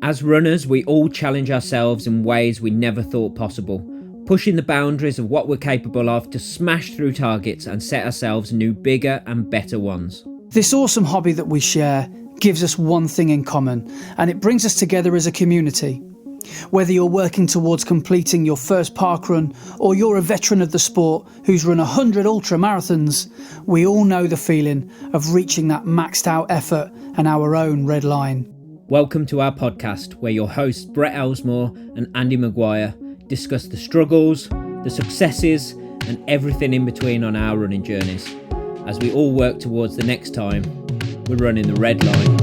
As runners, we all challenge ourselves in ways we never thought possible, pushing the boundaries of what we're capable of to smash through targets and set ourselves new, bigger and better ones. This awesome hobby that we share gives us one thing in common, and it brings us together as a community. Whether you're working towards completing your first parkrun or you're a veteran of the sport who's run 100 ultra marathons, we all know the feeling of reaching that maxed out effort and our own red line. Welcome to our podcast, where your hosts Brett Elesmore and Andy Maguire discuss the struggles, the successes and everything in between on our running journeys, as we all work towards the next time we're running the red line.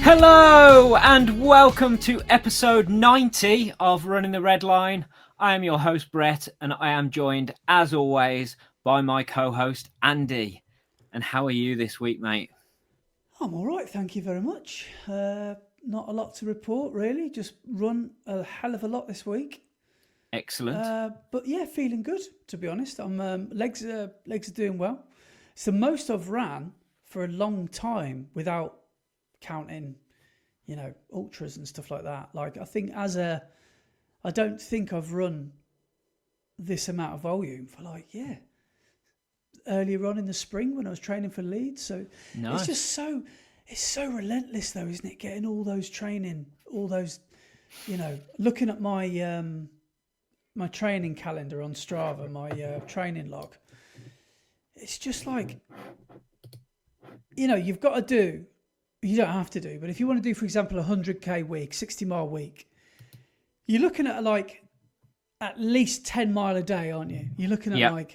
Hello and welcome to episode 90 of Running the Red Line. I am your host Brett, and I am joined as always by my co-host Andy. And how are you this week, mate? I'm all right, thank you very much. Not a lot to report really, just run a hell of a lot this week. Excellent. But yeah, feeling good, to be honest. I'm legs are doing well. It's the most I've ran for a long time without counting, ultras and stuff like that. Like, I don't think I've run this amount of volume for earlier on in the spring when I was training for Leeds. So nice. It's so relentless though, isn't it? Getting all those training, looking at my my training calendar on Strava, my training log. It's just like, you've got to do. You don't have to do, but if you want to do, for example, a 100k week, 60-mile week, you're looking at at least 10 mile a day, aren't you? You're looking at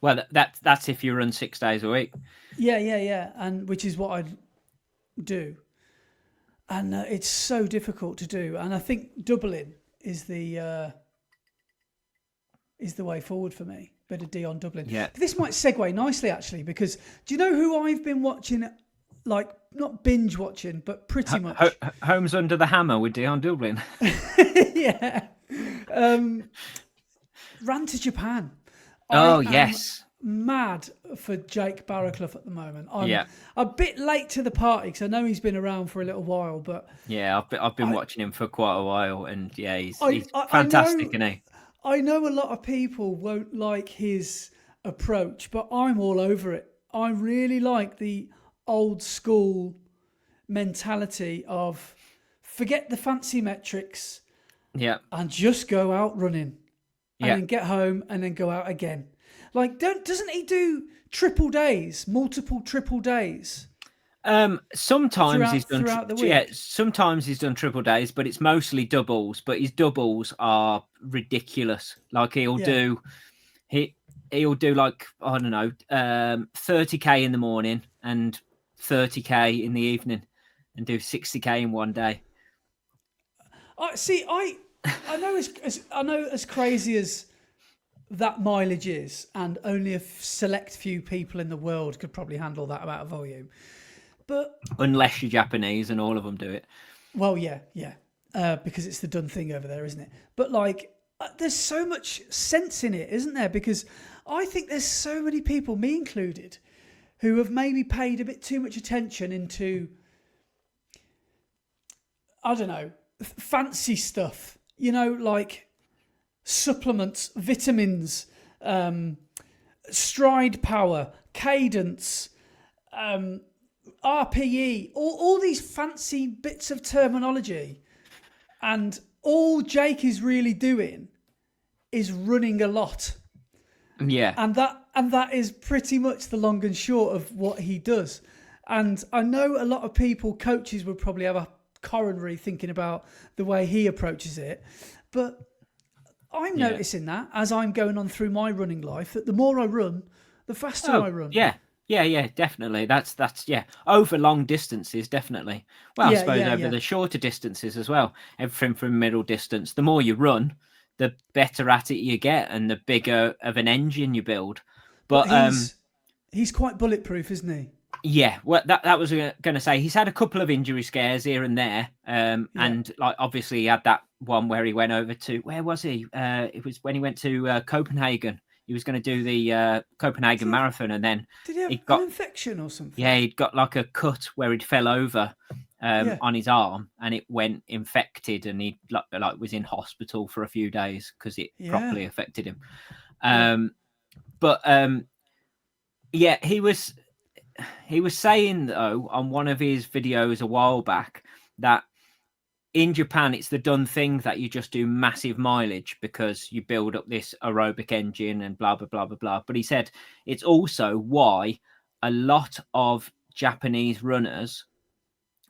Well, that's if you run 6 days a week. Yeah, and which is what I do, and it's so difficult to do. And I think doubling is the way forward for me. Bit of D on doubling. Yeah. But this might segue nicely actually, because do you know who I've been watching? Not binge watching, but pretty much. Homes Under the Hammer with Dion Dublin. Yeah. Ran to Japan. Yes. Mad for Jake Barraclough at the moment. I'm Yeah. a bit late to the party because I know he's been around for a little while, but Yeah, I've been watching him for quite a while, and yeah, he's fantastic, isn't he? I know a lot of people won't like his approach, but I'm all over it. I really like the old school mentality of forget the fancy metrics, and just go out running, and then get home and then go out again. Doesn't he do multiple triple days? Sometimes he's done throughout the week. sometimes he's done triple days, but it's mostly doubles. But his doubles are ridiculous. Like he'll do 30k in the morning and 30k in the evening, and do 60k in one day. I know as crazy as that mileage is, and only a select few people in the world could probably handle that amount of volume. But unless you're Japanese, and all of them do it. Well, yeah, because it's the done thing over there, isn't it? But there's so much sense in it, isn't there? Because I think there's so many people, me included, who have maybe paid a bit too much attention into, I don't know, fancy stuff, like supplements, vitamins, stride power, cadence, RPE, all these fancy bits of terminology. And all Jake is really doing is running a lot. Yeah. And that is pretty much the long and short of what he does. And I know a lot of people, coaches, would probably have a coronary thinking about the way he approaches it. But I'm noticing that as I'm going on through my running life, that the more I run, the faster I run. Yeah, definitely. That's over long distances, definitely. Well, I suppose over the shorter distances as well. Everything from middle distance. The more you run, the better at it you get, and the bigger of an engine you build. But he's quite bulletproof, isn't he? Yeah, well, that was going to say he's had a couple of injury scares here and there, and like obviously he had that one where he went over to where was he? It was when he went to Copenhagen. He was going to do the Copenhagen Marathon, and then Did he have he got an infection or something? yeah, he'd got like a cut where he'd fell over on his arm, and it went infected, and he like was in hospital for a few days because it properly affected him. But yeah, he was saying though on one of his videos a while back that in Japan it's the done thing that you just do massive mileage because you build up this aerobic engine and blah blah blah blah blah. But he said it's also why a lot of Japanese runners,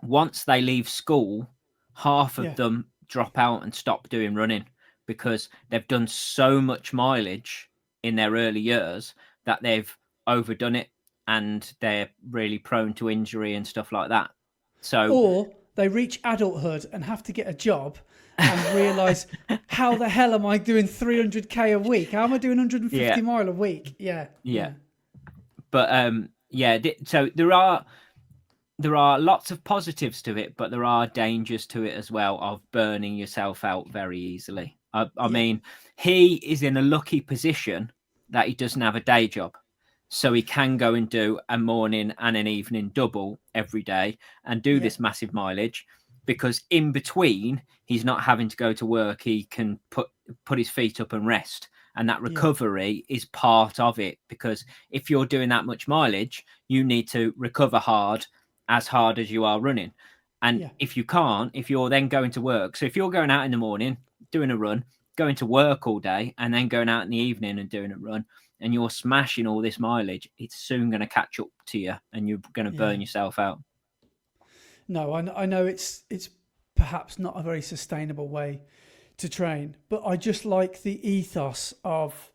once they leave school, half of them drop out and stop doing running because they've done so much mileage in their early years that they've overdone it and they're really prone to injury and stuff like that. So, or they reach adulthood and have to get a job and realise, how the hell am I doing 300k a week? How am I doing 150 mile a week? Yeah. But so there are lots of positives to it, but there are dangers to it as well of burning yourself out very easily. I mean, he is in a lucky position that he doesn't have a day job. So he can go and do a morning and an evening double every day and do this massive mileage because in between he's not having to go to work. He can put his feet up and rest. And that recovery is part of it because if you're doing that much mileage, you need to recover hard as you are running. And if you can't, if you're then going to work, so if you're going out in the morning, doing a run, going to work all day and then going out in the evening and doing a run, and you're smashing all this mileage, it's soon going to catch up to you and you're going to burn yourself out. No, I know it's perhaps not a very sustainable way to train, but I just like the ethos of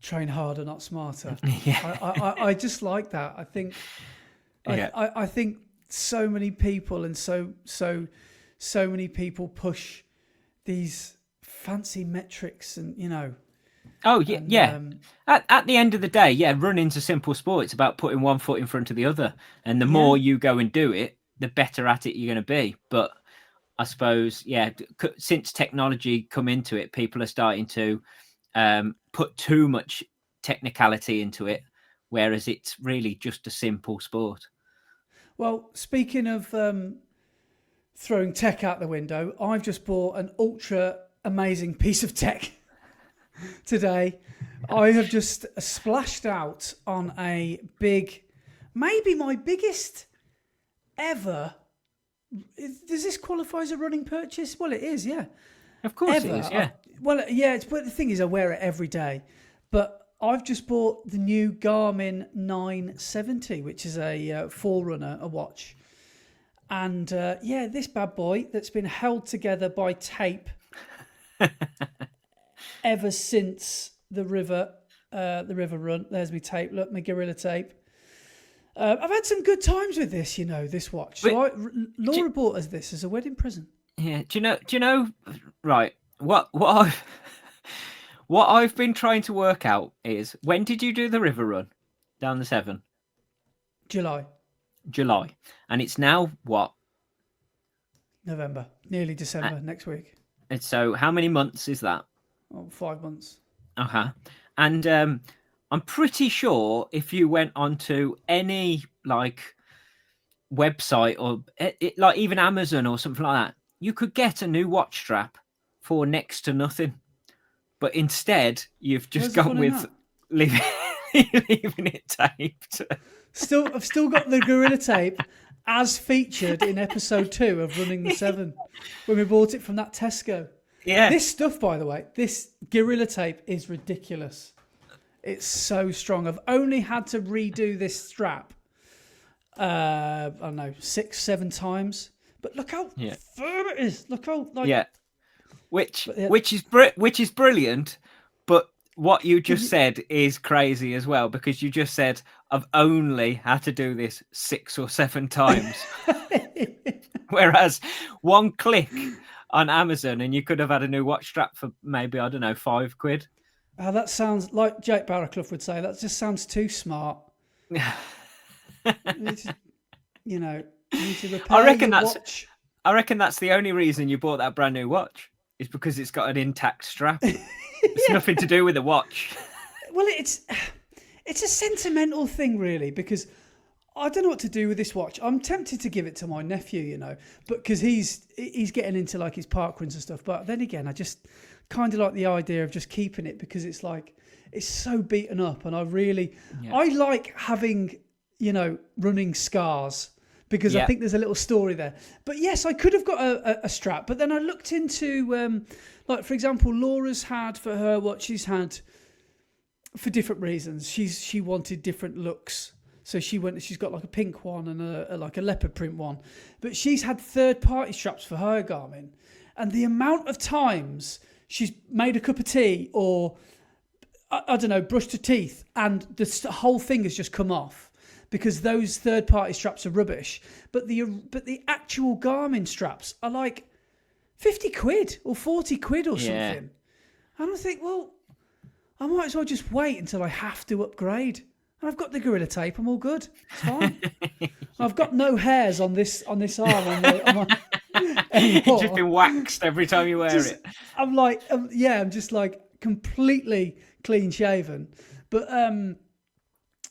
train harder, not smarter. I just like that. I think I think so many people and so many people push these fancy metrics and Oh yeah. At the end of the day, running's a simple sport. It's about putting one foot in front of the other, and the more you go and do it, the better at it you're going to be. But I suppose, since technology come into it, people are starting to put too much technicality into it, whereas it's really just a simple sport. Well, speaking of throwing tech out the window, I've just bought an ultra amazing piece of tech today. I have just splashed out on a maybe my biggest ever. Does this qualify as a running purchase? Well, it is, yeah. Of course it is, yeah. But the thing is, I wear it every day. But I've just bought the new Garmin 970, which is a Forerunner, a watch. And this bad boy that's been held together by tape ever since the river run. There's my tape. Look, my Gorilla tape. I've had some good times with this, this watch. So Laura bought us this as a wedding present. Yeah. Do you know? Right. What I've been trying to work out is, when did you do the river run down the Severn? July. And it's now what? November. Nearly December next week. And so how many months is that? 5 months. Uh-huh. And I'm pretty sure if you went onto any website or like even Amazon or something like that, you could get a new watch strap for next to nothing. But instead, you've just gone with leaving it taped. I've still got the Gorilla tape as featured in episode 2 of Running the Severn when we bought it from that Tesco. Yeah. This stuff, by the way, this Gorilla tape is ridiculous. It's so strong. I've only had to redo this strap, I don't know, 6-7 times. But look how firm it is. Look how which is brilliant. But what you just said is crazy as well, because you just said I've only had to do this 6 or 7 times, whereas one click on Amazon and you could have had a new watch strap for maybe, I don't know, £5. That sounds like Jake Barraclough would say. That just sounds too smart. You need to, you need to repair reckon your that's- watch. I reckon that's the only reason you bought that brand new watch, is because it's got an intact strap. It's nothing to do with the watch. Well, it's a sentimental thing, really, because I don't know what to do with this watch. I'm tempted to give it to my nephew, but because he's getting into like his parkruns and stuff. But then again, I just kind of like the idea of just keeping it, because it's like it's so beaten up, and I like having running scars, because I think there's a little story there. But yes, I could have got a strap, but then I looked into like, for example, Laura's had for her what she's had for different reasons. She wanted different looks. So she's got like a pink one and like a leopard print one. But she's had third-party straps for her Garmin. And the amount of times she's made a cup of tea or, I don't know, brushed her teeth, and the whole thing has just come off because those third-party straps are rubbish. But the actual Garmin straps are like 50 quid or 40 quid or something. And I think, well, I might as well just wait until I have to upgrade. And I've got the Gorilla Tape. I'm all good. It's fine. I've got no hairs on this arm. It's just been waxed every time you wear it. I'm like, I'm just like completely clean shaven. But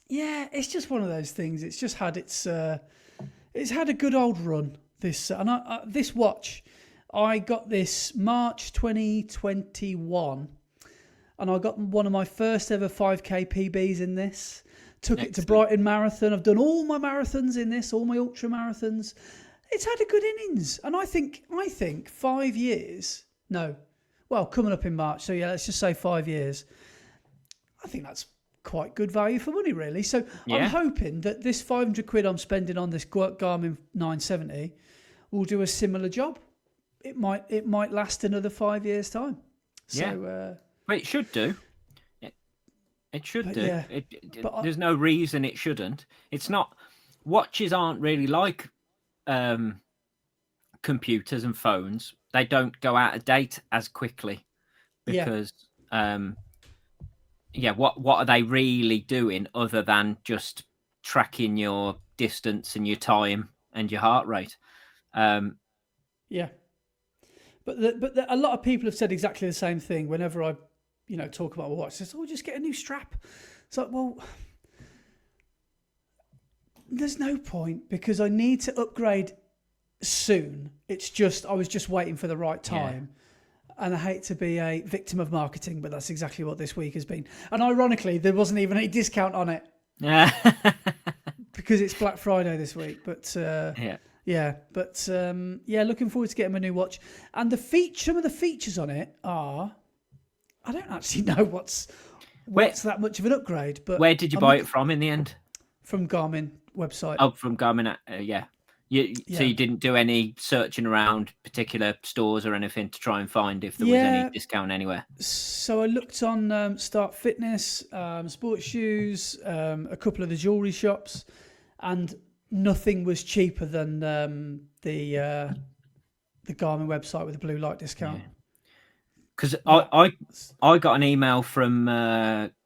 it's just one of those things. It's just had it's had a good old run. This this watch, I got this March 2021, and I got one of my first ever 5k PBs in this. Took it to Brighton Marathon. I've done all my marathons in this, all my ultra marathons. It's had a good innings. And I think 5 years, coming up in March. So yeah, let's just say 5 years. I think that's quite good value for money, really. So I'm hoping that this 500 quid I'm spending on this Garmin 970 will do a similar job. It might last another 5 years' time. So, but it should do. It should do. Yeah, there's no reason it shouldn't. It's not. Watches aren't really like computers and phones. They don't go out of date as quickly because, what are they really doing other than just tracking your distance and your time and your heart rate? But a lot of people have said exactly the same thing whenever I talk about my watch. Says, just get a new strap. It's like, well, there's no point, because I need to upgrade soon. It's just, I was just waiting for the right time. And I hate to be a victim of marketing, but that's exactly what this week has been. And ironically, there wasn't even any discount on it. Because it's Black Friday this week. But looking forward to getting a new watch. And some of the features on it are, I don't actually know what's that much of an upgrade. But where did you buy it from in the end? From Garmin website. Oh, from Garmin, So you didn't do any searching around particular stores or anything to try and find if there was any discount anywhere? So I looked on Start Fitness, Sports Shoes, a couple of the jewellery shops, and nothing was cheaper than the Garmin website with the blue light discount. Because I got an email from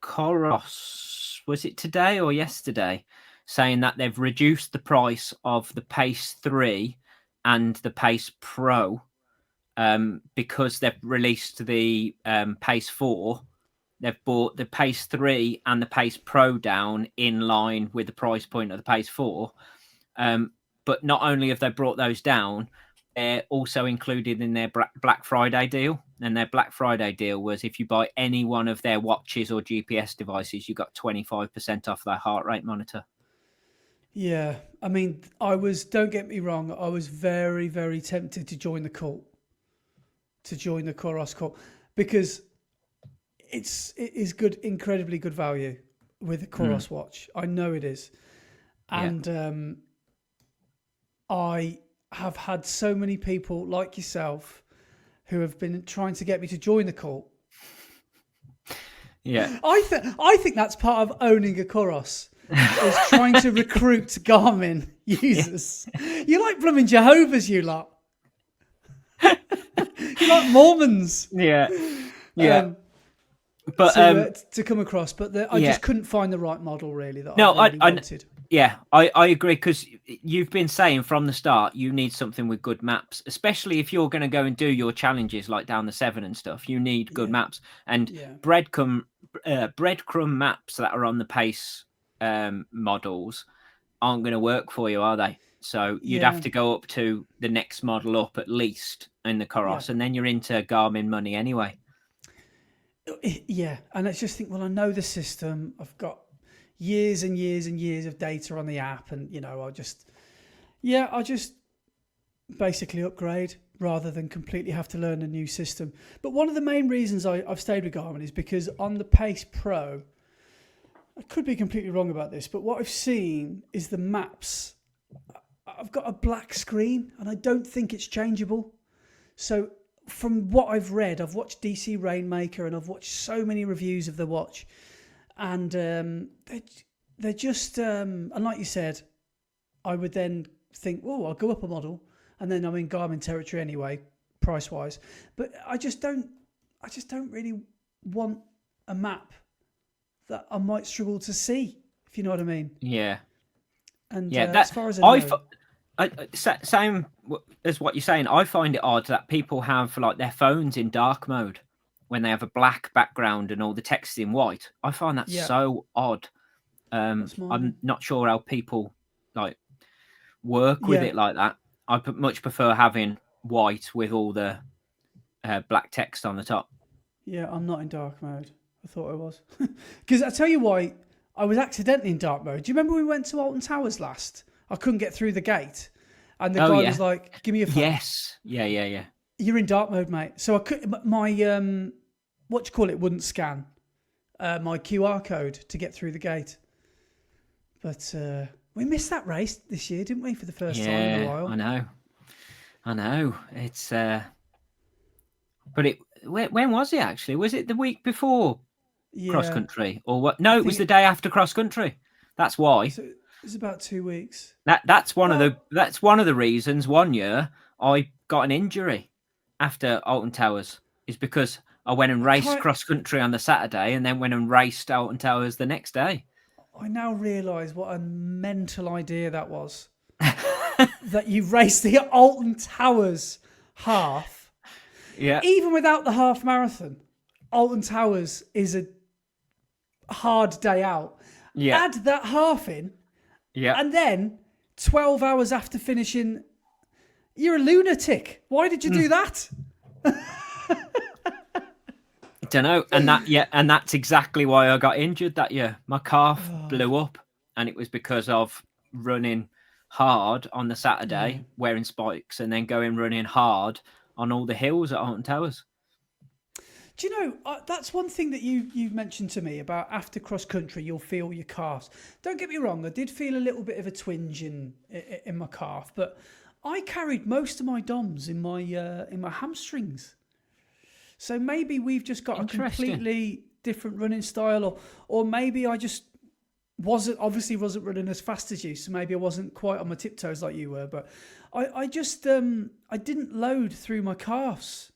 Coros, was it today or yesterday, saying that they've reduced the price of the Pace 3 and the Pace Pro because they've released the Pace 4. They've brought the Pace 3 and the Pace Pro down in line with the price point of the Pace 4. But not only have they brought those down, they're also included in their Black Friday deal. And their Black Friday deal was if you buy any one of their watches or GPS devices, you got 25% off their heart rate monitor. Yeah, I mean, don't get me wrong, I was very, very tempted to join the cult, to join the Coros cult, because it is good, incredibly good value with the Coros watch. I know it is. And I have had so many people like yourself who have been trying to get me to join the cult. Yeah. I think that's part of owning a Coros. Is trying to recruit Garmin users. You like blooming Jehovah's, you lot. You like Mormons. Yeah. But to come across, but I just couldn't find the right model really that I wanted. Yeah, I agree, because you've been saying from the start you need something with good maps, especially if you're going to go and do your challenges like down the Severn and stuff. You need good Yeah, maps, and yeah, breadcrumb maps that are on the pace models aren't going to work for you, are they? So you'd have yeah, to go up to the next model up at least in the yeah. Coros, and then you're into Garmin money anyway. Yeah, and I just think, well, I know the system. I've got years and years and years of data on the app, and I'll just basically upgrade rather than completely have to learn a new system. But one of the main reasons I've stayed with Garmin is because on the Pace Pro, I could be completely wrong about this, but what I've seen is the maps. I've got a black screen, and I don't think it's changeable. So from what I've read, I've watched DC Rainmaker, and I've watched so many reviews of the watch, and they're just and like you said, I would then think, oh, I'll go up a model, and then I'm in Garmin territory anyway, price wise. But I just don't really want a map that I might struggle to see, if you know what I mean. Yeah, And yeah. as far as I know, Same as what you're saying. I find it odd that people have like their phones in dark mode when they have a black background and all the text in white. I find that yeah, so odd. that's I'm mine. not sure how people like work with Yeah, it like that. I much prefer having white with all the black text on the top. yeah, I'm not in dark mode. I thought I was. Because I tell you why, I was accidentally in dark mode. Do you remember we went to Alton Towers last? I couldn't get through the gate. And the guy was like, give me your phone. Yes. Yeah. You're in dark mode, mate. So I could, my, what do you call it, wouldn't scan my QR code to get through the gate. But we missed that race this year, didn't we, for the first time in a while? I know. It's, but when was it actually? Was it the week before cross country or what? No, it was the day after cross country. That's why. So it's about 2 weeks. That's one of the reasons one year I got an injury after Alton Towers is because I went and raced cross country on the Saturday and then went and raced Alton Towers the next day. I now realise what a mental idea that was. That you raced the Alton Towers half. Yeah. Even without the half marathon, Alton Towers is a hard day out. Yeah. Add that half in. Yeah. And then 12 hours after finishing, you're a lunatic. Why did you do that? Don't know. And that's exactly why I got injured that year. My calf blew up, and it was because of running hard on the Saturday, wearing spikes, and then going running hard on all the hills at Alton Towers. Do you know, that's one thing that you mentioned to me about after cross country, you'll feel your calves. Don't get me wrong, I did feel a little bit of a twinge in my calf, but I carried most of my DOMs in my hamstrings. So maybe we've just got a completely different running style, or maybe I just wasn't running as fast as you, so maybe I wasn't quite on my tiptoes like you were, but I just I didn't load through my calves.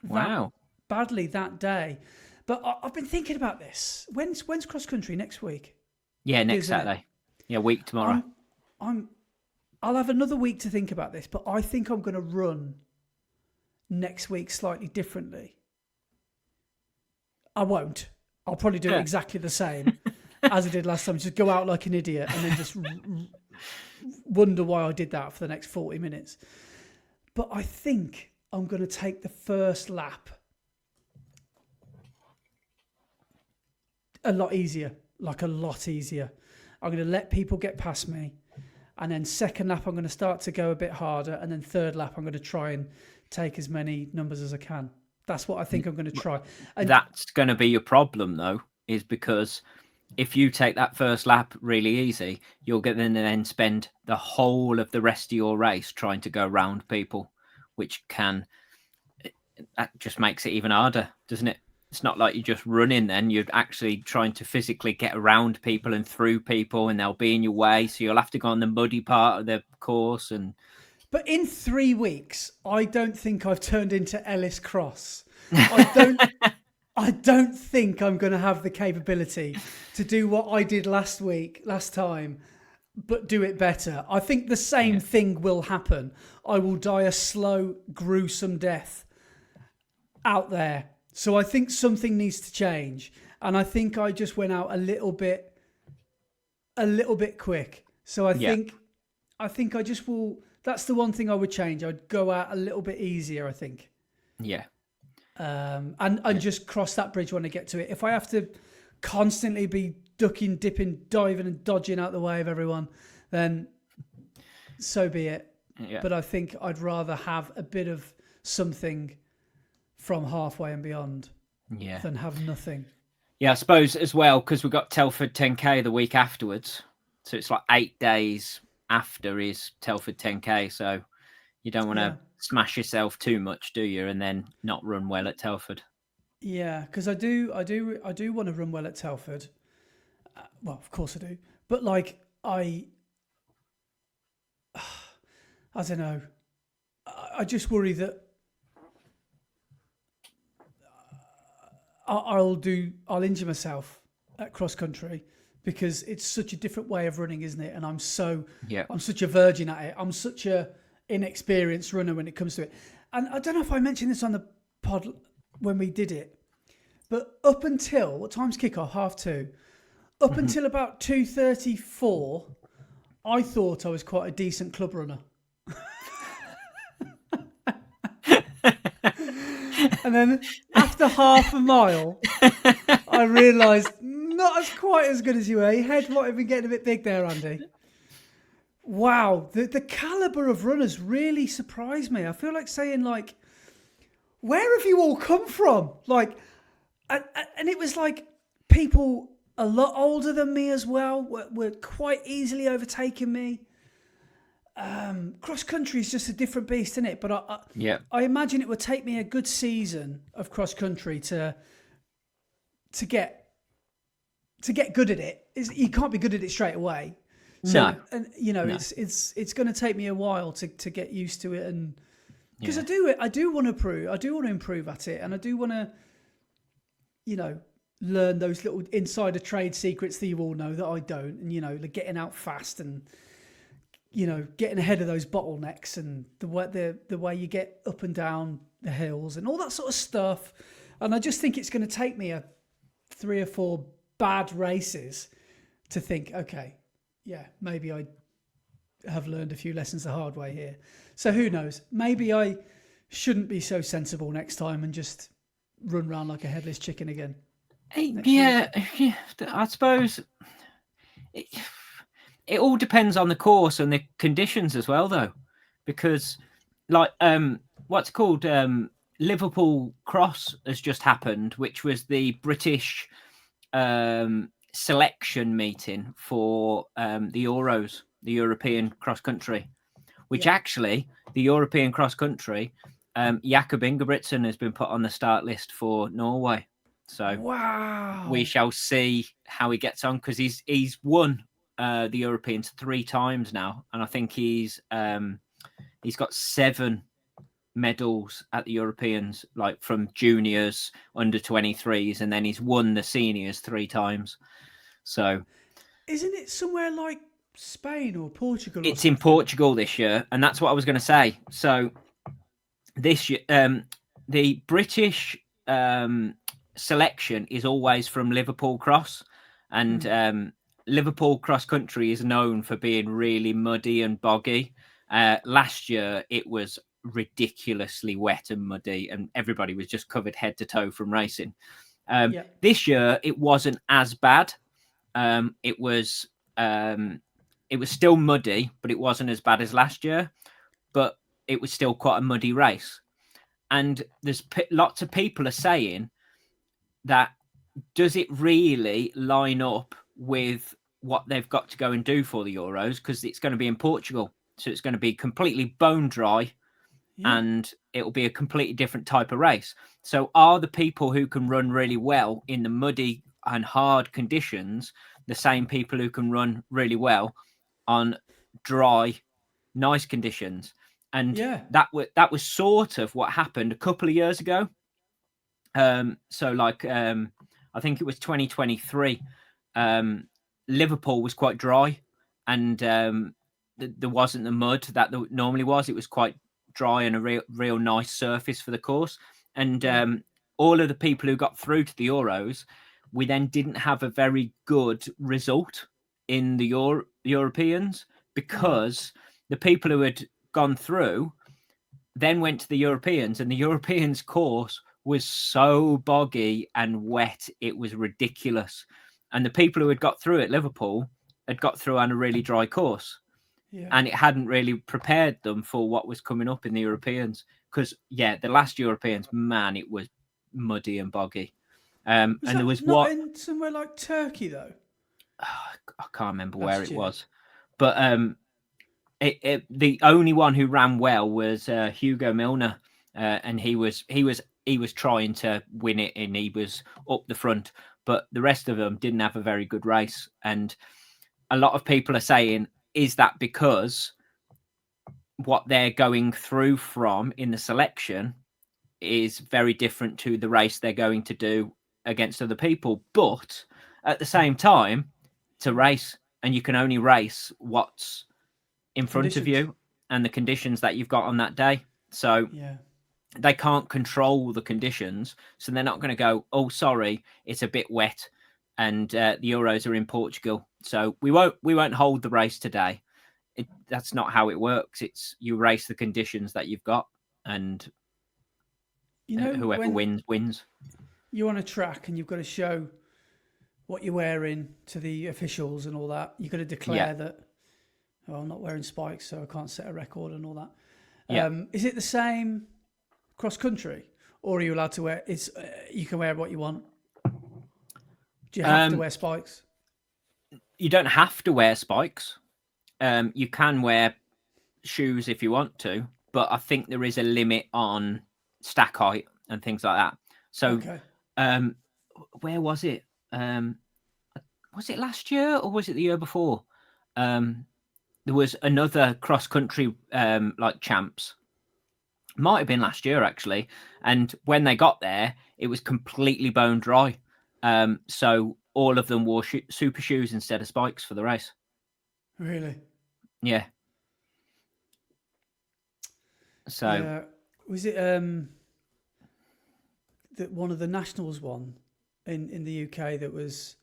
Wow. Badly that day. But I've been thinking about this. When's cross country? Next week? Yeah, next Saturday. Yeah, week tomorrow. I'll have another week to think about this, but I think I'm going to run next week slightly differently. I won't. I'll probably do it exactly the same as I did last time. Just go out like an idiot and then just wonder why I did that for the next 40 minutes. But I think I'm going to take the first lap a lot easier. I'm going to let people get past me. And then second lap, I'm going to start to go a bit harder. And then third lap, I'm going to try and take as many numbers as I can. That's what I think I'm going to try. And that's going to be your problem, though, is because if you take that first lap really easy, you're going to then spend the whole of the rest of your race trying to go round people, which that just makes it even harder, doesn't it? It's not like you're just running then. You're actually trying to physically get around people and through people, and they'll be in your way. So you'll have to go on the muddy part of the course. But in 3 weeks, I don't think I've turned into Ellis Cross. I don't think I'm going to have the capability to do what I did last time but do it better. I think the same thing will happen. I will die a slow, gruesome death out there. So I think something needs to change. And I think I just went out a little bit quick. So I think I just will. That's the one thing I would change. I'd go out a little bit easier, I think. Yeah. And just cross that bridge when I get to it. If I have to constantly be ducking, dipping, diving and dodging out the way of everyone, then so be it. Yeah. But I think I'd rather have a bit of something from halfway and beyond than have nothing. Yeah, I suppose as well, because we've got Telford 10K the week afterwards. So it's like 8 days after is Telford 10K. So you don't want to smash yourself too much, do you? And then not run well at Telford. Yeah, because I do want to run well at Telford. Well, of course I do. But like I don't know. I just worry that I'll injure myself at cross country because it's such a different way of running, isn't it? And I'm such a virgin at it. I'm such a inexperienced runner when it comes to it. And I don't know if I mentioned this on the pod when we did it, but up until what time's kickoff? 2:30. Up until about 2:34, I thought I was quite a decent club runner. And then after half a mile, I realised not as quite as good as you were. Your head might have been getting a bit big there, Andy. Wow, the calibre of runners really surprised me. I feel like saying, like, where have you all come from? Like, and it was like people a lot older than me as well were quite easily overtaking me. Cross country is just a different beast, isn't it? But I imagine it would take me a good season of cross country to get good at it. You can't be good at it straight away. So, no, and it's going to take me a while to get used to it, and because I do want to improve at it, and I do want to, learn those little insider trade secrets that you all know that I don't, and like getting out fast and getting ahead of those bottlenecks and the way you get up and down the hills and all that sort of stuff. And I just think it's going to take me 3 or 4 bad races to think, okay, maybe I have learned a few lessons the hard way here. So who knows? Maybe I shouldn't be so sensible next time and just run around like a headless chicken again. Yeah, I suppose it all depends on the course and the conditions as well, though, because like what's called Liverpool Cross has just happened, which was the British selection meeting for the Euros, the European cross country, which actually the European cross country, Jakob Ingebrigtsen has been put on the start list for Norway. So wow, we shall see how he gets on, because he's won the Europeans 3 times now, and I think he's got 7 medals at the Europeans, like from juniors, under 23s, and then he's won the seniors 3 times. So isn't it somewhere like Spain or Portugal? It's in Portugal this year, and that's what I was going to say. So this year, the British selection is always from Liverpool Cross, and Liverpool cross country is known for being really muddy and boggy. Last year it was ridiculously wet and muddy, and everybody was just covered head to toe from racing. This year it wasn't as bad. It was still muddy, but it wasn't as bad as last year. But it was still quite a muddy race, and there's lots of people are saying that, does it really line up with what they've got to go and do for the Euros? Because it's going to be in Portugal, so it's going to be completely bone dry, and it'll be a completely different type of race. So are the people who can run really well in the muddy and hard conditions the same people who can run really well on dry, nice conditions? And that was sort of what happened a couple of years ago. So like I think it was 2023. Liverpool was quite dry, and there wasn't the mud that there normally was. It was quite dry and a real nice surface for the course. And all of the people who got through to the Euros, we then didn't have a very good result in the Europeans, because the people who had gone through then went to the Europeans, and the Europeans course was so boggy and wet, it was ridiculous. And the people who had got through at Liverpool had got through on a really dry course. Yeah. And it hadn't really prepared them for what was coming up in the Europeans. Because, the last Europeans, man, it was muddy and boggy. And there was not in somewhere like Turkey, though? I can't remember where it was. But the only one who ran well was Hugo Milner. And he was trying to win it, and he was up the front. But the rest of them didn't have a very good race. And a lot of people are saying, is that because what they're going through from in the selection is very different to the race they're going to do against other people? But at the same time, it's a race, and you can only race what's in front of you and the conditions that you've got on that day. So they can't control the conditions, so they're not going to go, oh, sorry, it's a bit wet, and the Euros are in Portugal, so we won't hold the race today. That's not how it works. It's you race the conditions that you've got, and whoever wins. You're on a track and you've got to show what you're wearing to the officials and all that. You've got to declare that, I'm not wearing spikes, so I can't set a record and all that. Is it the same cross country, or are you allowed to wear? You can wear what you want. Do you have to wear spikes? You don't have to wear spikes. You can wear shoes if you want to, but I think there is a limit on stack height and things like that. So, where was it? Was it last year or was it the year before? There was another cross country like champs. Might have been last year actually. And when they got there, it was completely bone dry. So all of them wore super shoes instead of spikes for the race. Really? Yeah. So was it that one of the Nationals won in the UK that was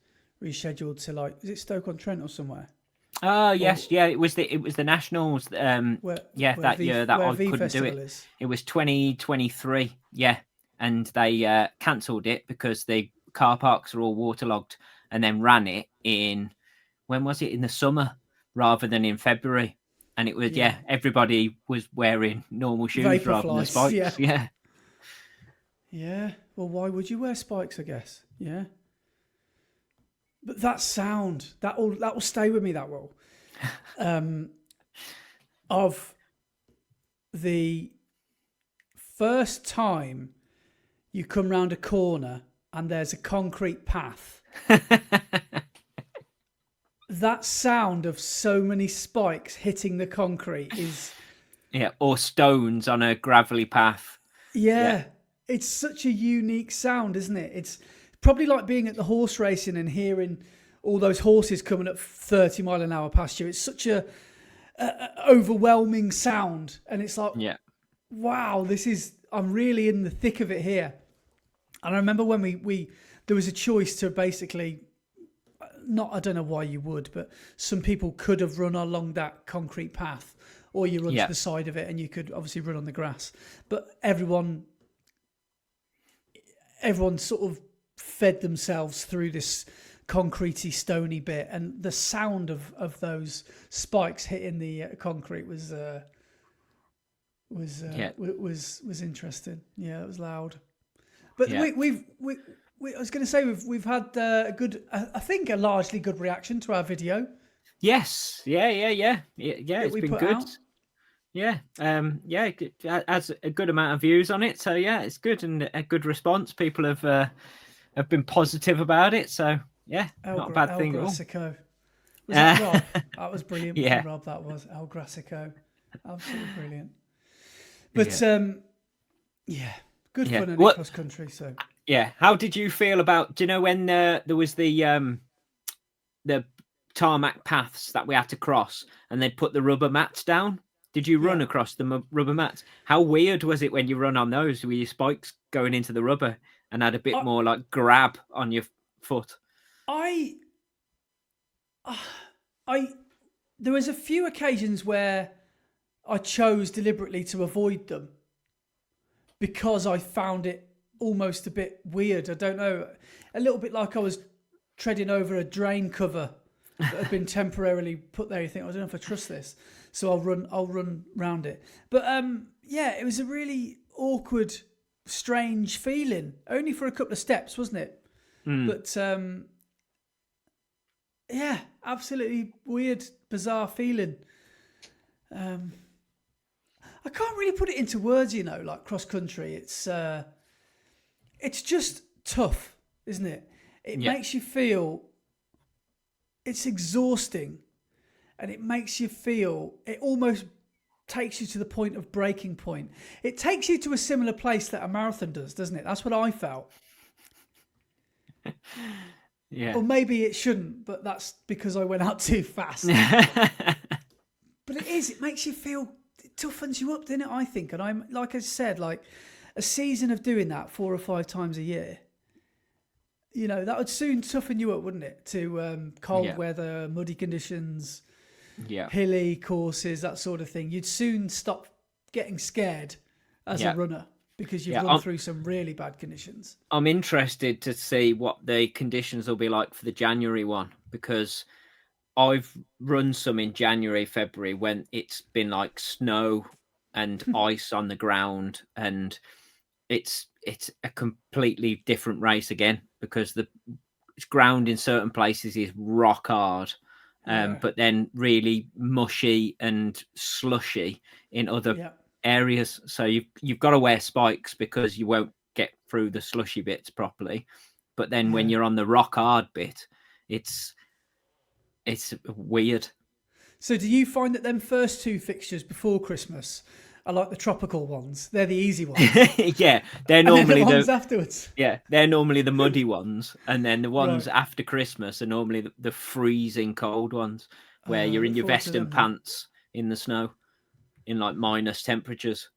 rescheduled to, like, is it Stoke-on-Trent or somewhere? Yes, it was the Nationals. That year that I couldn't do it. It was 2023. Yeah, and they cancelled it because the car parks are all waterlogged, and then ran it in, when was it, in the summer rather than in February. And it was everybody was wearing normal shoes rather than spikes. Yeah. Well, why would you wear spikes? I guess. Yeah. But that sound, that will stay with me. That will, of the first time you come round a corner and there's a concrete path. That sound of so many spikes hitting the concrete is... Yeah, or stones on a gravelly path. Yeah, it's such a unique sound, isn't it? It's probably like being at the horse racing and hearing all those horses coming at 30 mile an hour past you. It's such a overwhelming sound. And it's like, wow, I'm really in the thick of it here. And I remember when there was a choice to basically... I don't know why you would, but some people could have run along that concrete path, or you run to the side of it, and you could obviously run on the grass. But everyone sort of fed themselves through this concretey, stony bit, and the sound of those spikes hitting the concrete was interesting. Yeah, it was loud. But I was going to say we've had a good, I think, a largely good reaction to our video. Yes, yeah. It's been good. Out. Yeah, it has a good amount of views on it. So yeah, it's good and a good response. People have been positive about it. So yeah, not a bad thing at all. Was that Rob? That was brilliant. Yeah, Rob, that was El Grassico. Absolutely brilliant. But good fun in cross country. So. Yeah. How did you feel about? Do you know when there was the tarmac paths that we had to cross, and they'd put the rubber mats down. Did you run across the rubber mats? How weird was it when you run on those with your spikes going into the rubber and had a bit more like grab on your foot? There was a few occasions where I chose deliberately to avoid them because I found it almost a bit weird. I don't know, a little bit like I was treading over a drain cover that had been temporarily put there. You think, I don't know if I trust this, so I'll run round it. But it was a really awkward, strange feeling. Only for a couple of steps, wasn't it? But absolutely weird, bizarre feeling. I can't really put it into words, like cross country. It's just tough, isn't it? It makes you feel, it's exhausting, and it makes you feel, it almost takes you to the point of breaking point. It takes you to a similar place that a marathon does, doesn't it? That's what I felt. Yeah. Or maybe it shouldn't, but that's because I went out too fast. But it makes you feel, it toughens you up, doesn't it, I think? And I'm, like I said, like a season of doing that 4 or 5 times a year, that would soon toughen you up, wouldn't it? To cold weather, muddy conditions, hilly courses, that sort of thing. You'd soon stop getting scared as a runner because you've run through some really bad conditions. I'm interested to see what the conditions will be like for the January one, because I've run some in January, February when it's been like snow and ice on the ground, and it's a completely different race again, because the ground in certain places is rock hard, but then really mushy and slushy in other areas. So you've got to wear spikes because you won't get through the slushy bits properly. But then when you're on the rock hard bit, it's weird. So do you find that them first 2 fixtures before Christmas are like the tropical ones? They're the easy ones. Yeah, they're normally the ones afterwards. Yeah, they're normally the muddy ones, and then the ones after Christmas are normally the freezing cold ones, where you're in your vest and pants in the snow, in like minus temperatures.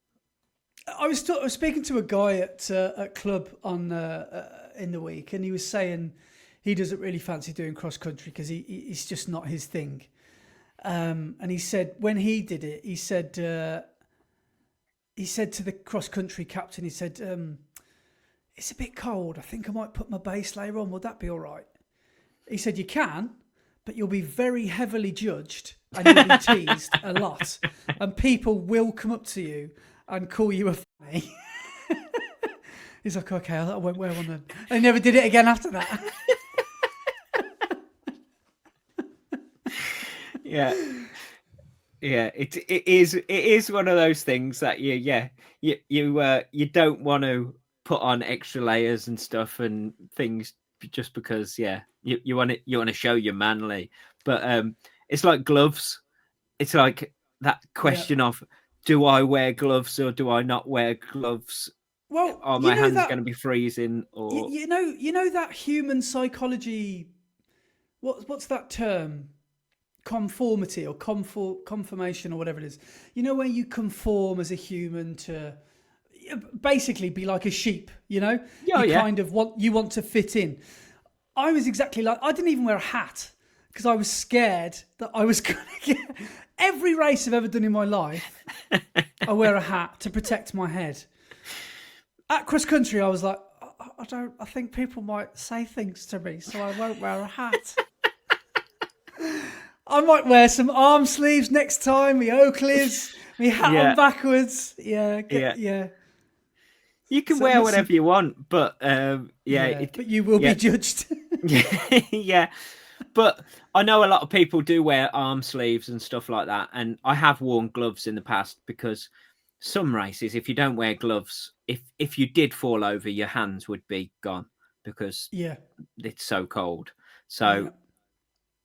I was speaking to a guy at club on in the week, and he was saying he doesn't really fancy doing cross country because it's just not his thing. And he said when he did it, he said to the cross country captain, he said, "It's a bit cold. I think I might put my base layer on. Would that be all right?" He said, "You can, but you'll be very heavily judged and you'll be teased a lot, and people will come up to you and call you a fanny." He's like, "Okay, I won't wear one then." And he never did it again after that. Yeah, it is one of those things that you don't want to put on extra layers and stuff and things just because you want to show you're manly. But it's like gloves. It's like that question of, do I wear gloves or do I not wear gloves? Well, are my hands going to be freezing? Or you know that human psychology. What's that term? Conformity or conformation or whatever it is. Where you conform as a human to basically be like a sheep. Kind of want to fit in. I was exactly like, I didn't even wear a hat because I was scared that I was going to get every race I've ever done in my life. I wear a hat to protect my head. At cross country, I was like, I think people might say things to me, so I won't wear a hat. I might wear some arm sleeves next time, my Oakleys, my hat on backwards. Yeah. You can wear whatever you want, but but you will be judged. Yeah. But I know a lot of people do wear arm sleeves and stuff like that, and I have worn gloves in the past because some races, if you don't wear gloves, if you did fall over, your hands would be gone because it's so cold. So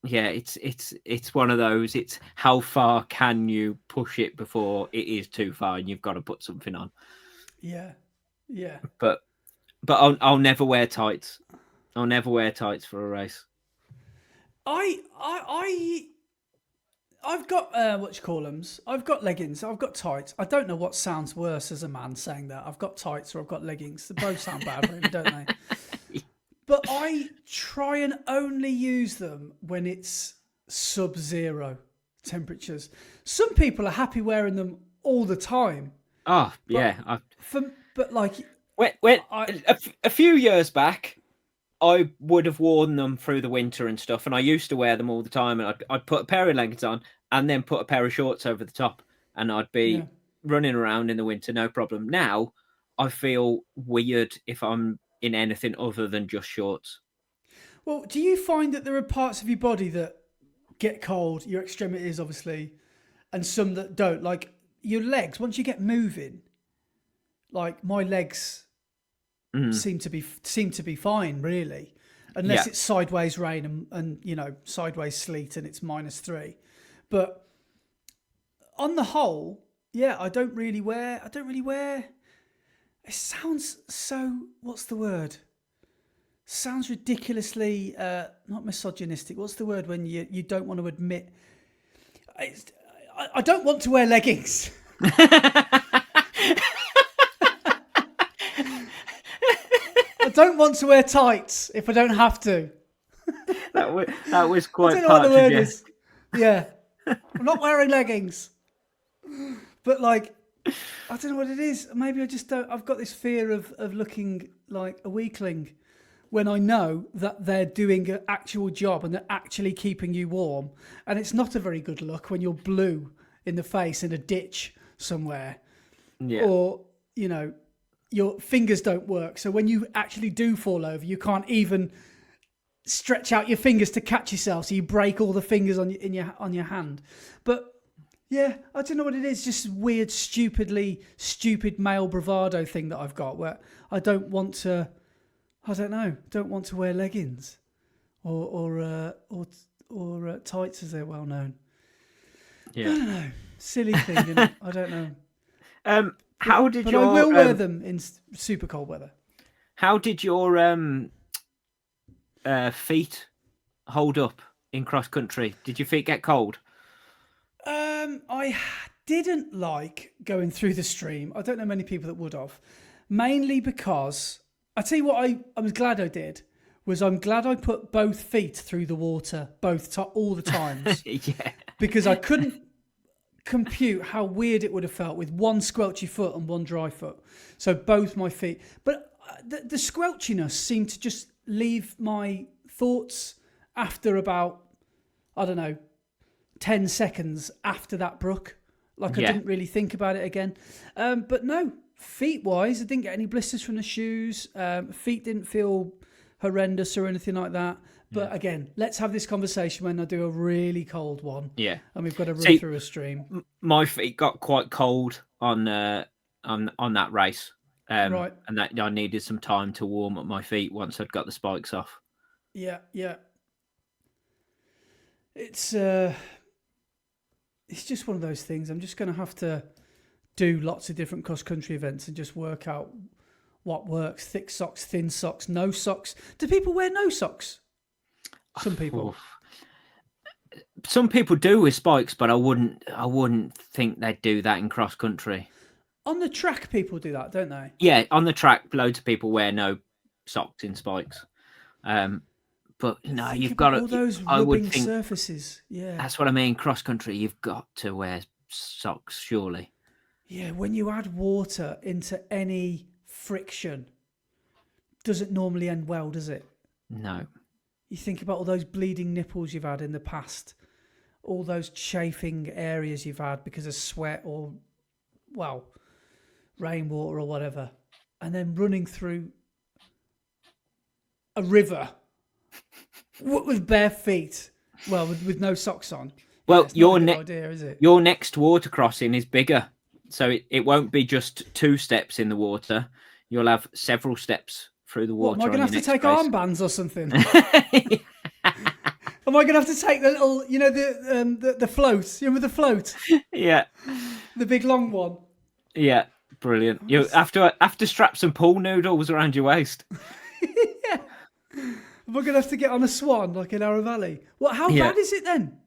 it's one of those. It's how far can you push it before it is too far, and you've got to put something on. Yeah. But I'll never wear tights. I'll never wear tights for a race. I've got what you call them. I've got leggings. I've got tights. I don't know what sounds worse as a man saying that. I've got tights or I've got leggings. They both sound bad, really, don't they? But I try and only use them when it's sub-zero temperatures. Some people are happy wearing them all the time. Oh, yeah. But like, a few years back, I would have worn them through the winter and stuff, and I used to wear them all the time. And I'd put a pair of leggings on and then put a pair of shorts over the top, and I'd be running around in the winter, no problem. Now, I feel weird if I'm in anything other than just shorts. Well, do you find that there are parts of your body that get cold, your extremities obviously, and some that don't? Like your legs, once you get moving, like my legs seem to be fine, really, unless it's sideways rain and sideways sleet and it's -3. But on the whole, I don't really wear. It sounds so. What's the word? Sounds ridiculously not misogynistic. What's the word when you don't want to admit? I don't want to wear leggings. I don't want to wear tights if I don't have to. That was quite. I don't know what the word is. Yeah, I'm not wearing leggings. But like, I don't know what it is. Maybe I just don't. I've got this fear of looking like a weakling when I know that they're doing an actual job and they're actually keeping you warm. And it's not a very good look when you're blue in the face in a ditch somewhere. Yeah. Or, your fingers don't work. So when you actually do fall over, you can't even stretch out your fingers to catch yourself. So you break all the fingers on your hand. But yeah, I don't know what it is. Just weird, stupid male bravado thing that I've got where I don't want to. I don't know. Don't want to wear leggings or tights as they're well known. Yeah. I don't know. Silly thing. I don't know. How did I will wear them in super cold weather. How did your feet hold up in cross country? Did your feet get cold? I didn't like going through the stream. I don't know many people that would have. Mainly because, I tell you what I was glad I did, was I'm glad I put both feet through the water, all the times. Yeah. Because I couldn't compute how weird it would have felt with one squelchy foot and one dry foot. So both my feet. But the squelchiness seemed to just leave my thoughts after about, I don't know, 10 seconds after that brook. Like I didn't really think about it again. But no, feet-wise, I didn't get any blisters from the shoes. Feet didn't feel horrendous or anything like that. But again, let's have this conversation when I do a really cold one. Yeah. And we've got to run through a stream. My feet got quite cold on that race. Right. And that I needed some time to warm up my feet once I'd got the spikes off. Yeah. It's just one of those things. I'm just going to have to do lots of different cross-country events and just work out what works. Thick socks, thin socks, no socks. Do people wear no socks? Some people. Some people do with spikes, but I wouldn't think they'd do that in cross-country. On the track, people do that, don't they? Yeah, on the track, loads of people wear no socks in spikes. But no, you've got all those rubbing surfaces. Yeah, that's what I mean. Cross country, you've got to wear socks, surely. Yeah, when you add water into any friction, doesn't normally end well, does it? No. You think about all those bleeding nipples you've had in the past, all those chafing areas you've had because of sweat or, rainwater or whatever, and then running through a river with bare feet, with no socks on. Well, your idea, is it? Your next water crossing is bigger, so it won't be just 2 steps in the water. You'll have several steps through the water. Am I going to have to take armbands or something? Am I going to have to take the little, the float? You remember the float? Yeah. The big long one. Yeah, brilliant. You have to strap some pool noodles around your waist. Yeah. We're going to have to get on a swan like in Arrow Valley. Well, how Yeah. bad is it then?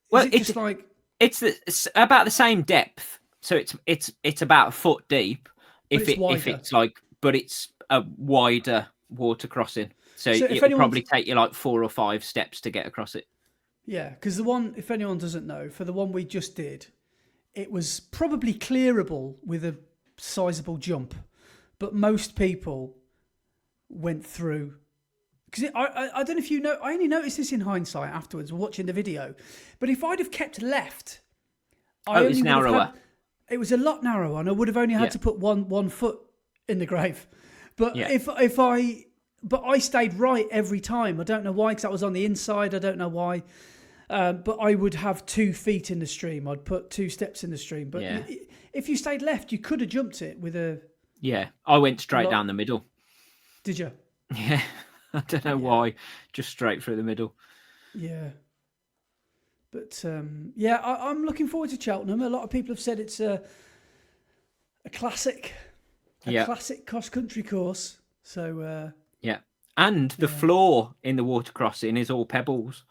Well, Is it just like... it's about the same depth, so it's about a foot deep. But it's wider. If it's like, but it's a wider water crossing, so So it if would anyone's- probably take you like 4 or 5 steps to get across it. Yeah, because the one, if anyone doesn't know, for the one we just did, it was probably clearable with a sizable jump, but most people went through. Because I don't know if you know, I only noticed this in hindsight afterwards, watching the video, but if I'd have kept left, It was narrower. It was a lot narrower, and I would have only had to put one foot in the grave. But but I stayed right every time. I don't know why, because that was on the inside. I don't know why. But I would have 2 feet in the stream. I'd put 2 steps in the stream. But if you stayed left, you could have jumped it with a... Yeah, I went straight down the middle. Did you? Yeah, I don't know why. Just straight through the middle. Yeah. But, I'm looking forward to Cheltenham. A lot of people have said it's a classic. Classic cross-country course. So... yeah. And the floor in the water crossing is all pebbles.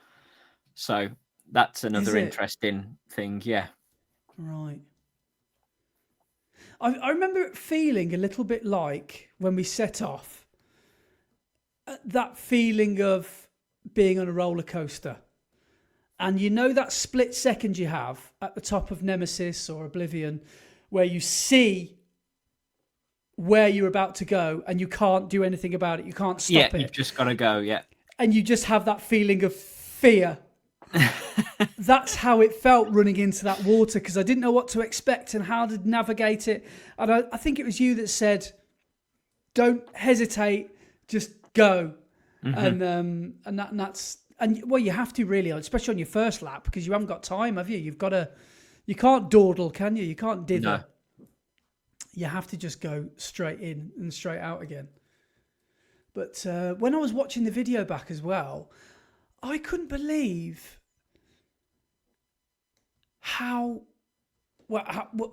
So that's another interesting thing, yeah. Right. I remember it feeling a little bit like when we set off, that feeling of being on a roller coaster. And you know that split second you have at the top of Nemesis or Oblivion where you see where you're about to go and you can't do anything about it. You can't stop it. Yeah, you've just got to go, yeah. And you just have that feeling of fear. That's how it felt running into that water, because I didn't know what to expect and how to navigate it. And I think it was you that said, don't hesitate, just go. And that's you have to really, especially on your first lap, because you haven't got time, have you? You can't dawdle, can you? You can't dither. No. You have to just go straight in and straight out again. But when I was watching the video back as well, I couldn't believe how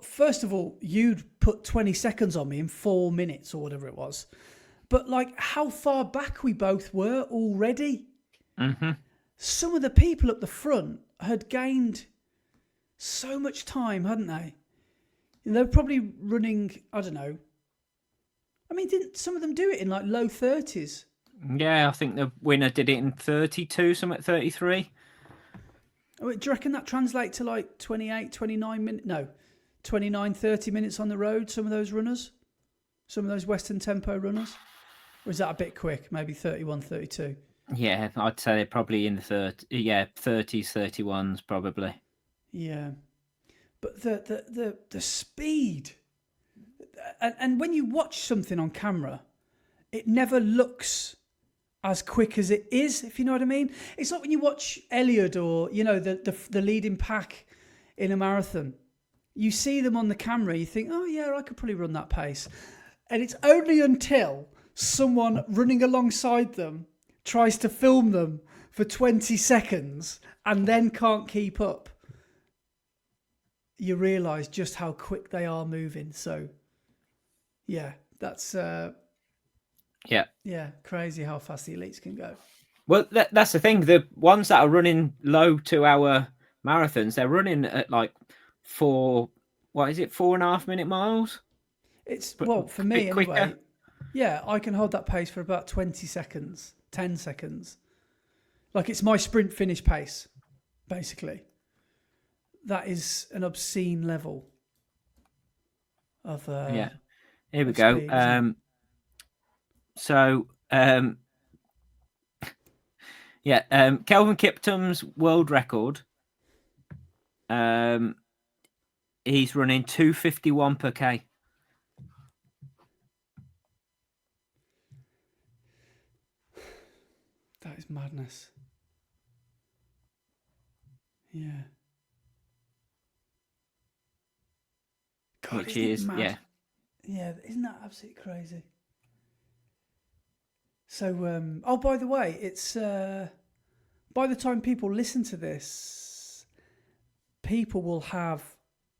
first of all, you'd put 20 seconds on me in 4 minutes or whatever it was. But like how far back we both were already. Mm-hmm. Some of the people up the front had gained so much time, hadn't they? They were probably running, I don't know. I mean, didn't some of them do it in like low 30s? Yeah, I think the winner did it in 32, some at 33. Oh, do you reckon that translates to like 28, 29 minutes? No, 29, 30 minutes on the road, some of those runners? Some of those Western Tempo runners? Or is that a bit quick? Maybe 31, 32? Yeah, I'd say they're probably in the 30s, 31s probably. Yeah. But the speed, and when you watch something on camera, it never looks as quick as it is, if you know what I mean. It's like when you watch Elliot or, you know, the leading pack in a marathon. You see them on the camera, you think, oh yeah, I could probably run that pace. And it's only until someone running alongside them tries to film them for 20 seconds and then can't keep up, you realise just how quick they are moving. So, yeah, that's... Yeah, crazy how fast the elites can go. Well, that's the thing. The ones that are running low 2-hour marathons, they're running at like 4.5 minute miles? It's, well, for me anyway, quicker. Yeah, I can hold that pace for about 20 seconds, 10 seconds. Like it's my sprint finish pace, basically. That is an obscene level of yeah. Here we go. Speed, Kelvin Kiptum's world record. He's running 2:51 per K. That is madness. Yeah. God, which is mad? Yeah, isn't that absolutely crazy? So, oh, by the way, it's by the time people listen to this, people will have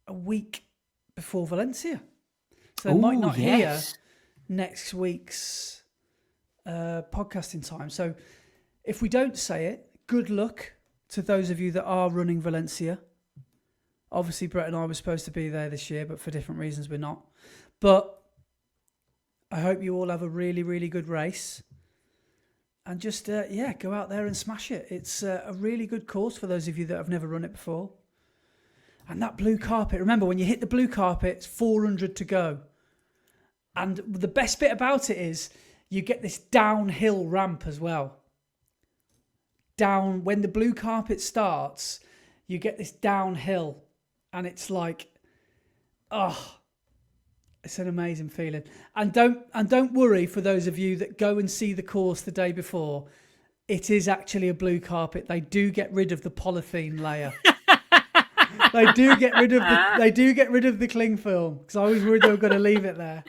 a week before Valencia, so they might not hear next week's podcasting time. So, if we don't say it, good luck to those of you that are running Valencia. Obviously, Brett and I were supposed to be there this year, but for different reasons, we're not. But I hope you all have a really, really good race. And just, go out there and smash it. It's a really good course for those of you that have never run it before. And that blue carpet, remember, when you hit the blue carpet, it's 400 to go. And the best bit about it is you get this downhill ramp as well. When the blue carpet starts, you get this downhill. And it's like, it's an amazing feeling. And don't worry for those of you that go and see the course the day before. It is actually a blue carpet. They do get rid of the polythene layer. They do get rid of the cling film, because I was worried they were going to leave it there.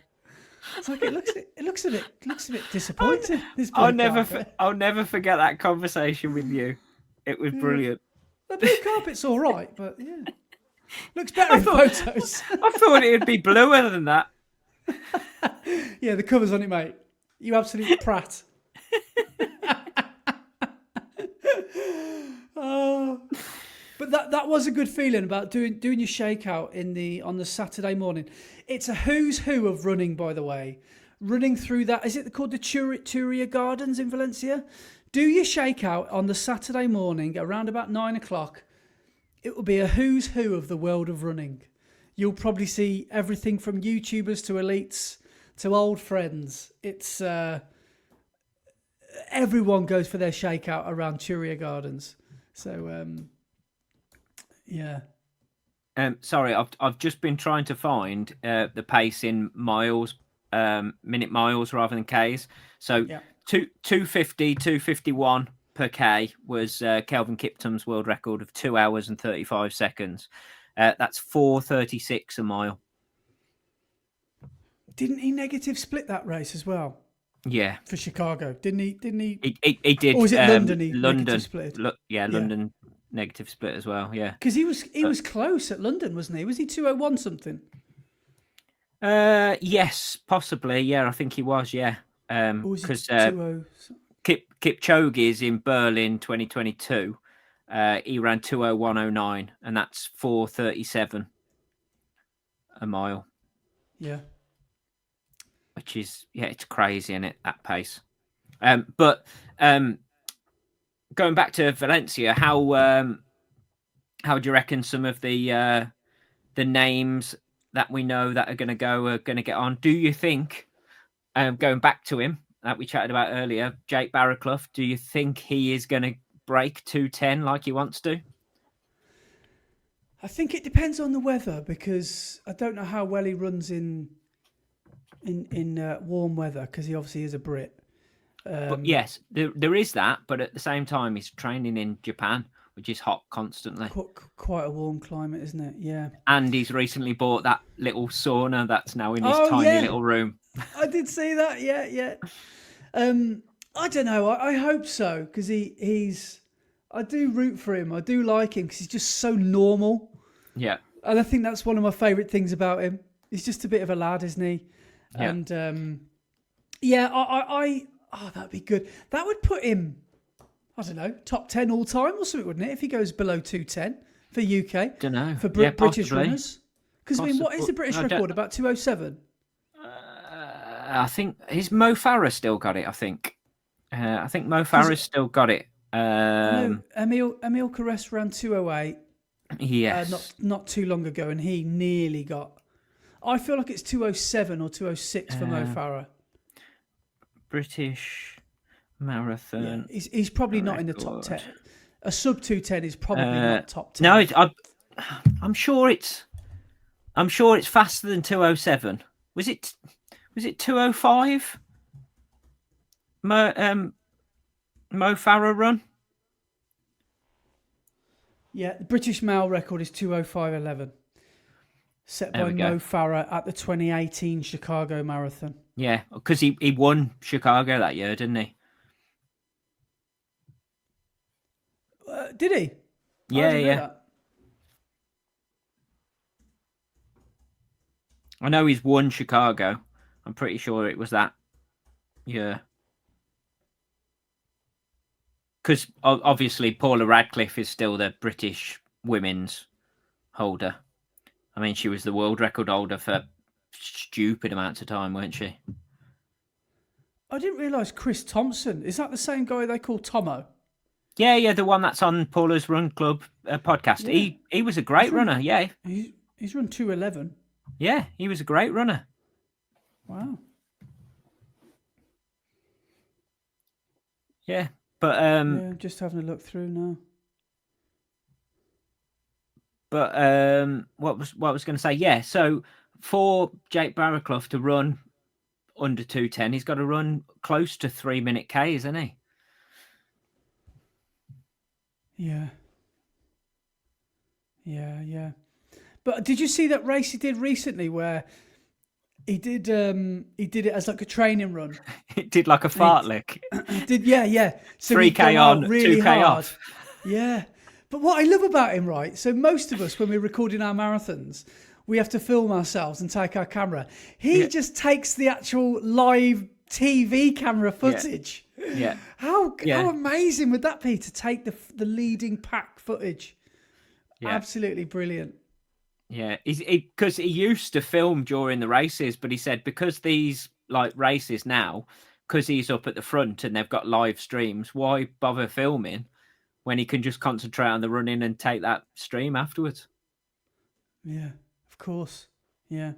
It's like it looks a bit disappointing. I'll never forget that conversation with you. It was brilliant. The blue carpet's all right, but yeah. Looks better in photos. I thought it would be bluer than that. Yeah, the cover's on it, mate. You absolute prat. But that was a good feeling about doing your shakeout on the Saturday morning. It's a who's who of running, by the way. Running through that, is it called the Turia Gardens in Valencia? Do your shakeout on the Saturday morning around about 9 o'clock. It will be a who's who of the world of running. You'll probably see everything from YouTubers to elites to old friends. It's everyone goes for their shakeout around Turia Gardens. So yeah. Sorry, I've just been trying to find the pace in miles, minute miles rather than Ks. So 250, 251 per K was Kelvin Kiptum's world record of 2 hours and 35 seconds. That's 4:36 a mile. Didn't he negative split that race as well? Yeah. For Chicago, didn't he? He did. Or was it London? London split. London negative split as well. Yeah. Because he was close at London, wasn't he? Was he 201 something? Yes, possibly. Yeah, I think he was. Yeah. Because Kipchoge's in Berlin 2022. He ran 2:01:09, and that's 4:37 a mile. Yeah. Which is, it's crazy, isn't it, that pace? But going back to Valencia, how do you reckon some of the names that we know that are going to get on? Do you think, going back to him that we chatted about earlier, Jake Barraclough, do you think he is going to break 2:10 like he wants to? I think it depends on the weather, because I don't know how well he runs in warm weather, because he obviously is a Brit. But yes, there is that. But at the same time, he's training in Japan, which is hot constantly. Quite a warm climate, isn't it? Yeah. And he's recently bought that little sauna that's now in his tiny little room. I did see that. Yeah. I don't know. I hope so, because he's. I do root for him. I do like him because he's just so normal. Yeah. And I think that's one of my favourite things about him. He's just a bit of a lad, isn't he? Yeah. And that'd be good. That would put him, I don't know, top 10 all time or something, wouldn't it? If he goes below 2:10 for UK. Don't know. For British runners. Because what is the British record? About 2:07? I think Mo Farah still got it. I think Mo Farah's still got it. Emil Caress ran 2:08. Yes. Not too long ago, and he nearly got. I feel like it's 2:07 or 2:06 for Mo Farah. British marathon. Yeah, he's probably not in the top 10. A sub 2:10 is probably not top 10. No, I'm sure it's faster than 2:07. Was it 2:05? Mo Farah run. Yeah, the British male record is 2:05:11, set by Mo Farah at the 2018 Chicago Marathon. Yeah, because he won Chicago that year, didn't he? Did he? Yeah. I know he's won Chicago. I'm pretty sure it was that year. because obviously Paula Radcliffe is still the British women's holder. I mean, she was the world record holder for stupid amounts of time, weren't she? I didn't realise Chris Thompson, is that the same guy they call Tomo? Yeah, the one that's on Paula's Run Club podcast. Yeah. He was a great runner, yeah. He's run 2:11. Yeah, he was a great runner. Wow. Yeah, but yeah, just having a look through now. But what I was going to say? Yeah, so for Jake Barraclough to run under 2:10, he's got to run close to 3-minute K, isn't he? Yeah. But did you see that race he did recently where he did it as like a training run? It did like a fartlek. Yeah. So 3K on, really 2K hard. off. Yeah. But what I love about him, right? So most of us, when we're recording our marathons, we have to film ourselves and take our camera. He just takes the actual live TV camera footage. Yeah. How amazing would that be to take the leading pack footage? Yeah. Absolutely brilliant. Yeah, because he used to film during the races, but he said because these like races now, because he's up at the front and they've got live streams, why bother filming when he can just concentrate on the running and take that stream afterwards? Yeah, of course. Yeah.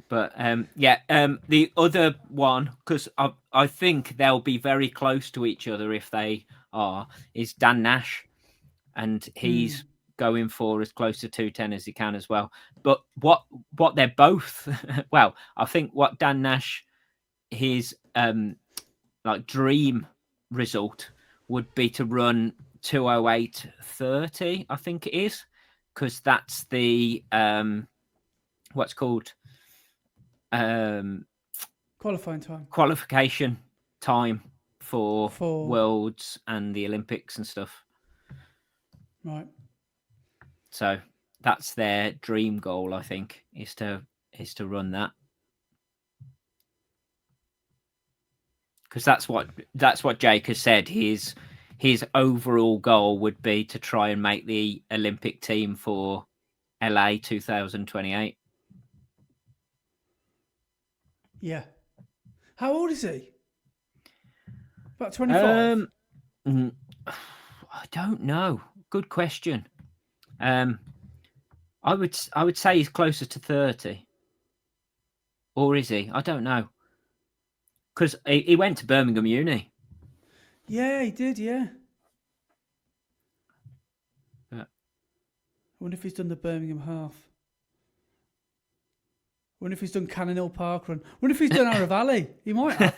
But the other one, because I think they'll be very close to each other if they are, is Dan Nash, and he's going for as close to 2:10 as he can as well. But what they're both, well, I think what Dan Nash, his like dream result would be to run 2:08:30, I think it is, because that's the what's called qualification time for Worlds and the Olympics and stuff. Right. So that's their dream goal, I think, is to run that. Because that's what Jake has said. His overall goal would be to try and make the Olympic team for LA 2028. Yeah. How old is he? About 25? I don't know. Good question. I would say he's closer to 30. Or is he? I don't know. Because he went to Birmingham Uni. Yeah, he did, yeah. I wonder if he's done the Birmingham half. I wonder if he's done Cannon Hill Parkrun. I wonder if he's done Arrow Valley. He might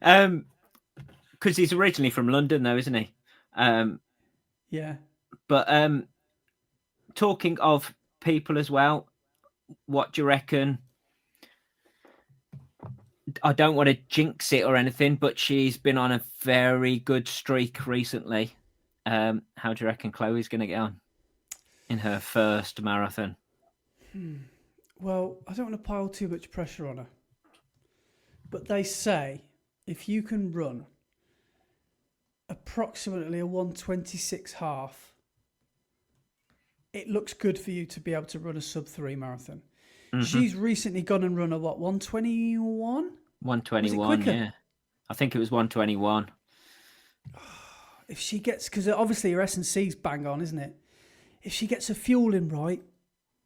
have. Because he's originally from London, though, isn't he? Yeah. But talking of people as well, what do you reckon? I don't want to jinx it or anything, but she's been on a very good streak recently. How do you reckon Chloe's going to get on in her first marathon? Well, I don't want to pile too much pressure on her. But they say if you can run approximately a 1:26 half, it looks good for you to be able to run a sub-3 marathon. Mm-hmm. She's recently gone and run a 1:21? 1:21, yeah. I think it was 1:21. If she gets, because obviously her S&C's bang on, isn't it? If she gets her fueling right,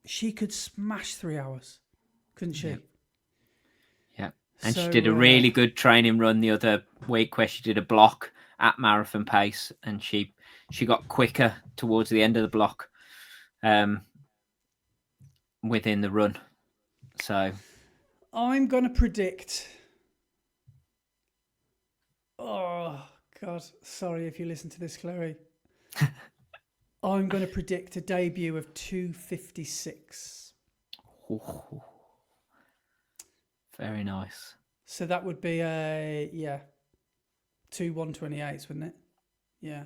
she could smash 3 hours, couldn't she? Yeah. And she did a really good training run the other week where she did a block at marathon pace, and she got quicker towards the end of the block within the run. So I'm going to predict... Oh, God. Sorry if you listen to this, Chloe. I'm going to predict a debut of 2:56. Ooh. Very nice. So that would be 2 1:28s, wouldn't it? Yeah.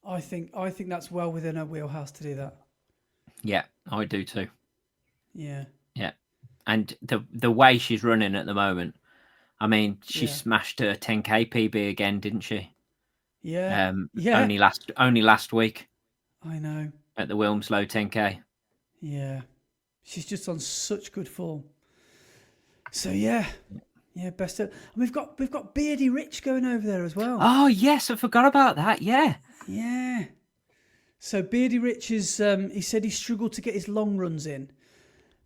I think that's well within her wheelhouse to do that. Yeah, I do too. Yeah. Yeah. And the way she's running at the moment, I mean, she Yeah. smashed her 10K PB again, didn't she? Yeah. Yeah. Only last week I know. at the Wilmslow 10K. Yeah. She's just on such good form. So yeah. Yeah, best of, and we've got Beardy Rich going over there as well. Oh yes, I forgot about that. Yeah. Yeah. So Beardy Rich is he said he struggled to get his long runs in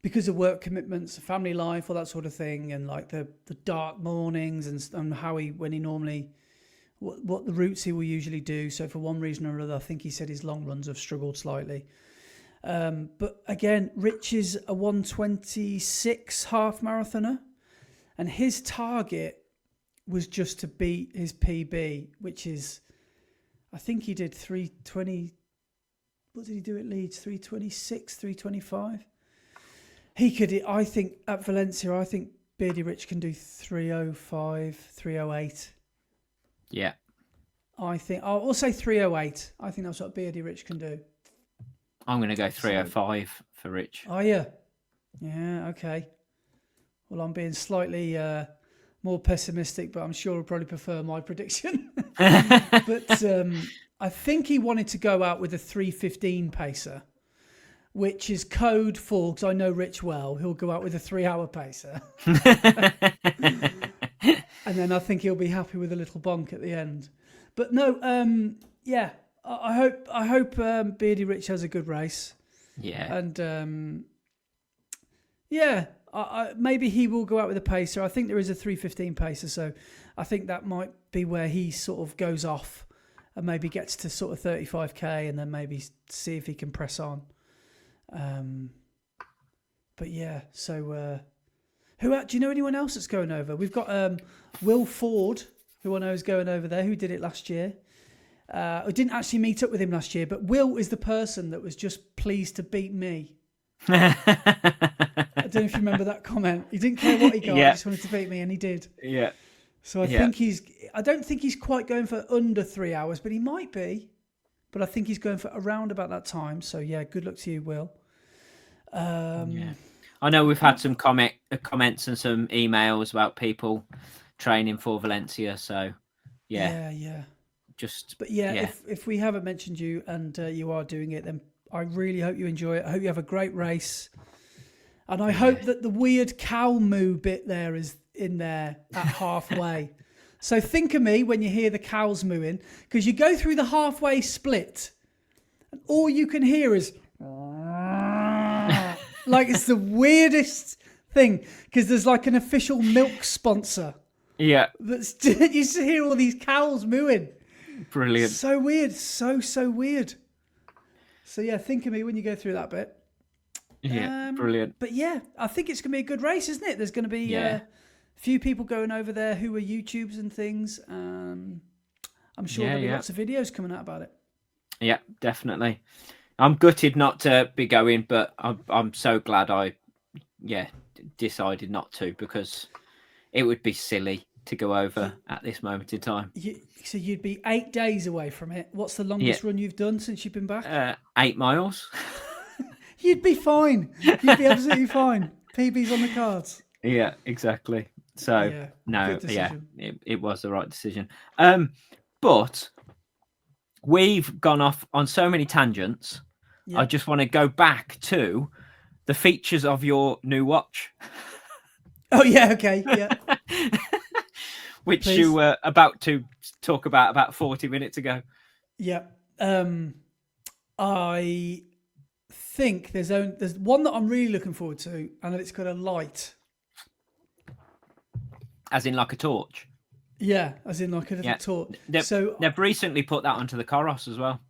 because of work commitments, family life, all that sort of thing, and like the dark mornings and how when he normally what the routes he will usually do. So for one reason or another, I think he said his long runs have struggled slightly. But again, Rich is a 1:26 half marathoner, and his target was just to beat his PB, which is, I think he did 3:20. What did he do at Leeds? 3:26, 3:25. He could, I think, at Valencia, I think Beardy Rich can do 3:05, 3:08. Yeah. I think, I'll say 3:08. I think that's what Beardy Rich can do. I'm going to go 3:05 for Rich. Oh, yeah. Yeah, okay. Well, I'm being slightly more pessimistic, but I'm sure he'll probably prefer my prediction. But I think he wanted to go out with a 3:15 pacer, which is code for, because I know Rich well, he'll go out with a 3-hour pacer. And then I think he'll be happy with a little bonk at the end. But no, yeah, I hope Beardy Rich has a good race. Yeah. And yeah, maybe he will go out with a pacer. I think there is a 3:15 pacer, so I think that might be where he sort of goes off and maybe gets to sort of 35k and then maybe see if he can press on. But yeah, so do you know anyone else that's going over? We've got Will Ford, who I know is going over there, who did it last year. I didn't actually meet up with him last year, but Will is the person that was just pleased to beat me. I don't know if you remember that comment. He didn't care what he got, he just wanted to beat me, and he did. Yeah. So I don't think he's quite going for under 3 hours, but he might be. But I think he's going for around about that time. So yeah, good luck to you, Will. Yeah. I know we've had some comments and some emails about people training for Valencia. So yeah. But yeah. If we haven't mentioned you and you are doing it, then I really hope you enjoy it. I hope you have a great race. And I hope that the weird cow moo bit there is in there at halfway. So think of me when you hear the cows mooing, because you go through the halfway split and all you can hear is like, it's the weirdest thing, because there's like an official milk sponsor. Yeah. You just hear all these cows mooing. Brilliant. So weird. So weird. So yeah, think of me when you go through that bit. Yeah, brilliant. But yeah, I think it's going to be a good race, isn't it? There's going to be a few people going over there who are YouTubes and things. I'm sure there'll be lots of videos coming out about it. Yeah, definitely. I'm gutted not to be going, but I'm so glad I decided not to, because it would be silly to go over at this moment in time. So you'd be 8 days away from it. What's the longest run you've done since you've been back? 8 miles. You'd be fine. You'd be absolutely fine. PB's on the cards. Yeah, exactly. So it was the right decision. But we've gone off on so many tangents. I just want to go back to the features of your new watch. Oh yeah, okay, yeah. Which Please. You were about to talk about 40 minutes ago. Yeah. I think there's one that I'm really looking forward to, and it's got a light. As in like a torch? Yeah, as in like a little torch. They've recently put that onto the Coros as well.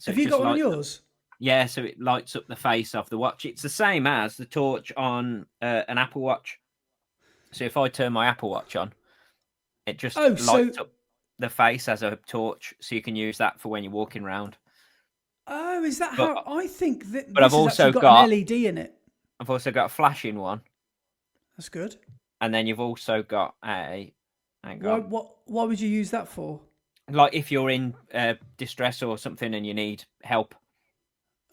So have you got one on yours? Yeah, so it lights up the face of the watch. It's the same as the torch on an Apple Watch. So if I turn my Apple Watch on, it just lights up the face as a torch, so you can use that for when you're walking around. Oh, is that how I think that? But I've also got an LED in it. I've also got a flashing one. That's good. And then you've also got a. Why would you use that for? Like if you're in distress or something and you need help.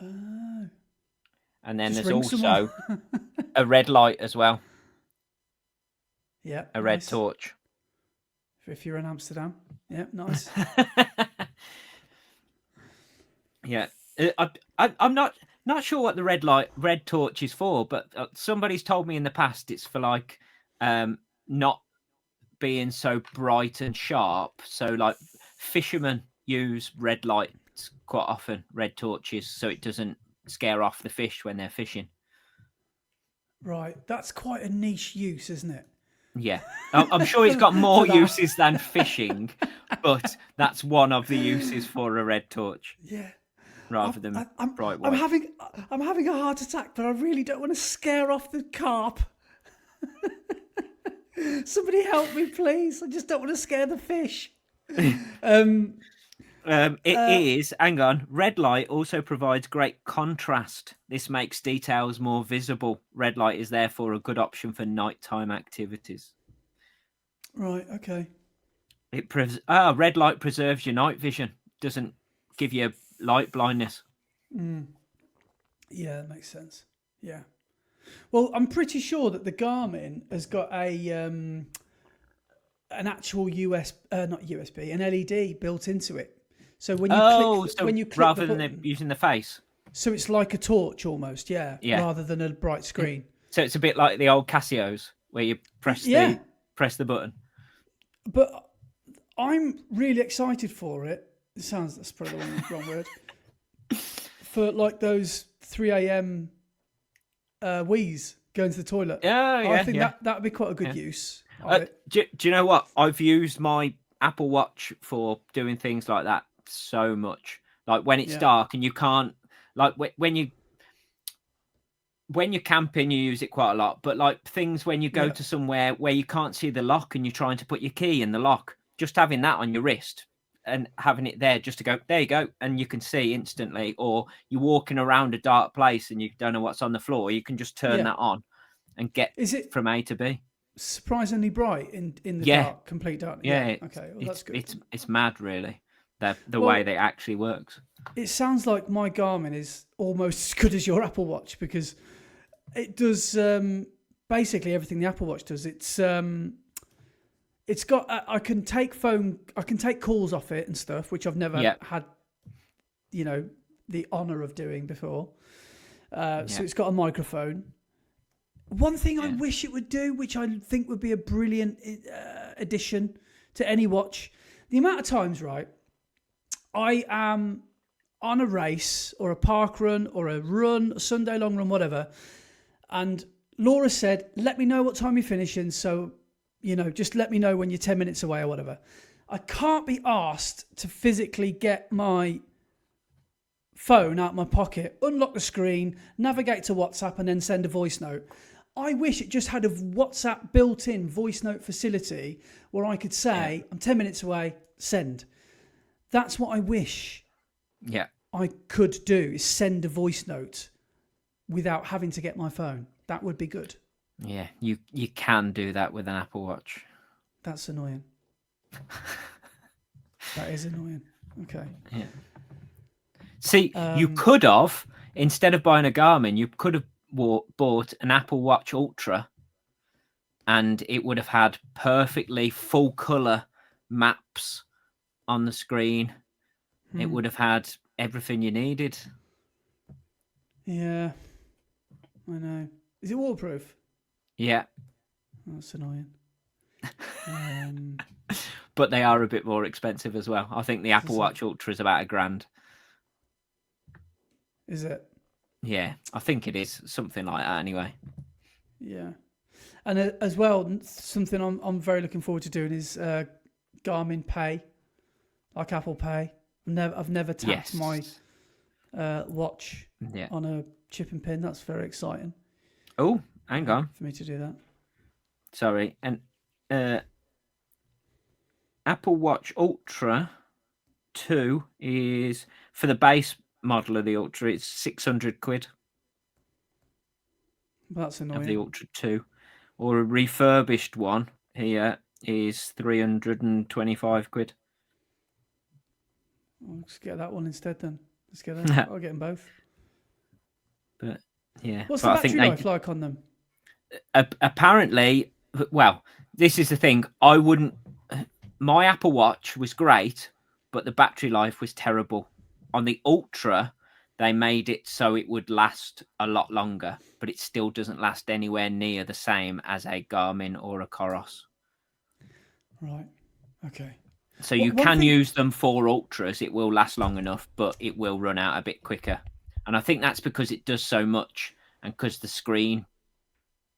Oh. And then there's also a red light as well. Yeah, a red nice. torch. If you're in Amsterdam. Yeah, nice. Yeah, I'm not sure what the red torch is for, but somebody's told me in the past it's for like not being so bright and sharp. So like fishermen use red lights quite often, red torches, so it doesn't scare off the fish when they're fishing. Right. That's quite a niche use, isn't it? Yeah, I'm sure it's got more For that. uses than fishing, but that's one of the uses for a red torch. Yeah. Rather than bright I'm white. having a heart attack, but I really don't want to scare off the carp. Somebody help me, please. I just don't want to scare the fish. It is. Hang on. Red light also provides great contrast. This makes details more visible. Red light is therefore a good option for nighttime activities. Right. Okay. Red light preserves your night vision. Doesn't give you light blindness. Yeah, that makes sense. Yeah. Well, I'm pretty sure that the Garmin has got an actual not USB, an LED built into it. So when you click rather the than button, using the face. so it's like a torch almost, yeah. Rather than a bright screen. So it's a bit like the old Casios where you press the button. But I'm really excited for it. That's probably the wrong word. For like those 3 a.m. wheeze going to the toilet. I think that would be quite a good use of it. Do you know what? I've used my Apple Watch for doing things like that so much. Like when it's dark and you can't, like when you're camping, you use it quite a lot. But like things when you go to somewhere where you can't see the lock and you're trying to put your key in the lock, just having that on your wrist and having it there just to go, there you go, and you can see instantly. Or you're walking around a dark place and you don't know what's on the floor, you can just turn that on and get from A to B. Surprisingly bright in the dark, complete dark. Yeah. Okay, well, that's good. It's mad, really, the way that actually works. It sounds like my Garmin is almost as good as your Apple Watch because it does basically everything the Apple Watch does. It's got I can take calls off it and stuff, which I've never had, the honor of doing before. So it's got a microphone. One thing I wish it would do, which I think would be a brilliant addition to any watch, the amount of times, right, I am on a race or a park run or a run, a Sunday long run, whatever, and Laura said, let me know what time you're finishing, so, just let me know when you're 10 minutes away or whatever. I can't be asked to physically get my phone out of my pocket, unlock the screen, navigate to WhatsApp and then send a voice note. I wish it just had a WhatsApp built-in voice note facility where I could say, I'm 10 minutes away, send. That's what I wish I could do, is send a voice note without having to get my phone. That would be good. Yeah, you can do that with an Apple Watch. That's annoying. That is annoying. Okay. Yeah. See, you could have, instead of buying a Garmin, you could have bought an Apple Watch Ultra and it would have had perfectly full colour maps on the screen. It would have had everything you needed. Yeah, I know. Is it waterproof? Yeah. Oh, that's annoying. But they are a bit more expensive as well. I think the Apple Watch Ultra is about $1,000. Is it? Yeah, I think it is something like that anyway. Yeah, and as well, something I'm very looking forward to doing is Garmin Pay, like Apple Pay. I've never tapped my watch on a chip and pin. That's very exciting. Oh, hang on, for me to do that. Sorry, and Apple Watch Ultra 2 is for the base model of the Ultra. It's £600. That's annoying. Of the Ultra 2, or a refurbished one here is £325. I'll just get that one instead then. Let's get that. I'll get them both. But yeah, what's the battery life like on them? Apparently, well, this is the thing. I wouldn't. My Apple Watch was great, but the battery life was terrible. On the Ultra, they made it so it would last a lot longer, but it still doesn't last anywhere near the same as a Garmin or a Coros. Right. Okay. So you can use them for Ultras. It will last long enough, but it will run out a bit quicker. And I think that's because it does so much and because the screen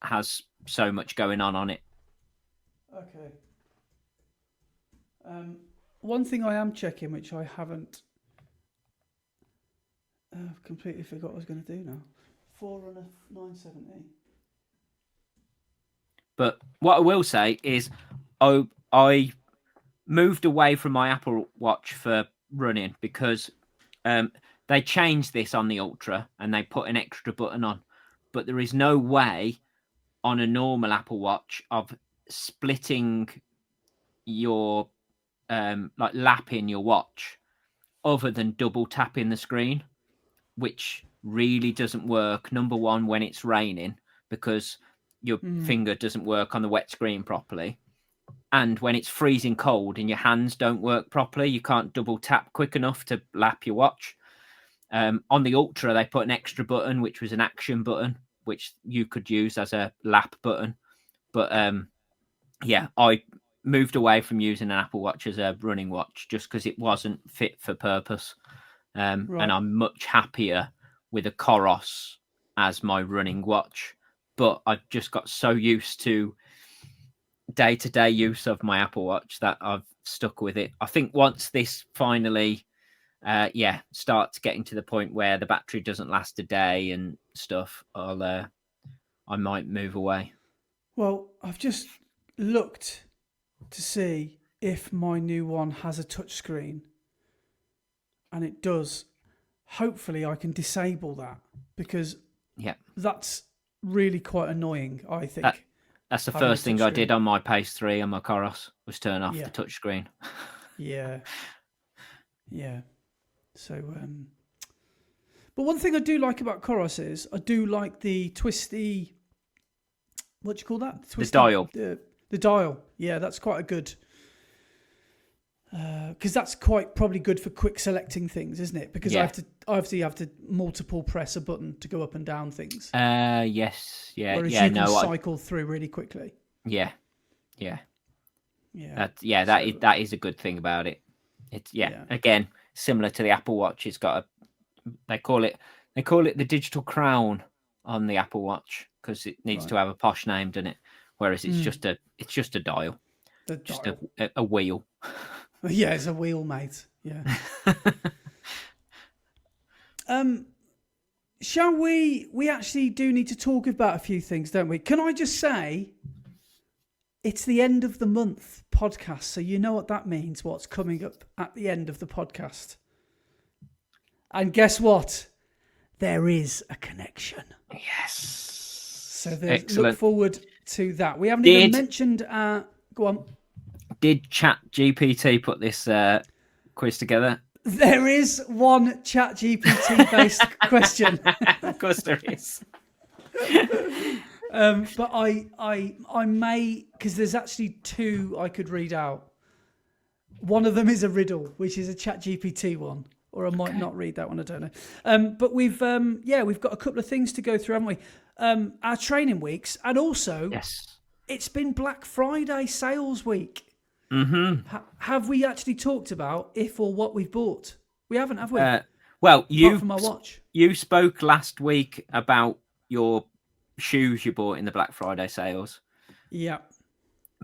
has so much going on it. Okay. One thing I am checking, which I haven't completely forgot what I was going to do now. Forerunner 970. But what I will say is I moved away from my Apple Watch for running because they changed this on the Ultra and they put an extra button on. But there is no way on a normal Apple Watch of splitting your like lapping your watch other than double tapping the screen, which really doesn't work. Number one, when it's raining, because your finger doesn't work on the wet screen properly. And when it's freezing cold and your hands don't work properly, you can't double tap quick enough to lap your watch. On the Ultra, they put an extra button, which was an action button, which you could use as a lap button. But I moved away from using an Apple Watch as a running watch just because it wasn't fit for purpose. And I'm much happier with a Coros as my running watch. But I've just got so used to day-to-day use of my Apple Watch that I've stuck with it. I think once this finally starts getting to the point where the battery doesn't last a day and stuff, I might move away. Well, I've just looked to see if my new one has a touchscreen, and it does. Hopefully I can disable that, because that's really quite annoying, I think. That's the first thing I did on my Pace 3 and my Coros, was turn off the touchscreen. Yeah. So, but one thing I do like about Coros is I do like the twisty. What do you call that? The dial. The dial. Yeah, that's quite a good. Because that's quite probably good for quick selecting things, isn't it? Because I have to multiple press a button to go up and down things. Yes, yeah, Whereas you can cycle through really quickly. Yeah. That is a good thing about it. It's again similar to the Apple Watch. It's got they call it the digital crown on the Apple Watch because it needs to have a posh name, doesn't it? Whereas it's just a dial, just a wheel. Yeah, it's a wheel, mate. Yeah. Shall we? We actually do need to talk about a few things, don't we? Can I just say, it's the end of the month podcast, so you know what that means. What's coming up at the end of the podcast? And guess what? There is a connection. Yes. So look forward to that. We haven't even mentioned. Go on. Did ChatGPT put this quiz together? There is one ChatGPT based question. Of course there is. But I may, because there's actually two I could read out. One of them is a riddle, which is a ChatGPT one, or I might not read that one. I don't know. But we've got a couple of things to go through, haven't we? Our training weeks, and also it's been Black Friday sales week. Mm-hmm. Have we actually talked about if or what we've bought? We haven't, have we? Well, apart from my watch. You spoke last week about your shoes you bought in the Black Friday sales. Yeah.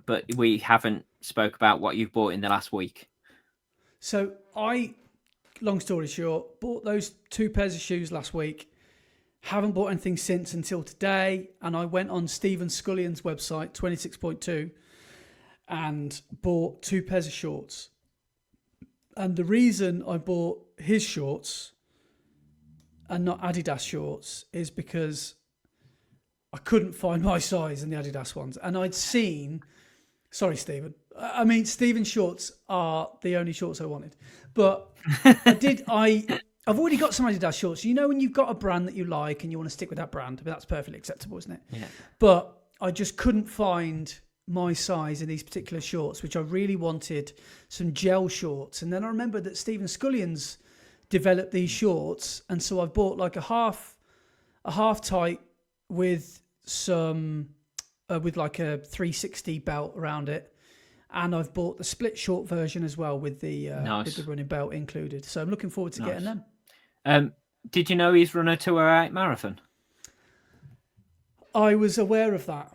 But we haven't spoke about what you've bought in the last week. So long story short, bought those 2 pairs of shoes last week. Haven't bought anything since until today. And I went on Stephen Scullion's website, 26.2, and bought 2 pairs of shorts. And the reason I bought his shorts and not Adidas shorts is because I couldn't find my size in the Adidas ones. And I'd seen... Sorry, Stephen. I mean, Stephen's shorts are the only shorts I wanted. But I've already got some Adidas shorts. You know when you've got a brand that you like and you want to stick with that brand? I mean, that's perfectly acceptable, isn't it? Yeah. But I just couldn't find my size in these particular shorts, which I really wanted, some gel shorts. And then I remembered that Stephen Scullion's developed these shorts, and so I bought like a half tight with some with like a 360 belt around it, and I've bought the split short version as well with the running belt included. So I'm looking forward to getting them. Did you know he's run a 2:08 marathon? I was aware of that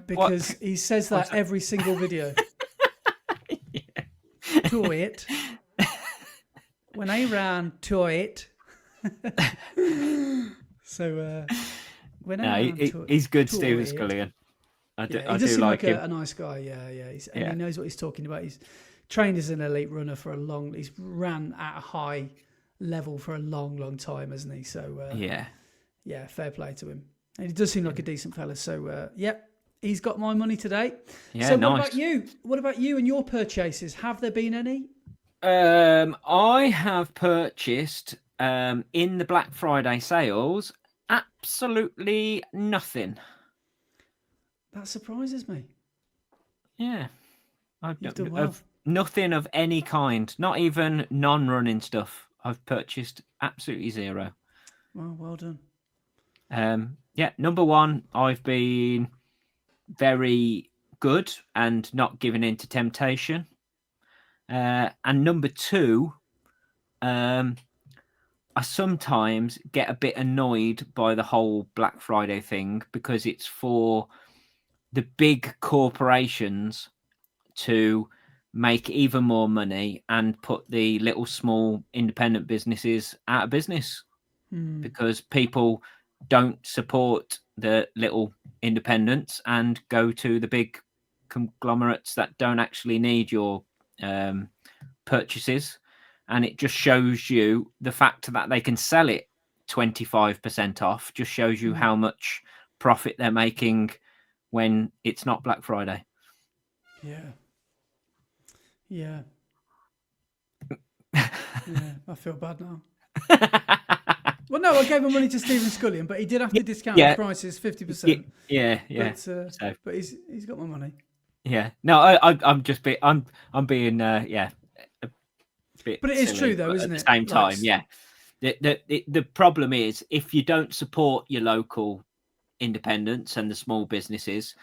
because he says that every single video. To it. When I ran to it. So he's good, Stephen Scullion. I do like him. A nice guy. Yeah. And he knows what he's talking about. He's trained as an elite runner he's ran at a high level for a long time, hasn't he? So yeah, fair play to him. And he does seem like a decent fella. So he's got my money today. Yeah, so nice. What about you? What about you and your purchases? Have there been any? I have purchased in the Black Friday sales absolutely nothing. That surprises me. Yeah, You've done well. Nothing of any kind, not even non-running stuff. I've purchased absolutely zero. Well done. Number one, I've been very good and not giving in to temptation. And number two, I sometimes get a bit annoyed by the whole Black Friday thing because it's for the big corporations to make even more money and put the little small independent businesses out of business because people don't support the little independents and go to the big conglomerates that don't actually need your purchases. And it just shows you the fact that they can sell it 25% off just shows you how much profit they're making when it's not Black Friday. Yeah, I feel bad now. Well, no, I gave my money to Stephen Scullion, but he did have to discount the prices 50%. Yeah. But he's got my money. Yeah. No, I'm just I'm being a bit. But it is silly, true though, isn't it? At the same time, yeah. The problem is if you don't support your local independents and the small businesses,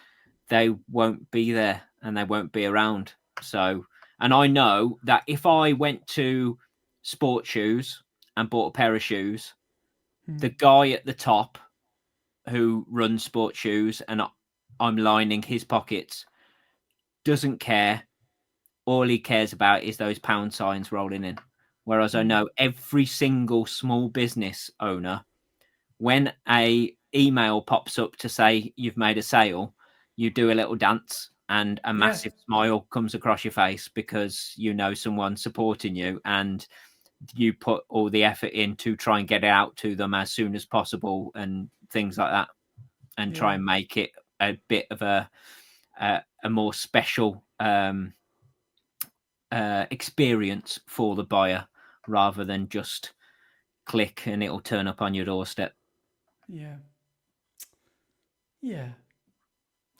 they won't be there and they won't be around. So, and I know that if I went to Sport Shoes and bought a pair of shoes, the guy at the top who runs Sport Shoes and I'm lining his pockets doesn't care. All he cares about is those pound signs rolling in. Whereas I know every single small business owner, when a email pops up to say you've made a sale, you do a little dance and a massive smile comes across your face because you know someone's supporting you and you put all the effort in to try and get it out to them as soon as possible and things like that, and try and make it a bit of a more special experience for the buyer rather than just click and it'll turn up on your doorstep. Yeah.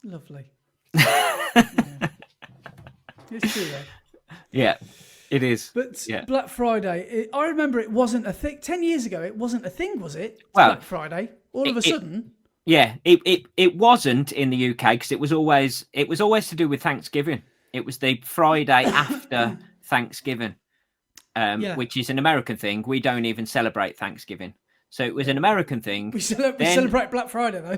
Lovely. It's true though. Yeah, it is. But Black Friday, I remember it wasn't a thing. 10 years ago, it wasn't a thing, was it? Black Friday. All of a sudden. It wasn't in the UK because it was always to do with Thanksgiving. It was the Friday after Thanksgiving, which is an American thing. We don't even celebrate Thanksgiving. So it was an American thing. We celebrate Black Friday, though.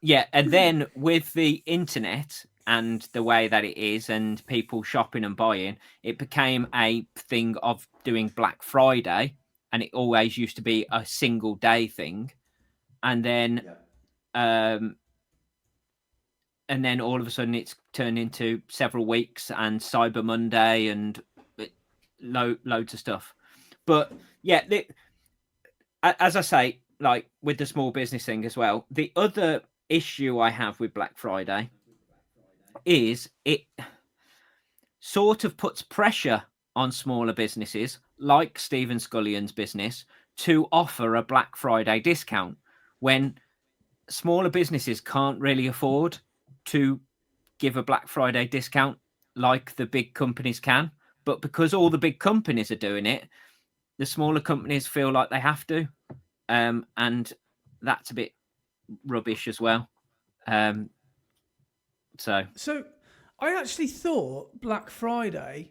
Yeah, and then with the internet and the way that it is and people shopping and buying, it became a thing of doing Black Friday, and it always used to be a single day thing. And then all of a sudden it's turned into several weeks and Cyber Monday and loads of stuff. But yeah, as I say, like with the small business thing as well, the other issue I have with Black Friday is it sort of puts pressure on smaller businesses like Stephen Scullion's business to offer a Black Friday discount when smaller businesses can't really afford to give a Black Friday discount like the big companies can. But because all the big companies are doing it, the smaller companies feel like they have to. And that's a bit rubbish as well. So I actually thought Black Friday,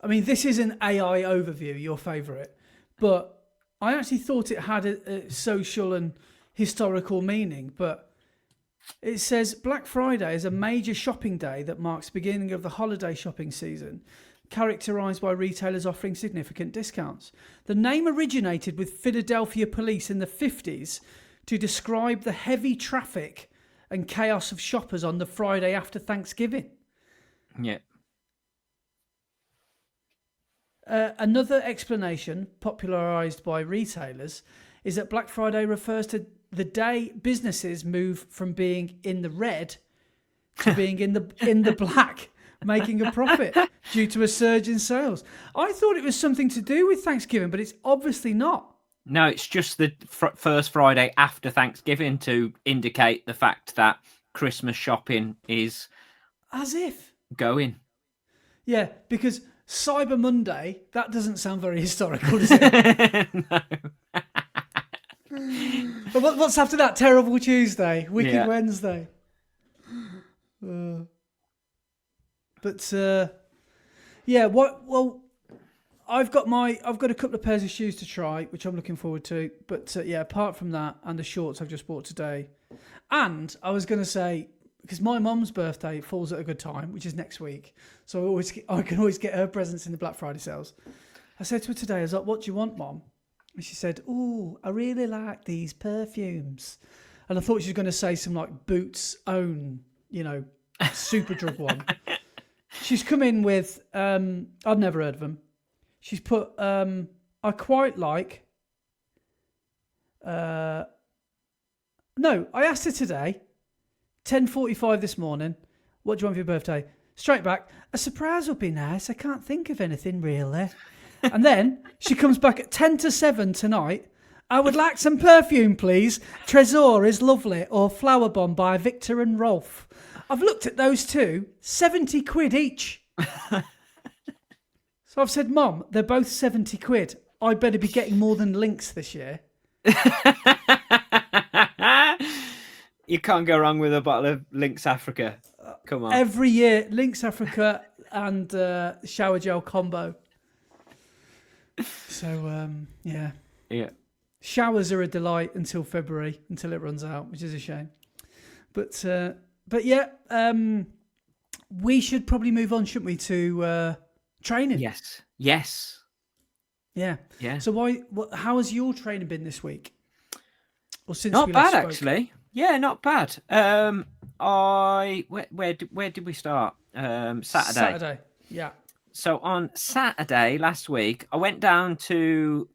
I mean, this is an AI overview, your favourite, but I actually thought it had a social and historical meaning. But it says Black Friday is a major shopping day that marks the beginning of the holiday shopping season, characterised by retailers offering significant discounts. The name originated with Philadelphia police in the 50s to describe the heavy traffic and chaos of shoppers on the Friday after Thanksgiving. Yeah. Another explanation, popularised by retailers, is that Black Friday refers to the day businesses move from being in the red to being in the black, making a profit due to a surge in sales. I thought it was something to do with Thanksgiving, but it's obviously not. No, it's just the first Friday after Thanksgiving to indicate the fact that Christmas shopping is as if going. Yeah, because Cyber Monday, that doesn't sound very historical, does it? No. But what's after that? Terrible Tuesday, Wicked Yeah. Wednesday. Yeah. Well, I've got a couple of pairs of shoes to try, which I'm looking forward to. But yeah, apart from that, and the shorts I've just bought today, and I was going to say, because my mum's birthday falls at a good time, which is next week, so I can always get her presents in the Black Friday sales. I said to her today, I was like, "What do you want, Mum?" And she said, "Oh, I really like these perfumes." And I thought she was going to say some like Boots' own, Superdrug one. She's come in with, I've never heard of them. She's put, I quite like, no, I asked her today, 10:45 this morning, what do you want for your birthday? Straight back, a surprise would be nice. I can't think of anything really. And then she comes back at 10 to 7 tonight. I would like some perfume, please. Tresor is lovely, or Flower Bomb by Victor and Rolf. I've looked at those two, 70 quid each. So I've said, Mum, they're both 70 quid. I better be getting more than Lynx this year. You can't go wrong with a bottle of Lynx Africa. Come on. Every year, Lynx Africa and shower gel combo. So, yeah. Yeah. Showers are a delight until February, until it runs out, which is a shame. But yeah, we should probably move on, shouldn't we, to training? Yes. Yeah. So how has your training been this week? Or since Not we last bad, spoke? actually. Yeah, not bad. Where did we start? Saturday. Yeah. So on Saturday last week, I went down to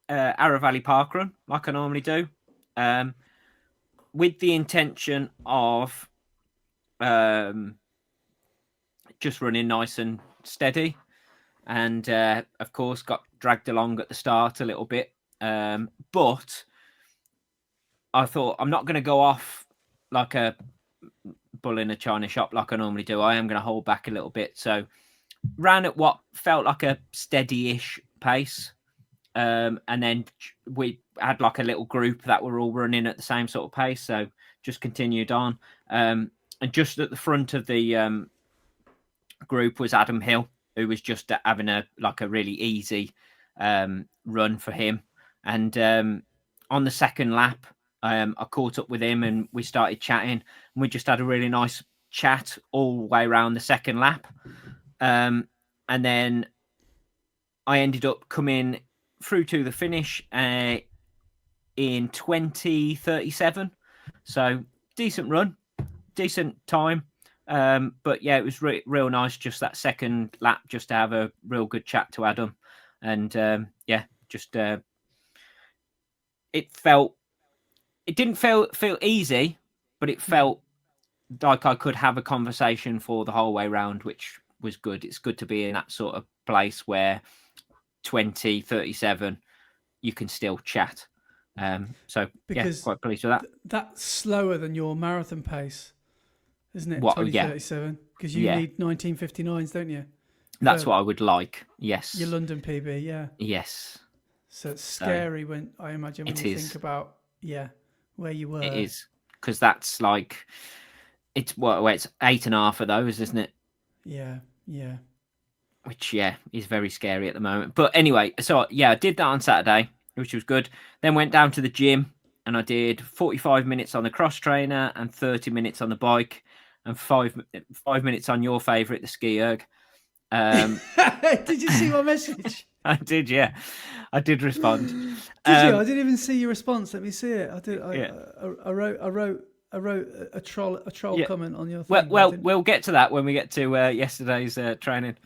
Arrow Valley Parkrun, like I normally do, with the intention of just running nice and steady. And, of course, got dragged along at the start a little bit. But I thought, I'm not going to go off like a bull in a china shop like I normally do. I am going to hold back a little bit. So ran at what felt like a steady-ish pace. And then we had like a little group that were all running at the same sort of pace. So just continued on. And just at the front of the group was Adam Hill, who was just having a really easy run for him. And on the second lap, I caught up with him and we started chatting. And we just had a really nice chat all the way around the second lap. And then I ended up coming through to the finish in 20:37. So decent run, decent time. But yeah, it was real nice just that second lap, just to have a real good chat to Adam. And it didn't feel easy, but it felt like I could have a conversation for the whole way round, which was good. It's good to be in that sort of place where 20:37 you can still chat. So Because yeah, quite pleased with that. That's slower than your marathon pace. isn't it? What? Oh, yeah. 2037, because you Yeah. need 1959s, don't you? That's For what I would like. Yes. your London PB, yeah. Yes. So it's So scary when I imagine when it you is. think about where you were. It is, because that's like it's 8.5 of those, isn't it? Yeah, yeah. Which is very scary at the moment. But anyway, so I did that on Saturday, which was good. Then went down to the gym and I did 45 minutes on the cross trainer and 30 minutes on the bike and 5 minutes on your favourite, the ski erg. Did you see my message? I did, yeah. I did respond. Did you? I didn't even see your response. Let me see it. I did. Yeah. I wrote a troll comment on your thing. Well, we'll get to that when we get to yesterday's training.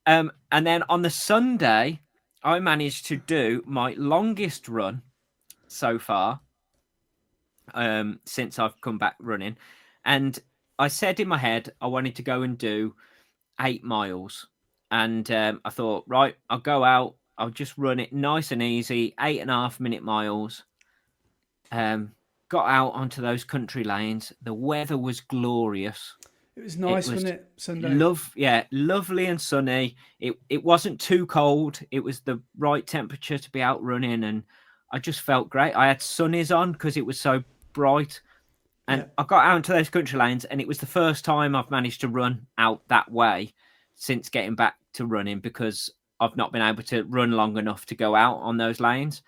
And then on the Sunday, I managed to do my longest run so far since I've come back running. And I said in my head I wanted to go and do 8 miles. And I thought, right, I'll go out. I'll just run it nice and easy, 8.5-minute miles. Got out onto those country lanes. The weather was glorious. It was nice, wasn't it? Sunday. Lovely and sunny. It wasn't too cold. It was the right temperature to be out running, and I just felt great. I had sunnies on because it was so bright, and I got out into those country lanes, and it was the first time I've managed to run out that way since getting back to running, because I've not been able to run long enough to go out on those lanes.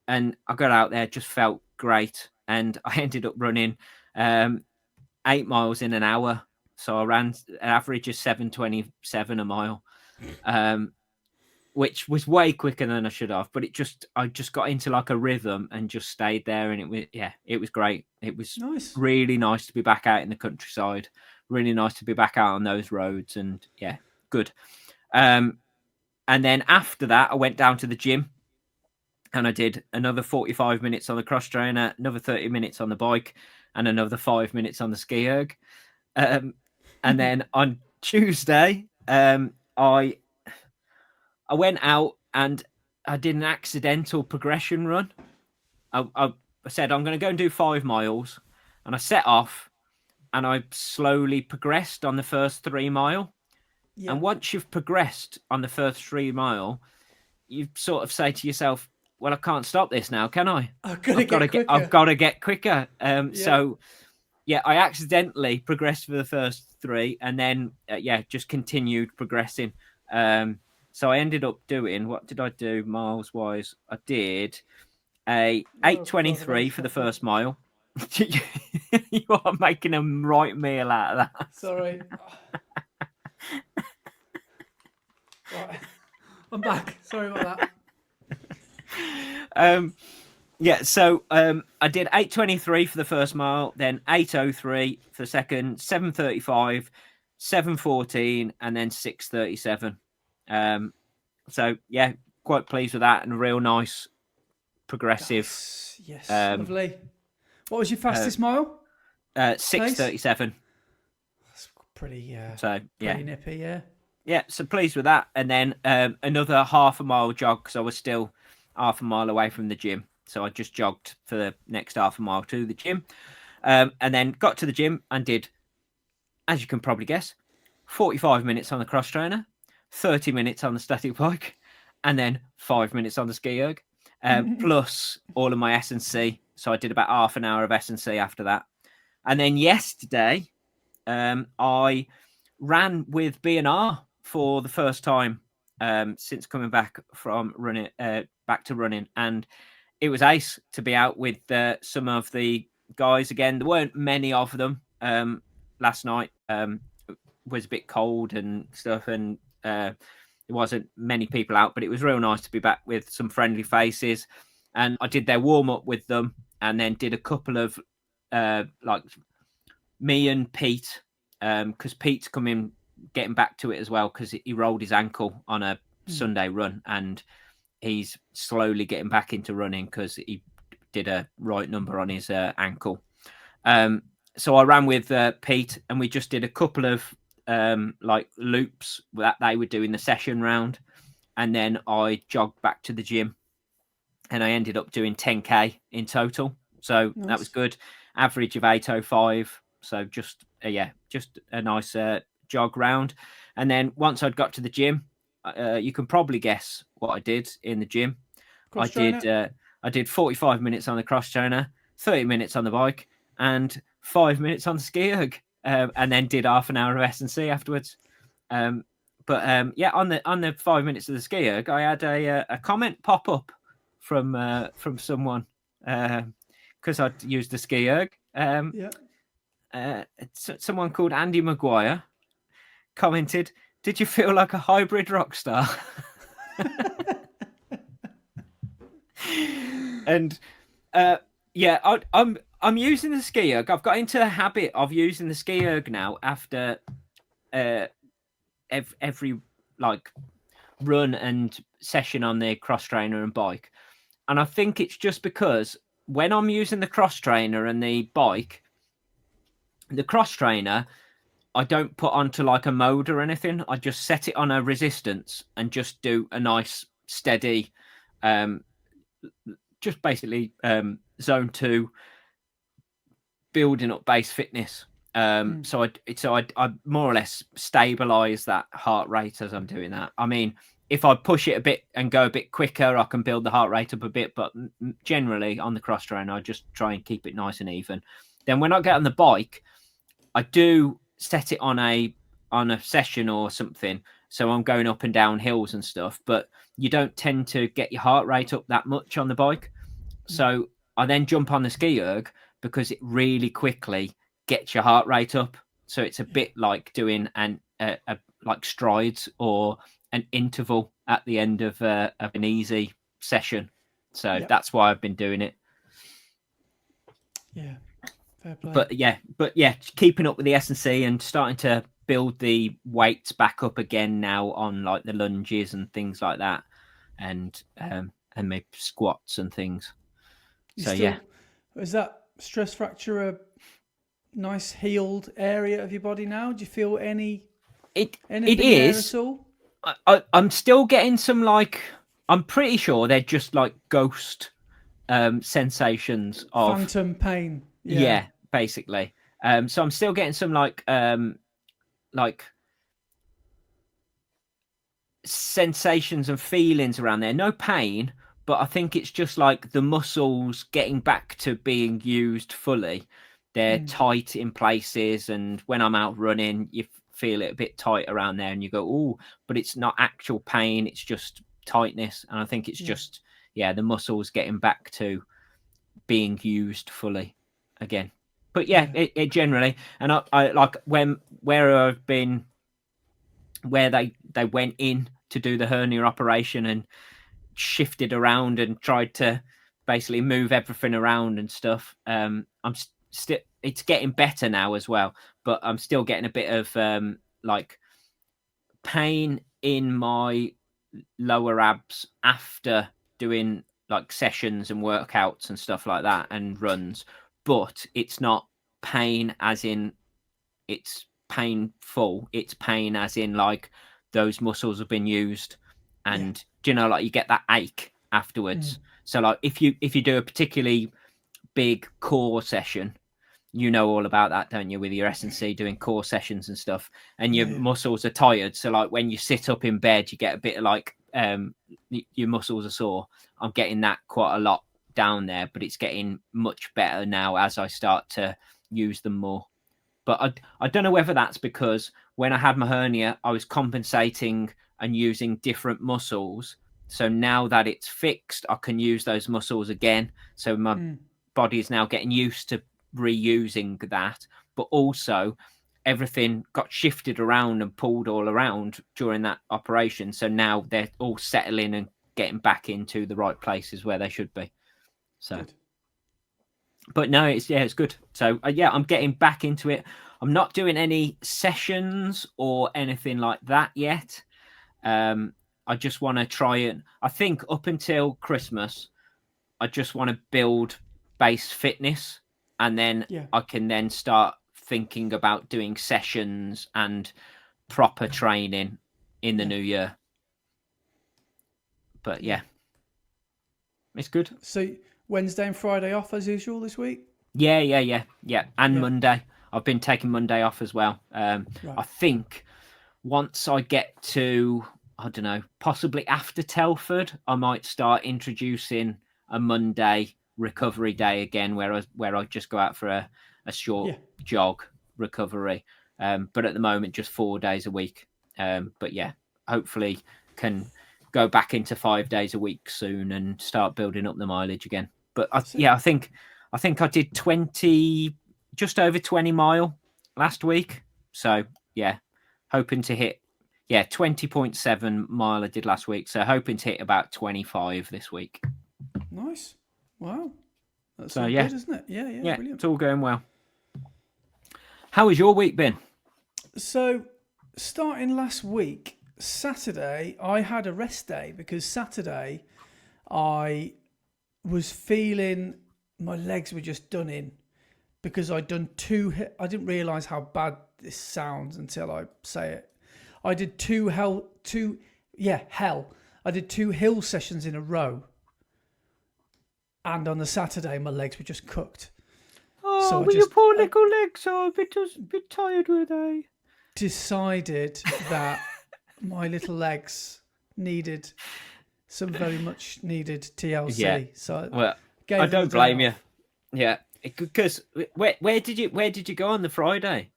And I got out there, just felt great, and I ended up running 8 miles in an hour. So I ran an average of 7:27 a mile, which was way quicker than I should have. But I just got into like a rhythm and just stayed there, and it was great. It was nice. Really nice to be back out in the countryside. Really nice to be back out on those roads, and good. And then after that, I went down to the gym, and I did another 45 minutes on the cross trainer, another 30 minutes on the bike, and another 5 minutes on the ski erg. And then on Tuesday, I went out and I did an accidental progression run. I said, I'm going to go and do 5 miles. And I set off and I slowly progressed on the first 3 mile. Yeah. And once you've progressed on the first 3 mile, you sort of say to yourself, well, I can't stop this now, can I? I've got to get quicker. So, I accidentally progressed for the first 3 and then, just continued progressing. So I ended up doing, what did I do miles wise? I did a 8:23 for the first mile. You are making a right meal out of that. Sorry. Right. I'm back. Sorry about that. So I did 8:23 for the first mile, then 8:03 for the second, 7:35, 7:14, and then 6:37. So quite pleased with that, and a real nice progressive. Yes, lovely. What was your fastest mile? 6:37. That's pretty. Pretty nippy. Yeah. Yeah, so pleased with that, and then another half a mile jog because I was still half a mile away from the gym. So I just jogged for the next half a mile to the gym, and then got to the gym and did, as you can probably guess, 45 minutes on the cross trainer, 30 minutes on the static bike, and then 5 minutes on the ski erg, plus all of my S&C. So I did about half an hour of S&C after that. And then yesterday, I ran with B&R for the first time since coming back from running, back to running, and it was ace to be out with some of the guys again. There weren't many of them last night. It was a bit cold and stuff, and there wasn't many people out, but it was real nice to be back with some friendly faces. And I did their warm-up with them, and then did a couple of like me and Pete, because Pete's getting back to it as well, because he rolled his ankle on a Sunday run, and he's slowly getting back into running because he did a right number on his ankle. So I ran with Pete, and we just did a couple of like loops that they would do in the session round, and then I jogged back to the gym, and I ended up doing 10k in total. So nice. That was good. Average of 8:05. So just just a nice jog round. And then once I'd got to the gym, you can probably guess what I did in the gym. Cross trainer? I did 45 minutes on the cross trainer, 30 minutes on the bike, and 5 minutes on the ski erg, and then did half an hour of S&C afterwards. On the 5 minutes of the ski erg, I had a comment pop up from someone because I'd used the ski erg. Someone called Andy Maguire commented, "Did you feel like a hybrid rock star?" And I'm using the ski erg. I've got into a habit of using the ski erg now after every like run and session on the cross trainer and bike. And I think it's just because when I'm using the cross trainer and the bike, the cross trainer, I don't put onto like a mode or anything. I just set it on a resistance and just do a nice steady, just basically zone 2, building up base fitness. So I more or less stabilize that heart rate as I'm doing that. I mean, if I push it a bit and go a bit quicker, I can build the heart rate up a bit. But generally on the cross trainer, I just try and keep it nice and even. Then when I get on the bike, I do set it on a session or something. So I'm going up and down hills and stuff, but you don't tend to get your heart rate up that much on the bike. So I then jump on the ski erg because it really quickly gets your heart rate up. So it's a bit like doing like strides or an interval at the end of an easy session. So that's why I've been doing it. Yeah. Fair play. But keeping up with the S&C and starting to build the weights back up again now on like the lunges and things like that, and maybe squats and things. Is that stress fracture a nice healed area of your body now? Do you feel anything there at all? I'm still getting some like, I'm pretty sure they're just like ghost sensations of phantom pain. Yeah, basically. So I'm still getting some like sensations and feelings around there. No pain, but I think it's just like the muscles getting back to being used fully. They're tight in places, and when I'm out running, you feel it a bit tight around there, and you go, "Oh," but it's not actual pain; it's just tightness. And I think it's just the muscles getting back to being used fully again. But it generally, and I like where I've been, where they went in to do the hernia operation and shifted around and tried to basically move everything around and stuff. I'm still, it's getting better now as well, but I'm still getting a bit of like pain in my lower abs after doing like sessions and workouts and stuff like that and runs, but it's not pain as in it's painful. It's pain as in like those muscles have been used, and do you know, like you get that ache afterwards. So like if you do a particularly big core session, you know all about that, don't you, with your S&C doing core sessions and stuff, and your muscles are tired. So like when you sit up in bed, you get a bit of like your muscles are sore. I'm getting that quite a lot down there, but it's getting much better now as I start to use them more. But I don't know whether that's because when I had my hernia, I was compensating and using different muscles. So now that it's fixed, I can use those muscles again. So my body is now getting used to reusing that. But also everything got shifted around and pulled all around during that operation. So now they're all settling and getting back into the right places where they should be. So. Good. But no, it's good. So I'm getting back into it. I'm not doing any sessions or anything like that yet. I just want to try it. I think up until Christmas, I just want to build base fitness, and then I can then start thinking about doing sessions and proper training in the new year. But it's good. So Wednesday and Friday off as usual this week? Yeah. And Monday. I've been taking Monday off as well. I think once I get to, I don't know, possibly after Telford, I might start introducing a Monday recovery day again, where I just go out for a short jog recovery. But at the moment, just 4 days a week. But yeah, hopefully can go back into 5 days a week soon and start building up the mileage again. But I think I did 20, just over 20 mile last week. So yeah, hoping to hit 20.7 mile I did last week. So hoping to hit about 25 this week. Nice. Wow. That's so all yeah, good, isn't it? Yeah, brilliant. It's all going well. How has your week been? So, starting last week, Saturday, I had a rest day because Saturday I was feeling my legs were just done in because I'd done I didn't realise how bad this sounds until I say it. I did two hill sessions in a row. And on the Saturday, my legs were just cooked. Oh, so your poor little legs are a bit tired, were they? Decided that my little legs needed some very much needed TLC. Yeah. So I don't blame you. Yeah, because where did you go on the Friday?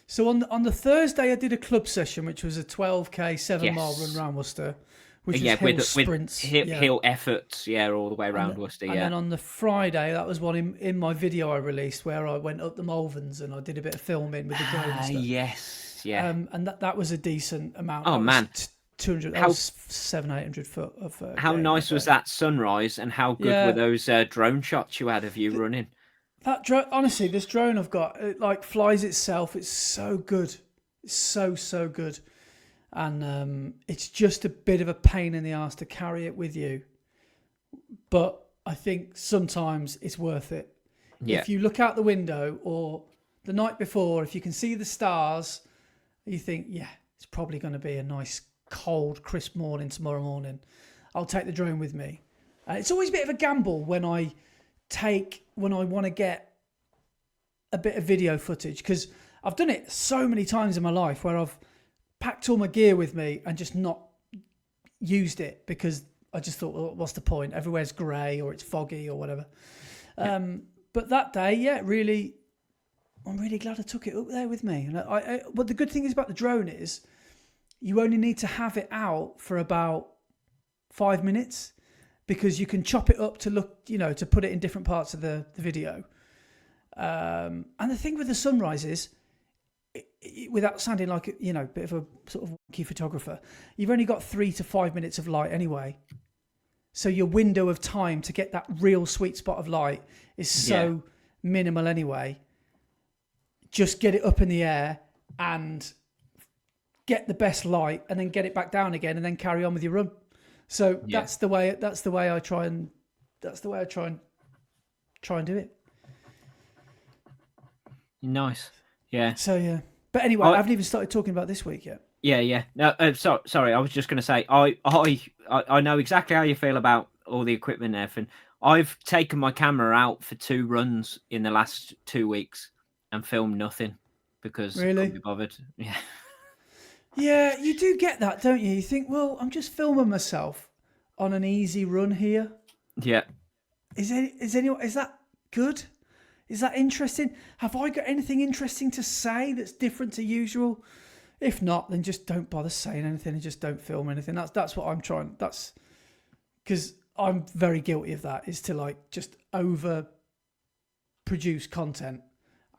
So on the Thursday, I did a club session, which was a 12k 7-mile run around Worcester. Which is hill sprints. With hill efforts, all the way around Worcester, And then on the Friday, that was one in my video I released where I went up the Malverns and I did a bit of filming with the drone and stuff. Yes, yeah. And that was a decent amount. Oh, man. 200, that was 700-800 foot of... how nice was that sunrise and how good were those drone shots you had of you running? That drone, honestly, this drone I've got, it like flies itself. It's so good. It's so good. And it's just a bit of a pain in the arse to carry it with you. But I think sometimes it's worth it. Yeah. If you look out the window or the night before, if you can see the stars, you think, it's probably going to be a nice, cold, crisp morning tomorrow morning. I'll take the drone with me. It's always a bit of a gamble when I want to get a bit of video footage, because I've done it so many times in my life where I've packed all my gear with me and just not used it because I just thought, well, what's the point? Everywhere's grey or it's foggy or whatever. But that day, I'm really glad I took it up there with me. And but the good thing is about the drone is you only need to have it out for about 5 minutes because you can chop it up to look, to put it in different parts of the video. And the thing with the sunrise is, without sounding like a bit of a sort of wonky photographer, you've only got 3 to 5 minutes of light anyway. So your window of time to get that real sweet spot of light is so minimal anyway. Just get it up in the air and get the best light, and then get it back down again, and then carry on with your run. So that's the way I try and do it. Nice. Yeah. So but anyway, I haven't even started talking about this week yet. Yeah. No, sorry. I was just going to say, I know exactly how you feel about all the equipment and everything. I've taken my camera out for 2 runs in the last 2 weeks and filmed nothing because I couldn't be bothered. Yeah. Yeah, you do get that, don't you? You think, well, I'm just filming myself on an easy run here. Yeah. Is that good? Is that interesting? Have I got anything interesting to say that's different to usual? If not, then just don't bother saying anything and just don't film anything. That's what I'm trying. That's because I'm very guilty of that, is to just over produce content.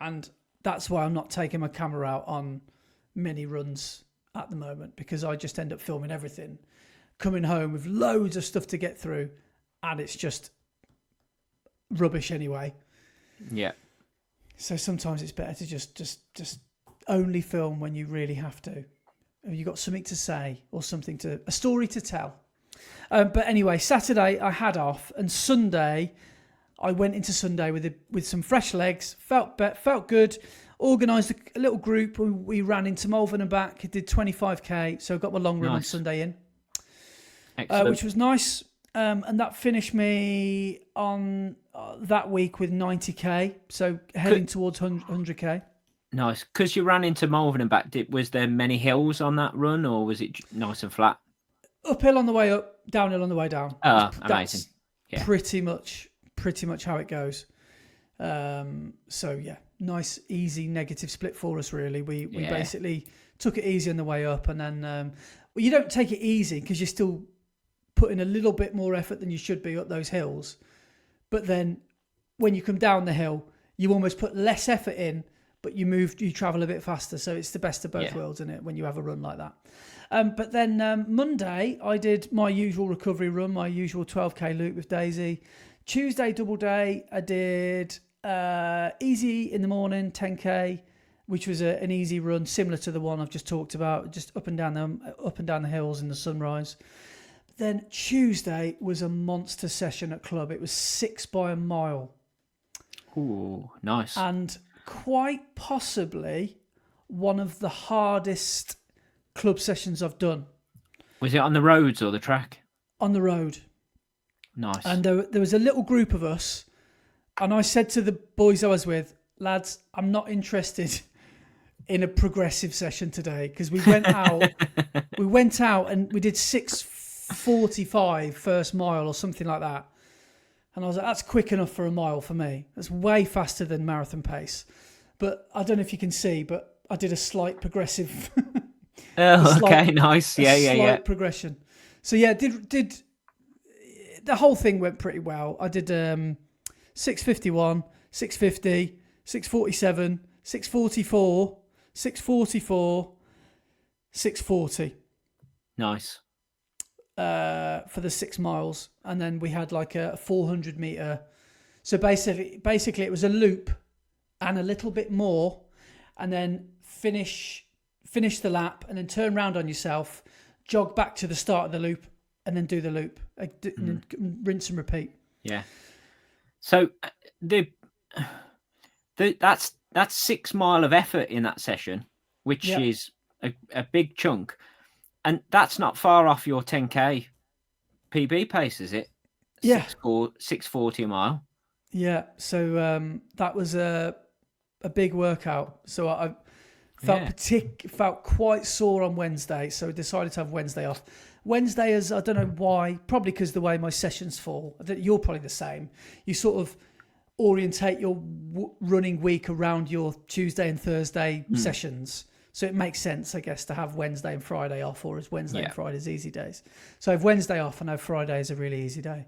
And that's why I'm not taking my camera out on many runs at the moment, because I just end up filming everything, coming home with loads of stuff to get through, and it's just rubbish anyway. Yeah. So sometimes it's better to just only film when you really have to. You got something to say or a story to tell. But anyway, Saturday I had off, and Sunday I went into Sunday with some fresh legs. Felt good. Organised a little group. We ran into Malvern and back. Did 25k. So I got my long run on Sunday in, which was nice. And that finished me on that week with 90k. So heading towards 100k. Nice. Because you ran into Malvern and back, was there many hills on that run, or was it nice and flat? Uphill on the way up, downhill on the way down. Amazing. Yeah. Pretty much how it goes. So yeah, nice, easy, negative split for us. Really, we basically took it easy on the way up, and then well, you don't take it easy because you're still putting a little bit more effort than you should be up those hills. But then when you come down the hill, you almost put less effort in, but you travel a bit faster. So it's the best of both worlds, isn't it, when you have a run like that? But then Monday, I did my usual recovery run, my usual 12k loop with Daisy. Tuesday, double day, I did easy in the morning, 10k, which was an easy run, similar to the one I've just talked about, just up and down the hills in the sunrise. Then Tuesday was a monster session at club. It was 6 by a mile. Ooh, nice. And quite possibly one of the hardest club sessions I've done. Was it on the roads or the track? On the road. Nice. And there was a little group of us, and I said to the boys I was with, lads, I'm not interested in a progressive session today, because we went out and we did 6:45 first mile or something like that. And I was like, that's quick enough for a mile for me. That's way faster than marathon pace. But I don't know if you can see, but I did a slight progressive. Okay, nice. Yeah. Progression. So yeah, did the whole thing went pretty well. I did 6:51, 6:50, 6:47, 6:44, 6:44, 6:40. Nice. For the 6 miles, and then we had like a 400 meter. So basically, it was a loop and a little bit more, and then finish the lap, and then turn around on yourself, jog back to the start of the loop, and then do the loop, and then rinse and repeat. Yeah. So that's 6 mile of effort in that session, which is a big chunk. And that's not far off your 10k PB pace, is it? Yeah. 6:40 a mile. Yeah. So that was a big workout. So I felt quite sore on Wednesday, so I decided to have Wednesday off. Wednesday is, I don't know why, probably because the way my sessions fall. You're probably the same. You sort of orientate your running week around your Tuesday and Thursday sessions. So it makes sense, I guess, to have Wednesday and Friday off, or as Wednesday and Friday's easy days. So I have Wednesday off, and I have Friday is a really easy day.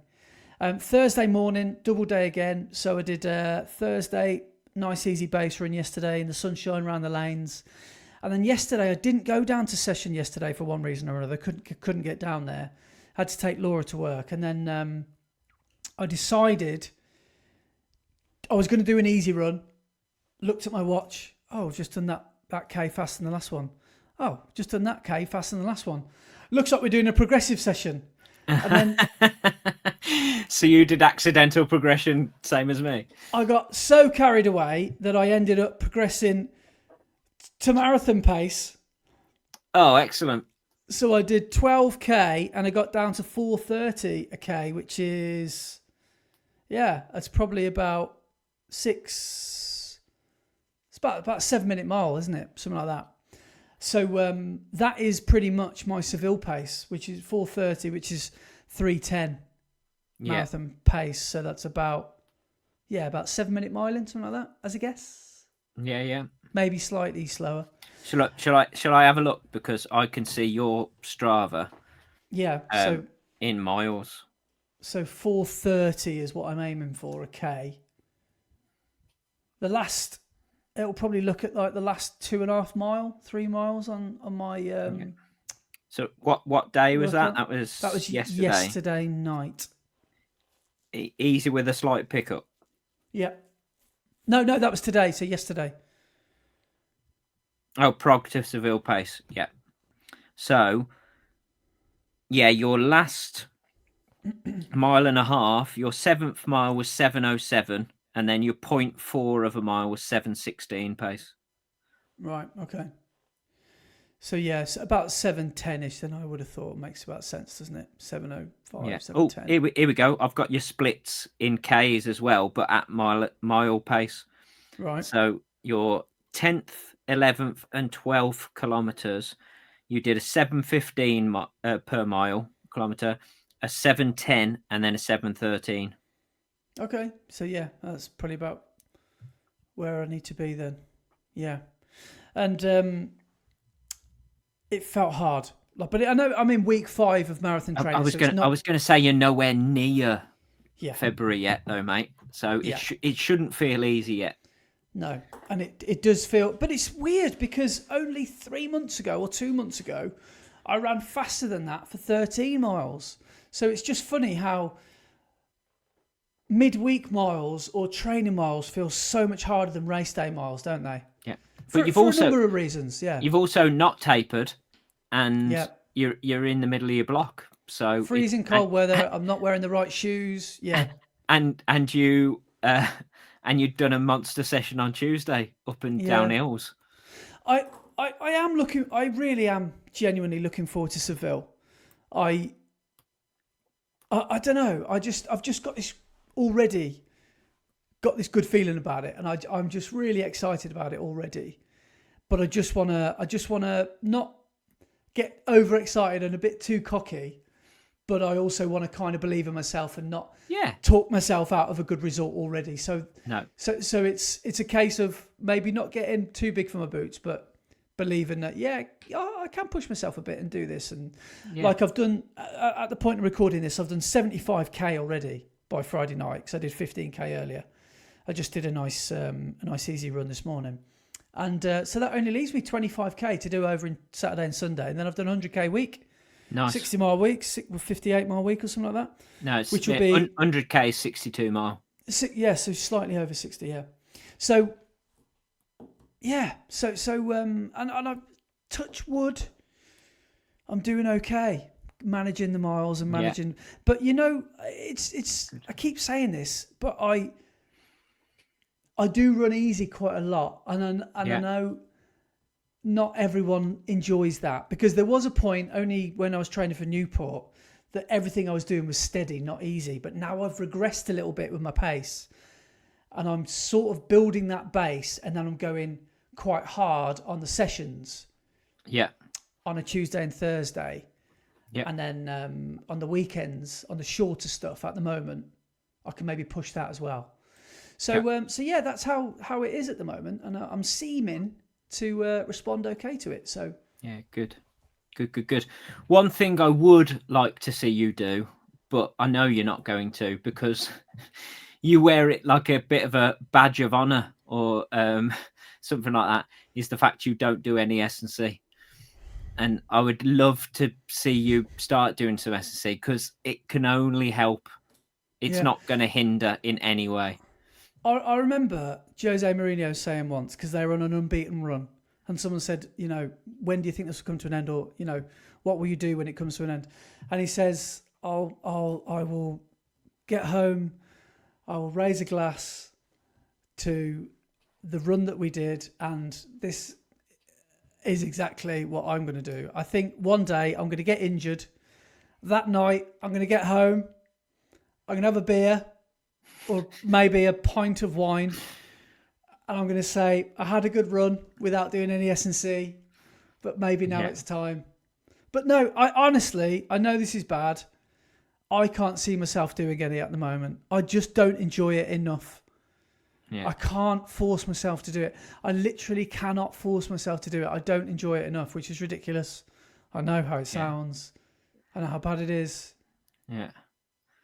Thursday morning, double day again. So I did Thursday, nice easy base run yesterday in the sunshine around the lanes. And then yesterday, I didn't go down to session yesterday for one reason or another. Couldn't get down there. Had to take Laura to work. And then I decided I was going to do an easy run. Looked at my watch. Oh, I've just done that K faster than the last one. Oh, just done that K faster than the last one. Looks like we're doing a progressive session. And then So you did accidental progression, same as me. I got so carried away that I ended up progressing to marathon pace. Oh, excellent. So I did 12k and I got down to 4:30 a K, which is, that's probably about it's about a 7-minute mile, isn't it? Something like that. So that is pretty much my Seville pace, which is 4:30, which is 3:10 marathon pace. So that's about 7-minute miling, something like that, as a guess. Yeah. Maybe slightly slower. Shall I have a look, because I can see your Strava. Yeah. So in miles. So 4:30 is what I'm aiming for, a K. It'll probably look at like the last 3 miles on my. So what day was that? That was yesterday. Yesterday night. Easy with a slight pickup. Yeah. No, that was today. So yesterday. Oh, prog to Seville pace. Yeah. So, your last mile and a half, your 7th mile was 7:07, and then your 0.4 of a mile was 7:16 pace. Right. Okay. So it's about 7:10ish. Then I would have thought makes about sense, doesn't it? 7:05. Yeah. 7:10. Here we go. I've got your splits in Ks as well, but at mile pace. Right. So your 10th, 11th, and 12th kilometers, you did a 7:15 per kilometer, a 7:10, and then a 7:13. Okay, so yeah, that's probably about where I need to be then. Yeah, and it felt hard. Like, but I know I'm in week 5 of marathon training. I was gonna say you're nowhere near Yeah. February yet, though, mate. So it shouldn't feel easy yet. No, and it does feel, but it's weird because only 3 months ago or 2 months ago, I ran faster than that for 13 miles. So it's just funny how midweek miles or training miles feel so much harder than race day miles, don't they? Yeah, but for a number of reasons. Yeah, you've also not tapered, and you're in the middle of your block. So freezing cold weather. I'm not wearing the right shoes. Yeah, and you. And you'd done a monster session on Tuesday up and down hills. I really am genuinely looking forward to Seville. I don't know. I've just got this good feeling about it, and I'm just really excited about it already. But I just wanna not get overexcited and a bit too cocky. But I also want to kind of believe in myself and not talk myself out of a good result already. So it's a case of maybe not getting too big for my boots, but believing that I can push myself a bit and do this. And like I've done at the point of recording this, I've done 75k already by Friday night because I did 15k earlier. I just did a nice easy run this morning, and so that only leaves me 25k to do over in Saturday and Sunday, and then I've done 100k week. Nice. 60 mile week, 58 mile week or something like that. No, which will be 100k is 62 mile. Yeah, so slightly over 60. Yeah. So and I touch wood. I'm doing okay, managing the miles and managing. But it's. I keep saying this, but I do run easy quite a lot, and I know. Not everyone enjoys that because there was a point only when I was training for Newport that everything I was doing was steady, not easy. But now I've regressed a little bit with my pace and I'm sort of building that base, and then I'm going quite hard on the sessions. Yeah. On a Tuesday and Thursday. Yeah. And then on the weekends, on the shorter stuff at the moment, I can maybe push that as well. So, that's how it is at the moment. And I'm seeming to respond okay to it. So yeah, good. One thing I would like to see you do, but I know you're not going to because you wear it like a bit of a badge of honor or something like that, is the fact you don't do any S&C. And I would love to see you start doing some S&C because it can only help. It's not going to hinder in any way. I remember Jose Mourinho saying once, because they were on an unbeaten run, and someone said, when do you think this will come to an end, or what will you do when it comes to an end? And he says, I will get home, I will raise a glass to the run that we did, and this is exactly what I'm going to do. I think one day I'm going to get injured. That night I'm going to get home, I'm going to have a beer, or maybe a pint of wine, and I'm going to say I had a good run without doing any S&C, but maybe now it's time. But no, I know this is bad. I can't see myself doing any at the moment. I just don't enjoy it enough. I can't force myself to do it. I literally cannot force myself to do it. I don't enjoy it enough, which is ridiculous. I know how it sounds. I know how bad it is. Yeah.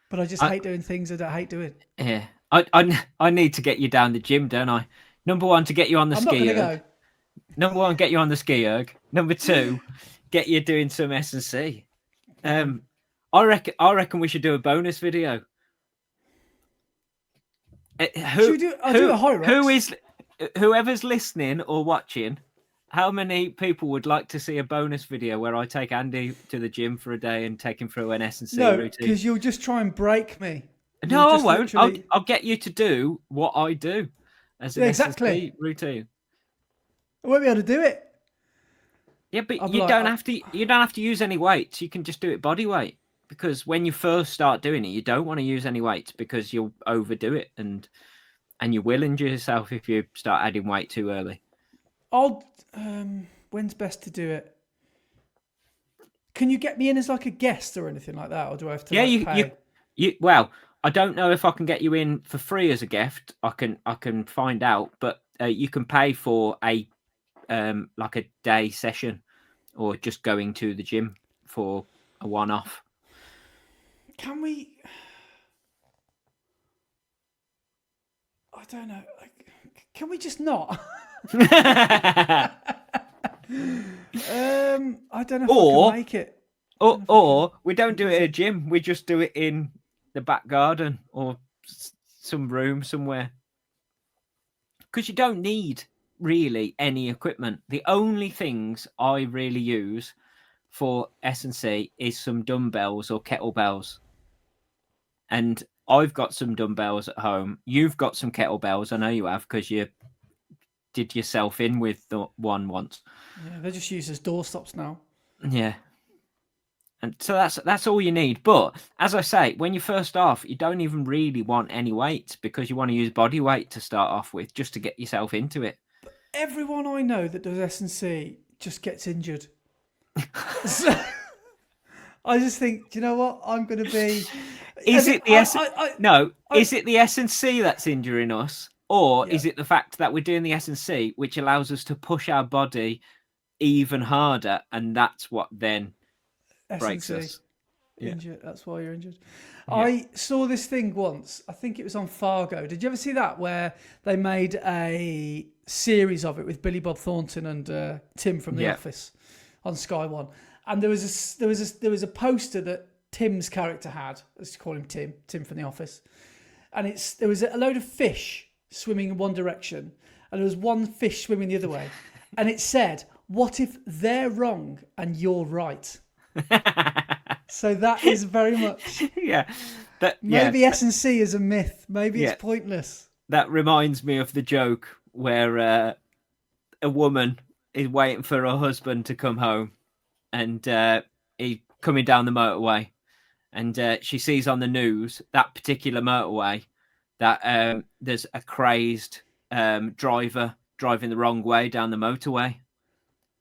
But I just hate doing things that I hate doing. Yeah. I need to get you down the gym, don't I? Number one, to get you on the ski erg. Go. Number one, get you on the ski erg. Number two, get you doing some S&C. I reckon we should do a bonus video. I'll do a high rocks. Whoever's listening or watching, how many people would like to see a bonus video where I take Andy to the gym for a day and take him through an S&C routine? No, because you'll just try and break me. No, I won't. I'll get you to do what I do as an S&C routine. I won't be able to do it. Yeah, but you don't have to use any weights. You can just do it body weight. Because when you first start doing it, you don't want to use any weights because you'll overdo it and you will injure yourself if you start adding weight too early. I'll. When's best to do it? Can you get me in as like a guest or anything like that, or do I have to? Yeah, pay? you. Well, I don't know if I can get you in for free as a gift. I can find out, but you can pay for a like a day session, or just going to the gym for a one-off. Can we? I don't know. Can we just not? I don't know if I can make it. Or we don't do it at a gym. We just do it in the back garden or some room somewhere. Because you don't need really any equipment. The only things I really use for S&C is some dumbbells or kettlebells. And I've got some dumbbells at home. You've got some kettlebells. I know you have, because you did yourself in with the one once. Yeah, they're just used as doorstops now. Yeah. And so that's all you need. But as I say, when you first start off, you don't even really want any weights, because you want to use body weight to start off with, just to get yourself into it. But everyone I know that does S&C just gets injured. So, I just think, do you know what? I'm going to be... Is it the S&C that's injuring us? Or is it the fact that we're doing the S&C, which allows us to push our body even harder, and that's what then breaks us? Injured. That's why you're injured. Yeah. I saw this thing once. I think it was on Fargo. Did you ever see that, where they made a series of it with Billy Bob Thornton and Tim from The Office on Sky One? And there was a poster that Tim's character had. Let's call him Tim from The Office. And there was a load of fish swimming in one direction, and there was one fish swimming the other way. And it said, "What if they're wrong and you're right?" So that is very much... Maybe S&C is a myth. Maybe it's pointless. That reminds me of the joke where a woman is waiting for her husband to come home, and he's coming down the motorway, and she sees on the news, that particular motorway, that there's a crazed driver driving the wrong way down the motorway.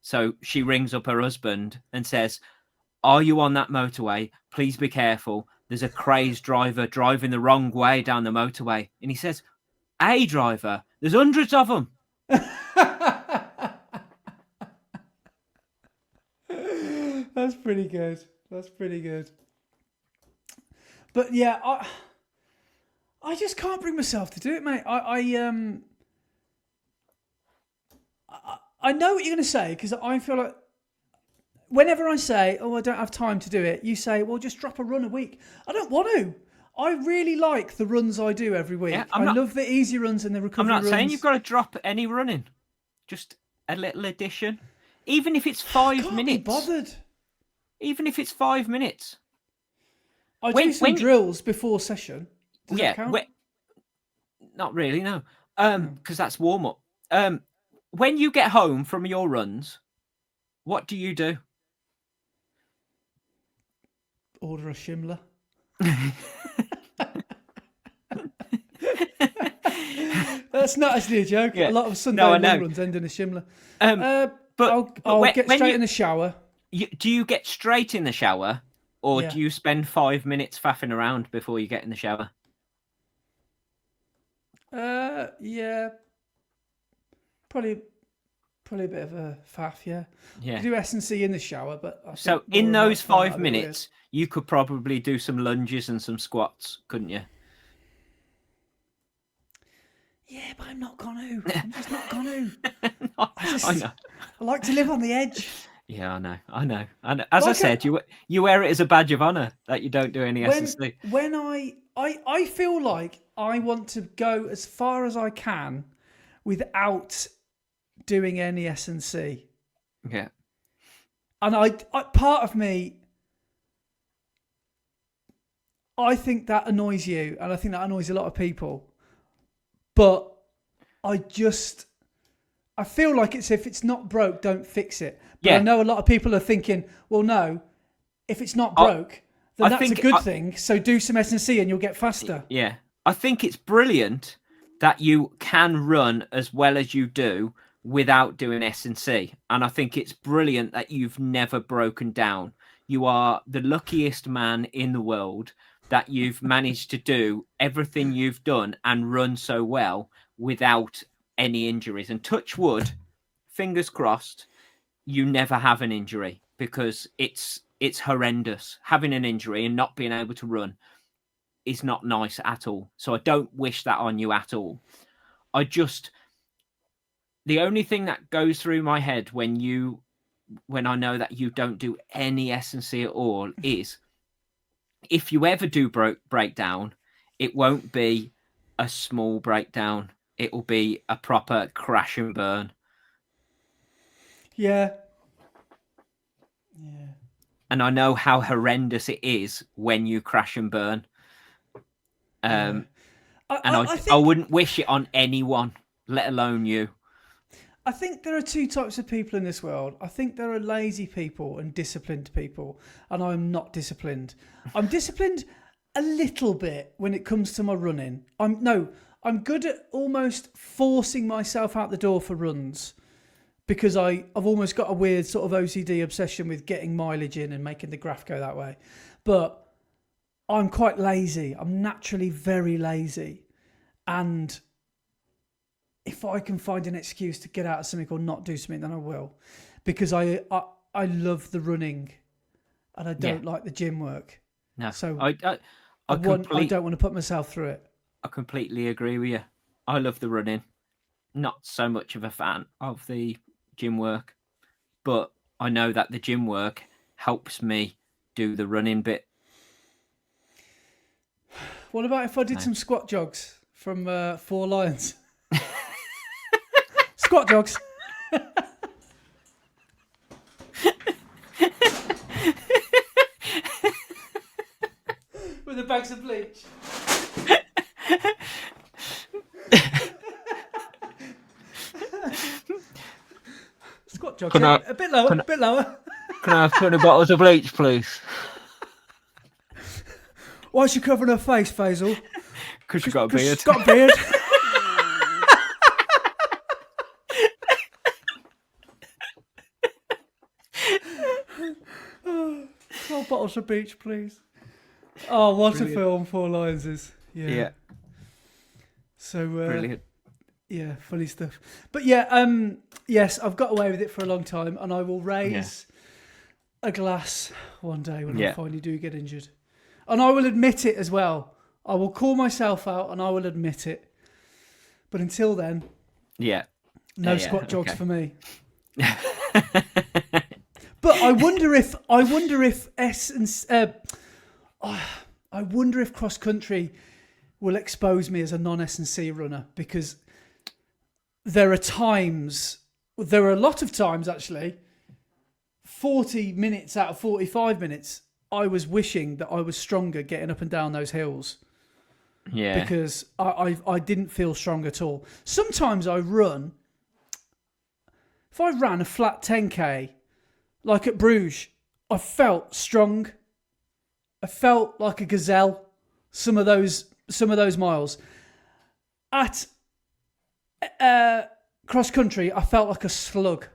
So she rings up her husband and says, "Are you on that motorway? Please be careful. There's a crazed driver driving the wrong way down the motorway." And he says, "A driver? There's hundreds of them." That's pretty good. But yeah, I just can't bring myself to do it, mate. I know what you're going to say, because I feel like whenever I say, "Oh, I don't have time to do it," you say, "Well, just drop a run a week." I don't want to. I really like the runs I do every week. Yeah, I love the easy runs and the recovery runs. I'm not saying you've got to drop any running. Just a little addition. Even if it's 5 minutes. Can't be bothered. Even if it's 5 minutes. I do some drills before session. Does that count? Not really, no. Because that's warm-up. When you get home from your runs, what do you do? Order a Shimla. That's not actually a joke. Yeah. A lot of Sunday runs end in a Shimla. But I'll get straight in the shower. Do you get straight in the shower, or do you spend 5 minutes faffing around before you get in the shower? Yeah. Probably a bit of a faff, yeah. Yeah. I do S&C in the shower, but so in those 5 minutes, you could probably do some lunges and some squats, couldn't you? Yeah, but I'm not going to. I'm just not going to. I know. I like to live on the edge. Yeah, I know. As I said, you wear it as a badge of honour that you don't do any S&C. When I feel like I want to go as far as I can without doing any S&C. Yeah. And I part of me, I think that annoys you, and I think that annoys a lot of people. But I feel like if it's not broke, don't fix it. But I know a lot of people are thinking, well, no, if it's not broke, then that's a good thing. So do some S&C and you'll get faster. Yeah. I think it's brilliant that you can run as well as you do without doing S&C. And I think it's brilliant that you've never broken down. You are the luckiest man in the world that you've managed to do everything you've done and run so well without any injuries. And touch wood, fingers crossed, you never have an injury, because it's horrendous. Having an injury and not being able to run is not nice at all. So I don't wish that on you at all. The only thing that goes through my head when I know that you don't do any S&C at all is, if you ever do break down, it won't be a small breakdown. It will be a proper crash and burn. Yeah. And I know how horrendous it is when you crash and burn. I wouldn't wish it on anyone, let alone you. I think there are two types of people in this world. I think there are lazy people and disciplined people, and I'm not disciplined. I'm disciplined a little bit when it comes to my running. I'm good at almost forcing myself out the door for runs, because I've almost got a weird sort of OCD obsession with getting mileage in and making the graph go that way. But I'm quite lazy. I'm naturally very lazy. And if I can find an excuse to get out of something or not do something, then I will. Because I love the running and I don't like the gym work. No. So I don't want to put myself through it. I completely agree with you. I love the running. Not so much of a fan of the gym work, but I know that the gym work helps me do the running bit. What about if I did some squat jogs from Four Lions? Squat jogs. With the bags of bleach. Squat jogs. A bit lower. Can I have 20 bottles of bleach, please? Why is she covering her face, Faisal? Because she's got a beard. She's got a beard. 12 bottles of bleach, please. Oh, what Brilliant. A film Four Lions is. Yeah. So, Brilliant. Yeah, funny stuff. But yeah, yes, I've got away with it for a long time, and I will raise a glass one day when I finally do get injured. And I will admit it as well. I will call myself out and I will admit it. But until then, no squat jogs for me. But I wonder if cross country will expose me as a non S&C runner, because there are a lot of times actually, 40 minutes out of 45 minutes, I was wishing that I was stronger getting up and down those hills. Yeah. Because I didn't feel strong at all. Sometimes if I ran a flat 10K, like at Bruges, I felt strong. I felt like a gazelle. Some of those miles. At cross country, I felt like a slug.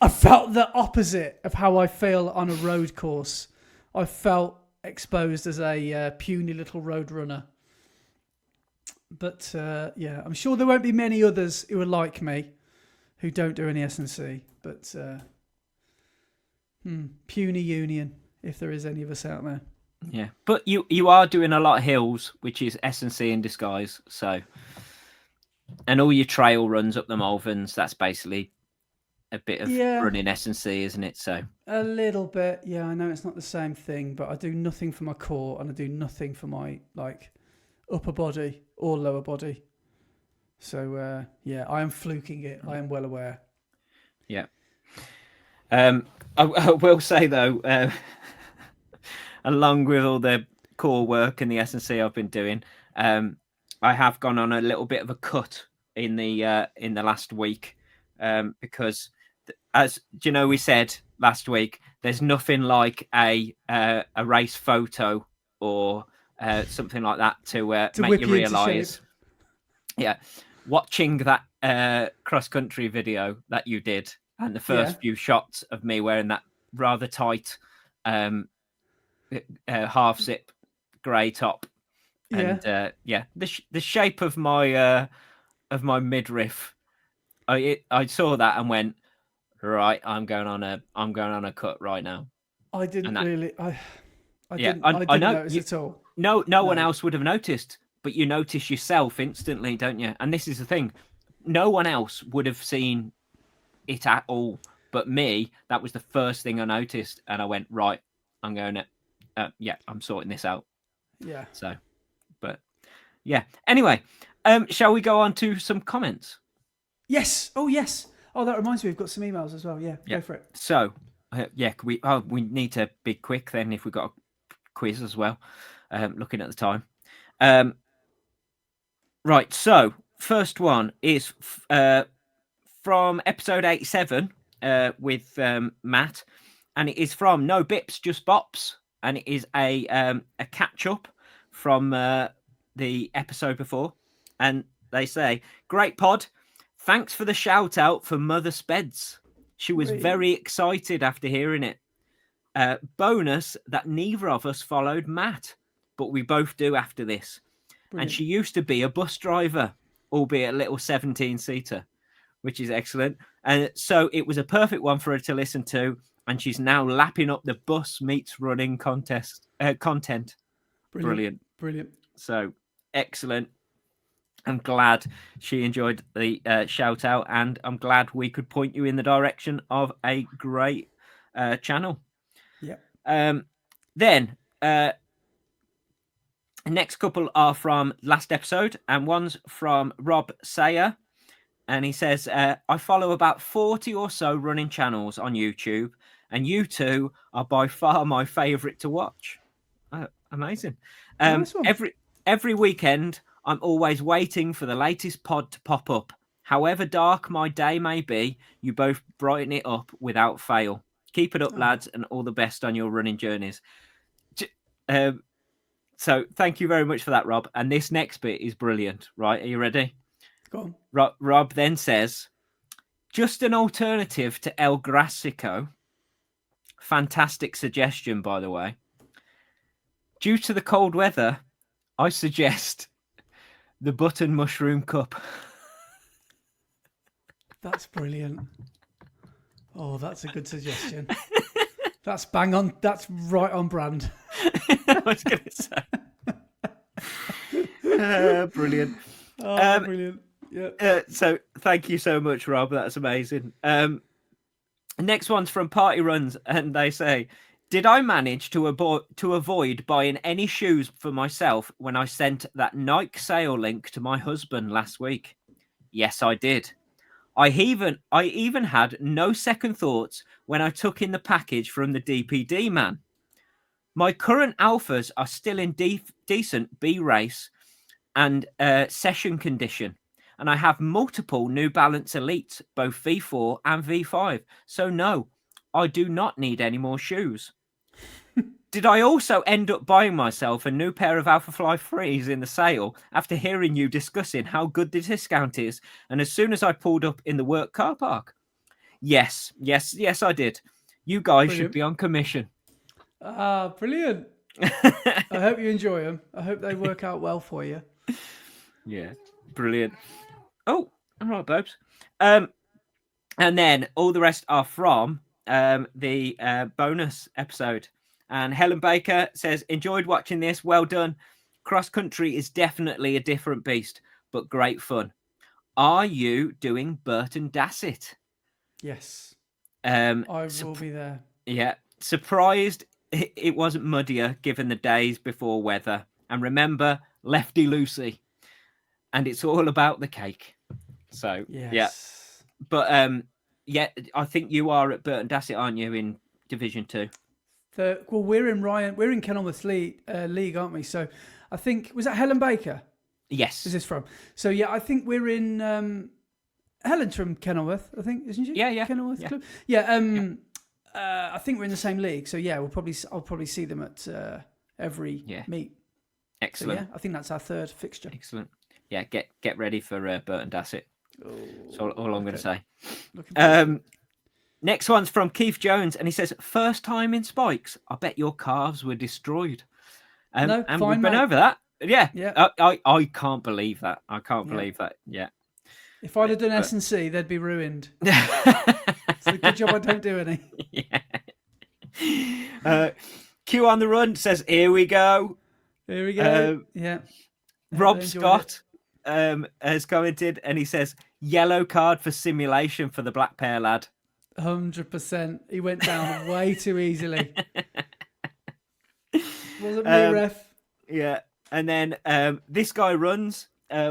I felt the opposite of how I feel on a road course. I felt exposed as a puny little road runner. But I'm sure there won't be many others who are like me, who don't do any S&C. But puny union, if there is any of us out there. Yeah, but you are doing a lot of hills, which is S&C in disguise. So, and all your trail runs up the Malverns, that's basically a bit of running S&C, isn't it? So a little bit, yeah. I know it's not the same thing, but I do nothing for my core and I do nothing for my upper body or lower body. So I am fluking it. I am well aware. Yeah. I will say though, along with all the core work and the S&C I've been doing, I have gone on a little bit of a cut in the last week, because as you know, we said last week, there's nothing like a race photo or something like that to make you realise. Yeah, watching that cross country video that you did, and the first few shots of me wearing that rather tight half zip grey top, and the shape of my midriff. I saw that and went, right, I'm going on a cut right now. I didn't really. I Yeah, didn't. I I didn't know notice at all. No one else would have noticed, but you notice yourself instantly, don't you? And this is the thing. No one else would have seen it at all. But me, that was the first thing I noticed. And I went, right, I'm going to, I'm sorting this out. Yeah. So, but yeah. Anyway, shall we go on to some comments? Yes. Oh, yes. Oh, that reminds me, we've got some emails as well. Yeah, go for it. So, we need to be quick then if we've got a quiz as well. Looking at the time. Right, so first one is from episode 87 with Matt, and it is from No Bips, Just Bops, and it is a catch up from the episode before, and they say, "Great pod, thanks for the shout out for Mother Speds. She was very excited after hearing it. Bonus that neither of us followed Matt, but we both do after this. Brilliant. And she used to be a bus driver, albeit a little 17-seater, which is excellent. And so it was a perfect one for her to listen to. And she's now lapping up the bus meets running contest content. Brilliant. So excellent. I'm glad she enjoyed the shout out, and I'm glad we could point you in the direction of a great channel. Yeah. Then next couple are from last episode, and one's from Rob Sayer, and he says, I follow about 40 or so running channels on YouTube, and you two are by far my favourite to watch. Amazing. Nice one. Every weekend, I'm always waiting for the latest pod to pop up. However dark my day may be, you both brighten it up without fail. Keep it up, lads, and all the best on your running journeys. So thank you very much for that, Rob. And this next bit is brilliant, right? Are you ready? Go on. Rob then says, just an alternative to El Grassico. Fantastic suggestion, by the way. Due to the cold weather, I suggest the button mushroom cup. That's brilliant. Oh, that's a good suggestion. That's bang on. That's right on brand. I was going to say. Brilliant. Oh, brilliant. Yeah. So thank you so much, Rob. That's amazing. Next one's from Party Runs, and they say, did I manage to avoid buying any shoes for myself when I sent that Nike sale link to my husband last week? Yes, I did. I even had no second thoughts when I took in the package from the DPD man. My current Alphas are still in decent B race and session condition, and I have multiple New Balance Elites, both V4 and V5. So no, I do not need any more shoes. Did I also end up buying myself a new pair of Alphafly 3s in the sale after hearing you discussing how good the discount is, and as soon as I pulled up in the work car park? Yes, I did. You guys should be on commission. Brilliant. I hope you enjoy them. I hope they work out well for you. Yeah, brilliant. Oh, all right, Bobs. And then all the rest are from the bonus episode. And Helen Baker says, enjoyed watching this. Well done. Cross country is definitely a different beast, but great fun. Are you doing Burton Dassett? Yes. I will be there. Yeah. Surprised it wasn't muddier given the days before weather. And remember, Lefty Lucy. And it's all about the cake. So, yes. Yeah. But, I think you are at Burton Dassett, aren't you, in Division 2? Well, we're in Kenilworth League, aren't we? So I think, was that Helen Baker? Yes. Is this from? So yeah, I think we're in, Helen's from Kenilworth, I think, isn't she? Yeah. Kenilworth Club. Yeah. I think we're in the same league. So yeah, I'll probably see them at every meet. Excellent. So, yeah, I think that's our third fixture. Excellent. get ready for Burton Dassett. That's all I'm going to say. Next one's from Keith Jones, and he says, "First time in spikes. I bet your calves were destroyed." No, and fine, we've been mate. over that. Yeah. Yeah. I can't believe that. I can't believe that. Yeah. If I'd have done S&C, they'd be ruined. It's a good job I don't do any. Yeah. Q on the run says, "Here we go." Here we go. Yeah. Rob Scott has commented, and he says, "Yellow card for simulation for the black pair lad." 100%. He went down way too easily. Wasn't me, ref. Yeah. And then this guy runs,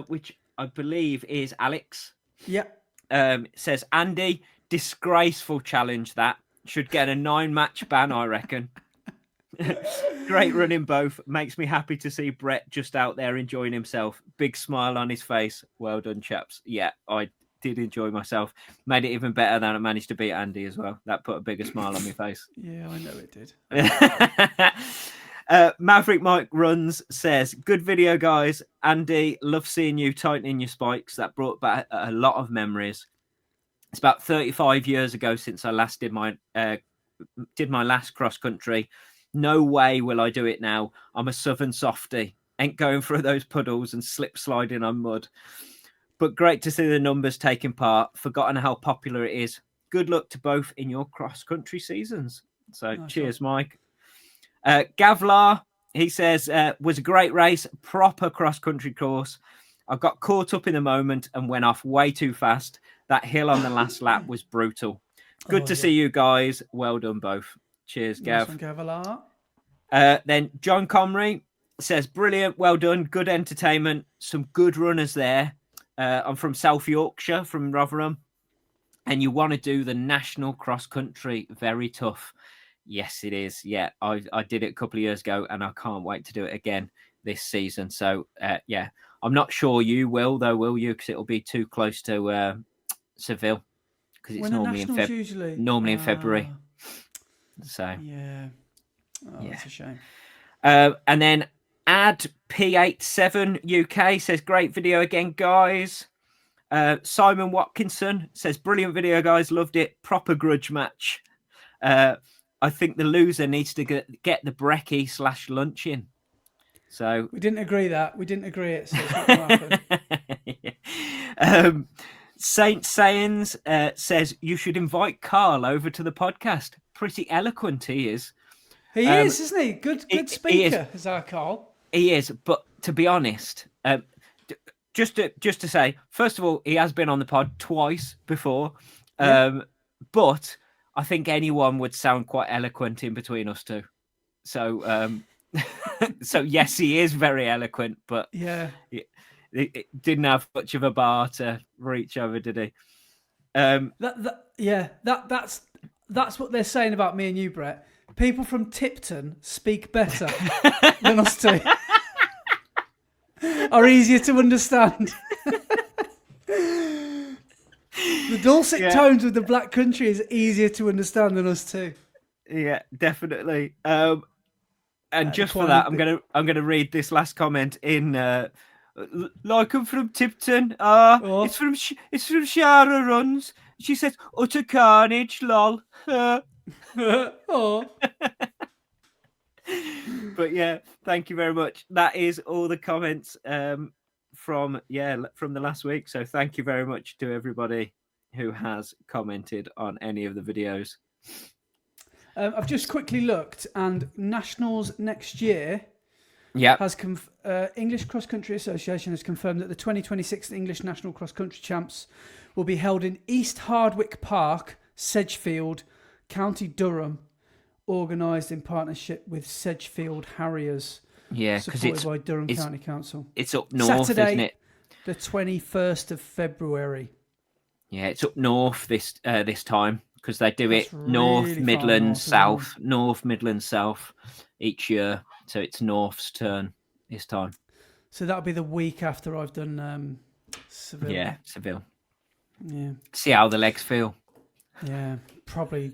which I believe is Alex. Yeah. Says, "Andy, disgraceful challenge that. Should get a 9-match ban, I reckon." Great running both. Makes me happy to see Brett just out there enjoying himself. Big smile on his face. Well done, chaps. Yeah, I did enjoy myself. Made it even better than I managed to beat Andy as well. That put a bigger smile on my face. Yeah, I know it did. Maverick Mike runs says, "Good video, guys. Andy, love seeing you tightening your spikes. That brought back a lot of memories. It's about 35 years ago since I last did my last cross country. No way will I do it now. I'm a southern softie. Ain't going through those puddles and slip sliding on mud. But great to see the numbers taking part. Forgotten how popular it is. Good luck to both in your cross country seasons." So cheers, Mike. Gavlar, he says, "Was a great race, proper cross country course. I got caught up in the moment and went off way too fast. That hill on the last lap was brutal. Good to see you guys. Well done both." Cheers, Gav. Nice one, Gavlar. Then John Comrie says, "Brilliant, well done, good entertainment, some good runners there. I'm from South Yorkshire, from Rotherham, and you want to do the national cross country, very tough." Yes, it is. Yeah, I did it a couple of years ago, and I can't wait to do it again this season. So, yeah, I'm not sure you will, though, will you? Because it'll be too close to Seville, because it's normally in February. So yeah, that's a shame. And then Ad P87 UK says, "Great video again, guys." Simon Watkinson says, "Brilliant video, guys. Loved it. Proper grudge match. I think the loser needs to get the brekkie / lunch in." So we didn't agree it, so it's not going to happen. Saint Sayans says, "You should invite Carl over to the podcast. Pretty eloquent he is." He is, isn't he? Good speaker is our Carl. He is, but to be honest, just to say, first of all, he has been on the pod twice before, but I think anyone would sound quite eloquent in between us two. So, so yes, he is very eloquent, but yeah, he didn't have much of a bar to reach over, did he? That's what they're saying about me and you, Brett. People from Tipton speak better than us two. Are easier to understand. The dulcet tones of the Black Country is easier to understand than us two. Yeah, definitely. And just for that, I'm gonna read this last comment in. Like I'm from Tipton. It's from Shara Runs. She says, "Utter carnage, lol." Oh. But yeah, thank you very much. That is all the comments from the last week. So thank you very much to everybody who has commented on any of the videos. I've just quickly looked, and Nationals next year has English Cross Country Association has confirmed that the 2026 English National Cross Country Champs will be held in East Hardwick Park, Sedgefield, County Durham, organised in partnership with Sedgefield Harriers. Yeah, because it's by Durham County Council. It's up north, Saturday, isn't it? The 21st of February. Yeah, it's up north this time, because they do it North, Midlands, South, North, Midlands, South each year. So it's North's turn this time. So that'll be the week after I've done Seville. Yeah, Seville. Yeah. See how the legs feel. Yeah, probably.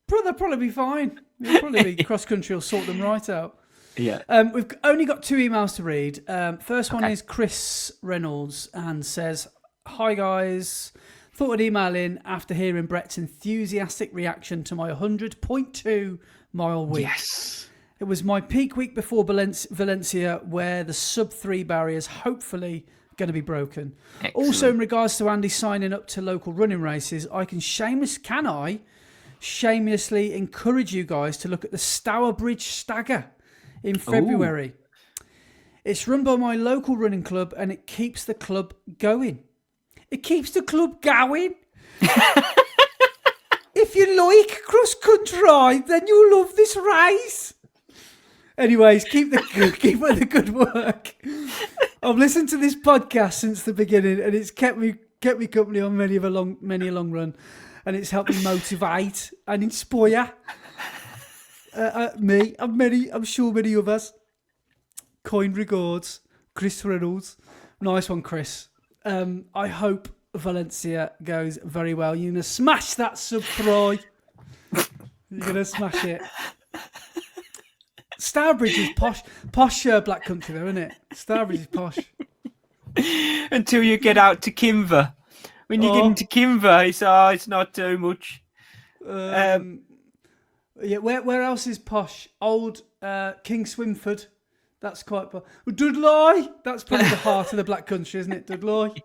They'll probably be fine. It'll probably be cross country will sort them right out. Yeah. We've only got 2 emails to read. First one is Chris Reynolds and says, "Hi guys, thought I'd email in after hearing Brett's enthusiastic reaction to my 100.2 mile week. Yes. It was my peak week before Valencia, where the sub-3 barrier is hopefully going to be broken. Excellent. Also, in regards to Andy signing up to local running races, I can shamelessly encourage you guys to look at the Stourbridge Stagger in February. Ooh. It's run by my local running club and it keeps the club going. It keeps the club going. If you like cross country, then you'll love this race. Anyways, keep up the good work. I've listened to this podcast since the beginning, and it's kept me company on many a long run, and it's helped me motivate and inspire me and I'm sure many others. Kind regards, Chris Reynolds. Nice one, Chris. I hope Valencia goes very well. You're gonna smash that sub-3. You're gonna smash it. Stourbridge is posh Black Country though, isn't it? Stourbridge is posh. Until you get out to Kimber. When you get into Kimber, it's not too much. Yeah, where else is posh? Old King Swinford. That's quite posh. Dudley. That's probably the heart of the Black Country, isn't it? Dudley.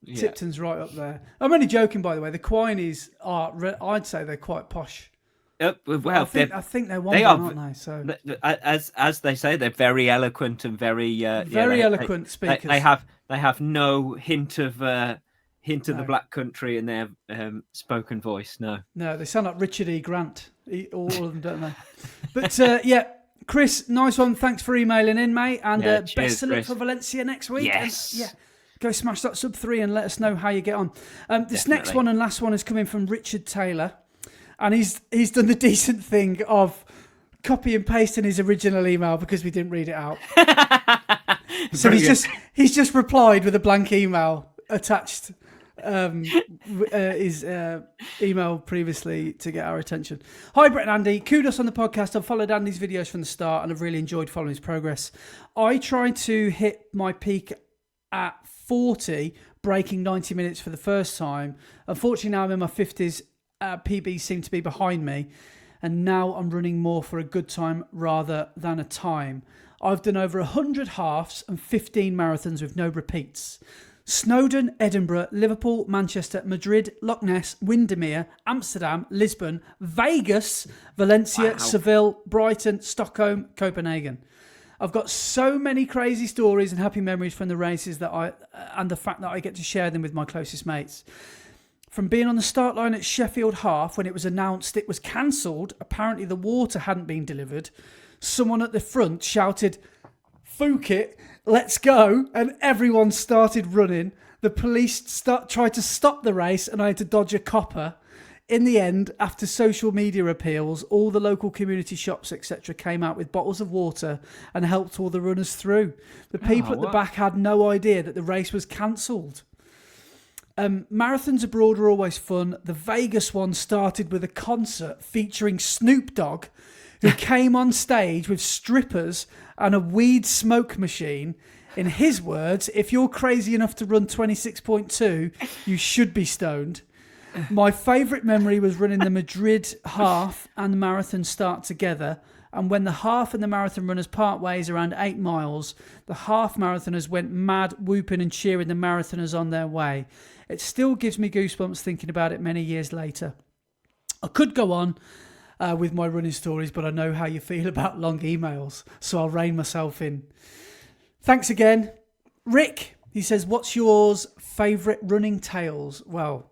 Yeah. Tipton's right up there. I'm only joking, by the way. The Quinies I'd say they're quite posh. Well, I think they're one, aren't they? So, as they say, they're very eloquent and very eloquent speakers. They have no hint of the Black Country in their spoken voice. No, they sound like Richard E. Grant. All of them, don't they? But yeah, Chris, nice one. Thanks for emailing in, mate. And cheers, best of luck Chris. for Valencia next week. Yes. And, go smash that sub-3 and let us know how you get on. This Definitely. next one and last one is coming from Richard Taylor. And he's done the decent thing of copy and pasting his original email because we didn't read it out. So he's just replied with a blank email attached his email previously to get our attention. Hi Brett and Andy, kudos on the podcast. I've followed Andy's videos from the start and I've really enjoyed following his progress. I tried to hit my peak at 40, breaking 90 minutes for the first time. Unfortunately, now I'm in my 50s. PBs seem to be behind me, and now I'm running more for a good time rather than a time. I've done over 100 halves and 15 marathons with no repeats. Snowdon, Edinburgh, Liverpool, Manchester, Madrid, Loch Ness, Windermere, Amsterdam, Lisbon, Vegas, Valencia, Seville, Brighton, Stockholm, Copenhagen. I've got so many crazy stories and happy memories from the races and the fact that I get to share them with my closest mates. From being on the start line at Sheffield Half when it was announced it was cancelled, apparently the water hadn't been delivered, someone at the front shouted, "Fook it, let's go," and everyone started running. The police tried to stop the race and I had to dodge a copper. In the end, after social media appeals, all the local community shops, etc., came out with bottles of water and helped all the runners through. The people at the back had no idea that the race was cancelled. Marathons abroad are always fun. The Vegas one started with a concert featuring Snoop Dogg, who came on stage with strippers and a weed smoke machine. In his words, if you're crazy enough to run 26.2, you should be stoned. My favourite memory was running the Madrid half and the marathon start together. And when the half and the marathon runners part ways around 8 miles, the half marathoners went mad, whooping and cheering the marathoners on their way. It still gives me goosebumps thinking about it many years later. I could go on with my running stories, but I know how you feel about long emails, so I'll rein myself in. Thanks again. Rick, he says, what's yours favourite running tales? Well,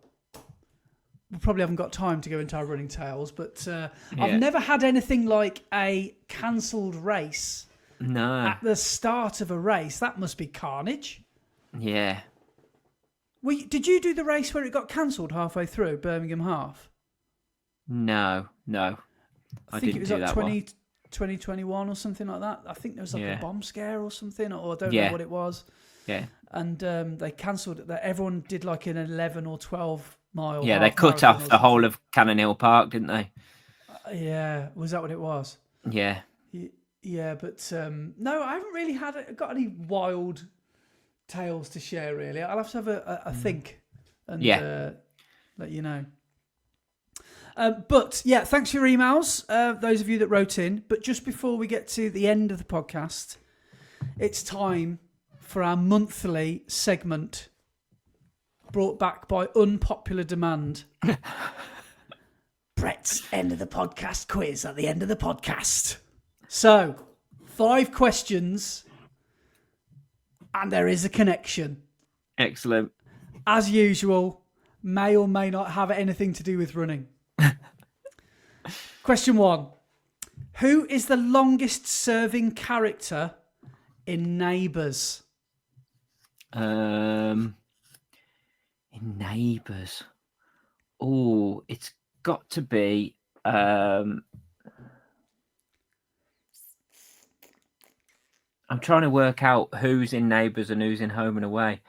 we probably haven't got time to go into our running tales, but I've never had anything like a cancelled race. No. At the start of a race. That must be carnage. Yeah. Did you do the race where it got cancelled halfway through, Birmingham Half? No. I think it was like 2021 or something like that. I think there was like a bomb scare or something, or I don't know what it was. Yeah. And they cancelled it. Everyone did like an 11 or 12 mile. Yeah, they cut off the whole of Cannon Hill Park, didn't they? Yeah. Was that what it was? Yeah. Yeah, but no, I haven't really got any wild tales to share. Really, I'll have to have a think and let you know. But yeah, thanks for your emails, those of you that wrote in. But just before we get to the end of the podcast, it's time for our monthly segment brought back by unpopular demand. Brett's end of the podcast quiz at the end of the podcast. So, 5 questions, and there is a connection. Excellent. As usual, may or may not have anything to do with running. Question 1. Who is the longest serving character in Neighbours? In Neighbours. Oh, it's got to be... I'm trying to work out who's in Neighbours and who's in Home and Away.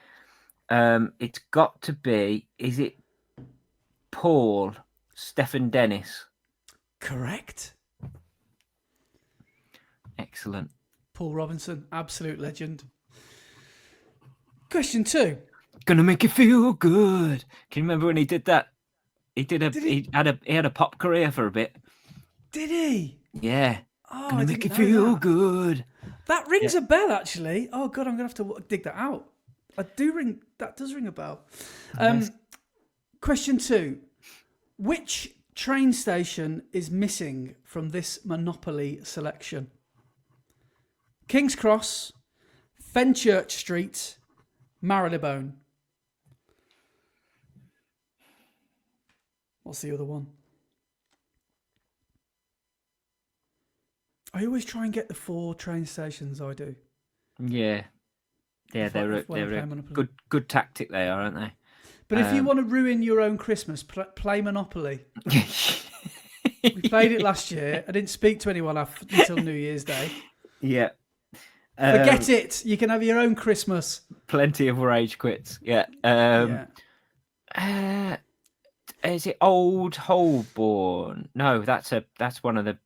It's got to be... Is it Paul Stephen Dennis? Correct. Excellent. Paul Robinson, absolute legend. Question 2. Gonna make you feel good. Can you remember when he did that? He had a pop career for a bit. Did he? Yeah. Oh, Gonna I make you didn't know feel that. good. That rings a bell, actually. Oh God, I'm gonna have to dig that out. That does ring a bell. Question 2. Which train station is missing from this Monopoly selection? King's Cross, Fenchurch Street, Marylebone. What's the other one? I always try and get the 4 train stations. I do. Yeah. They're a good tactic. They are, aren't they? But if you want to ruin your own Christmas, play Monopoly. We played it last year. I didn't speak to anyone until New Year's Day. Yeah. Forget it. You can have your own Christmas. Plenty of rage quits. Yeah. Is it Old Holborn? No, that's one of the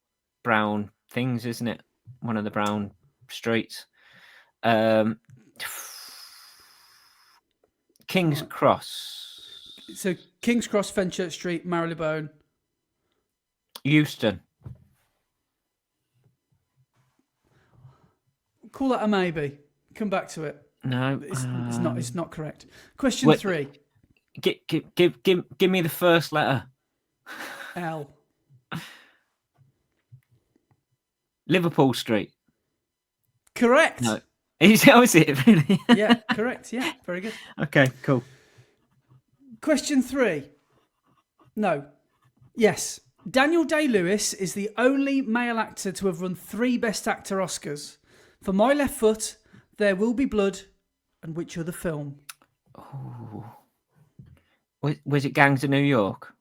brown things, isn't it? One of the brown streets. King's Cross. So King's Cross, Fenchurch Street, Marylebone. Euston. Call that a maybe. Come back to it. No, it's not. It's not correct. Question 3. Give me the first letter. L. Liverpool Street. Correct. No. Is it really? Yeah, correct. Yeah, very good. Okay, cool. Question 3. No. Yes. Daniel Day-Lewis is the only male actor to have won 3 Best Actor Oscars. For My Left Foot, There Will Be Blood, and which other film? Oh. Was it Gangs of New York?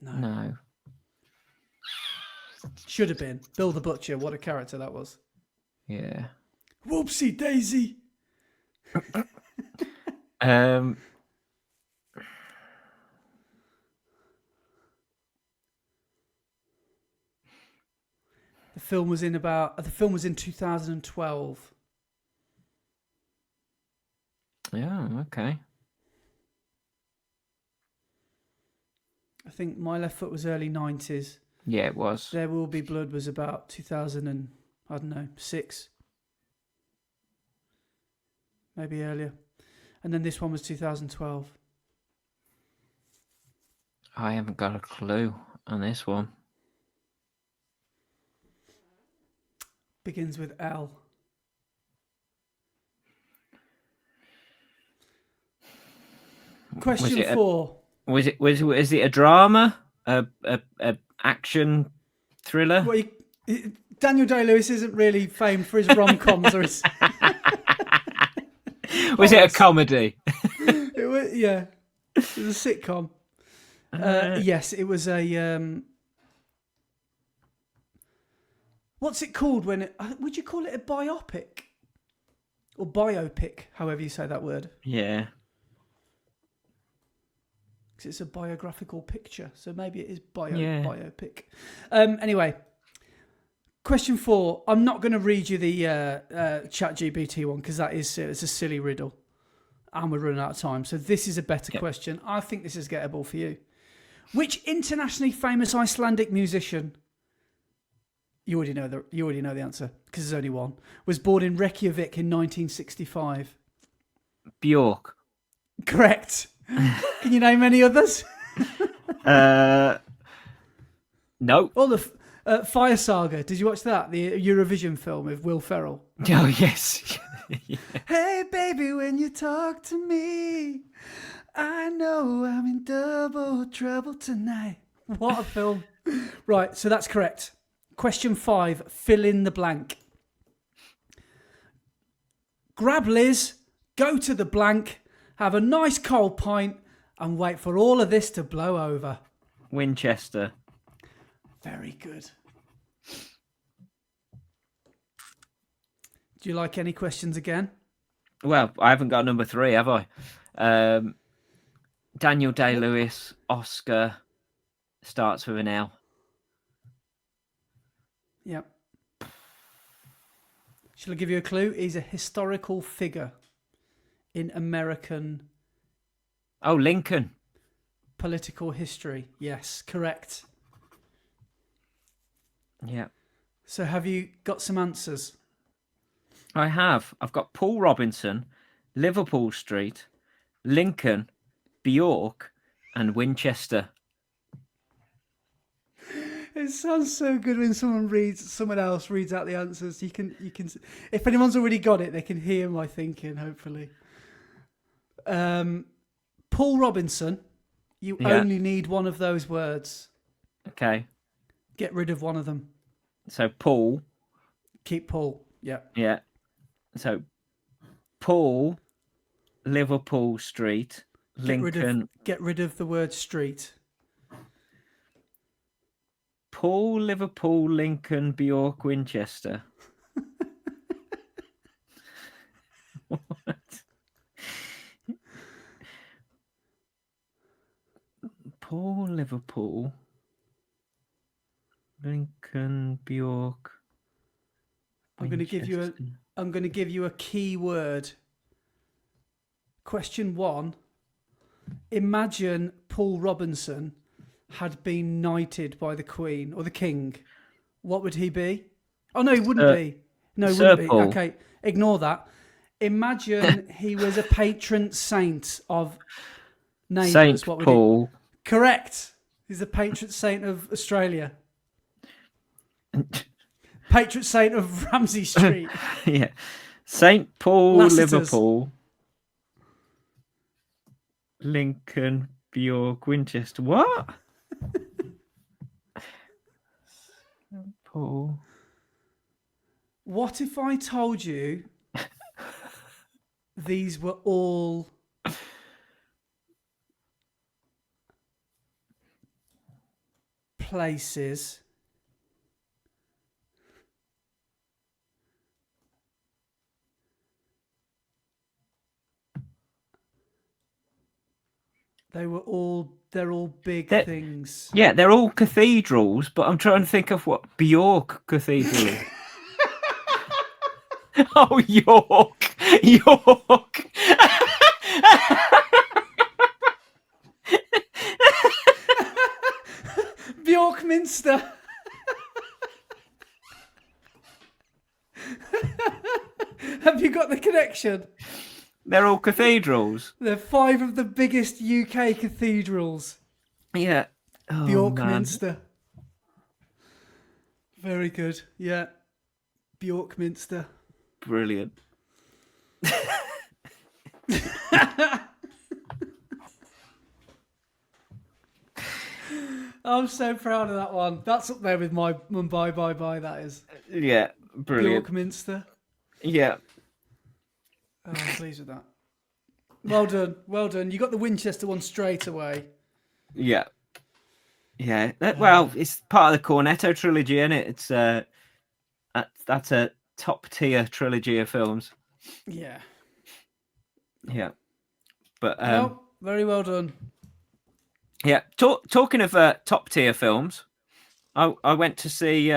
No. Should have been. Bill the Butcher. What a character that was. Yeah. Whoopsie daisy. The film was in 2012. Yeah, okay. I think My Left Foot was early 90s. Yeah, it was. There Will Be Blood was about 2006. Maybe earlier. And then this one was 2012. I haven't got a clue on this one. Begins with L. Question 4. Was it a drama? A action thriller? Well, Daniel Day-Lewis isn't really famed for his rom-coms or his... Was it a comedy? It was a sitcom. Yes, it was a... What's it called when it... Would you call it a biopic? Or biopic, however you say that word. Yeah. Because it's a biographical picture, so maybe it is biopic. Yeah. Anyway, Question 4. I'm not going to read you the ChatGPT one because it's a silly riddle. And we're running out of time. So this is a better question. I think this is gettable for you. Which internationally famous Icelandic musician, you already know the answer because there's only one, was born in Reykjavik in 1965? Bjork. Correct. Can you name any others? No. Well, the Fire Saga. Did you watch that? The Eurovision film with Will Ferrell. Oh, yes. Yeah. Hey, baby, when you talk to me, I know I'm in double trouble tonight. What a film. Right, so that's correct. Question 5. Fill in the blank. Grab Liz, go to the blank, have a nice cold pint, and wait for all of this to blow over. Winchester. Very good. Do you like any questions again? Well, I haven't got number 3, have I? Daniel Day-Lewis, Oscar, starts with an L. Yep. Shall I give you a clue? He's a historical figure in American... Oh, Lincoln. Political history. Yes, correct. Yeah. So have you got some answers? I have. I've got Paul Robinson, Liverpool Street, Lincoln, Bjork, and Winchester. It sounds so good when someone else reads out the answers. You can. If anyone's already got it, they can hear my thinking. Hopefully. Paul Robinson. You only need one of those words. Okay. Get rid of one of them. So Paul. Keep Paul. Yeah. Yeah. So Paul, Liverpool Street, Lincoln. Get rid of the word street. Paul, Liverpool, Lincoln, Bjork, Winchester. What? Paul, Liverpool, Lincoln, Bjork. I'm going to give you a key word. Question 1. Imagine Paul Robinson had been knighted by the Queen or the King. What would he be? Oh, no, he wouldn't be. No, he wouldn't be. Paul. Okay, ignore that. Imagine he was a patron saint of neighbours. Saint What would Paul. Correct. He's the patron saint of Australia. Patron saint of Ramsey Street. Yeah. Saint Paul, Lassiter's. Liverpool, Lincoln, Bjork, Winchester. What? Saint Paul. What if I told you these were all places they're all big things. Yeah, they're all cathedrals, but I'm trying to think of what Bjork Cathedral is. Oh, York. York. Bjork Minster. Have you got the connection? They're all cathedrals. They're 5 of the biggest UK cathedrals. Yeah. Oh, Bjork man. Minster. Very good. Yeah. Bjork Minster. Brilliant. I'm so proud of that one. That's up there with my Mumbai, that is. Yeah, brilliant. Bjork Minster. Yeah. Oh, I'm pleased with that. Well done. Well done. You got the Winchester one straight away. Yeah. Yeah. Well, it's part of the Cornetto trilogy, isn't it? It's that's a top tier trilogy of films. Yeah. Yeah. But very well done. Yeah. Talking of top tier films, I went to see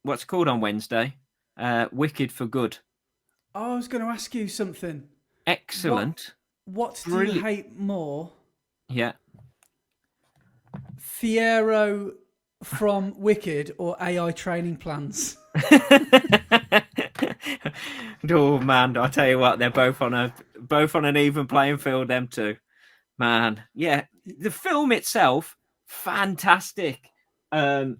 what's it called on Wednesday? Wicked for Good. I was going to ask you something. Excellent. What do you Brilliant. hate more? Yeah. Fiero from Wicked or AI training plans? Oh man, I tell you what, they're both on an even playing field. Them two, man. Yeah, the film itself, fantastic. Fiero,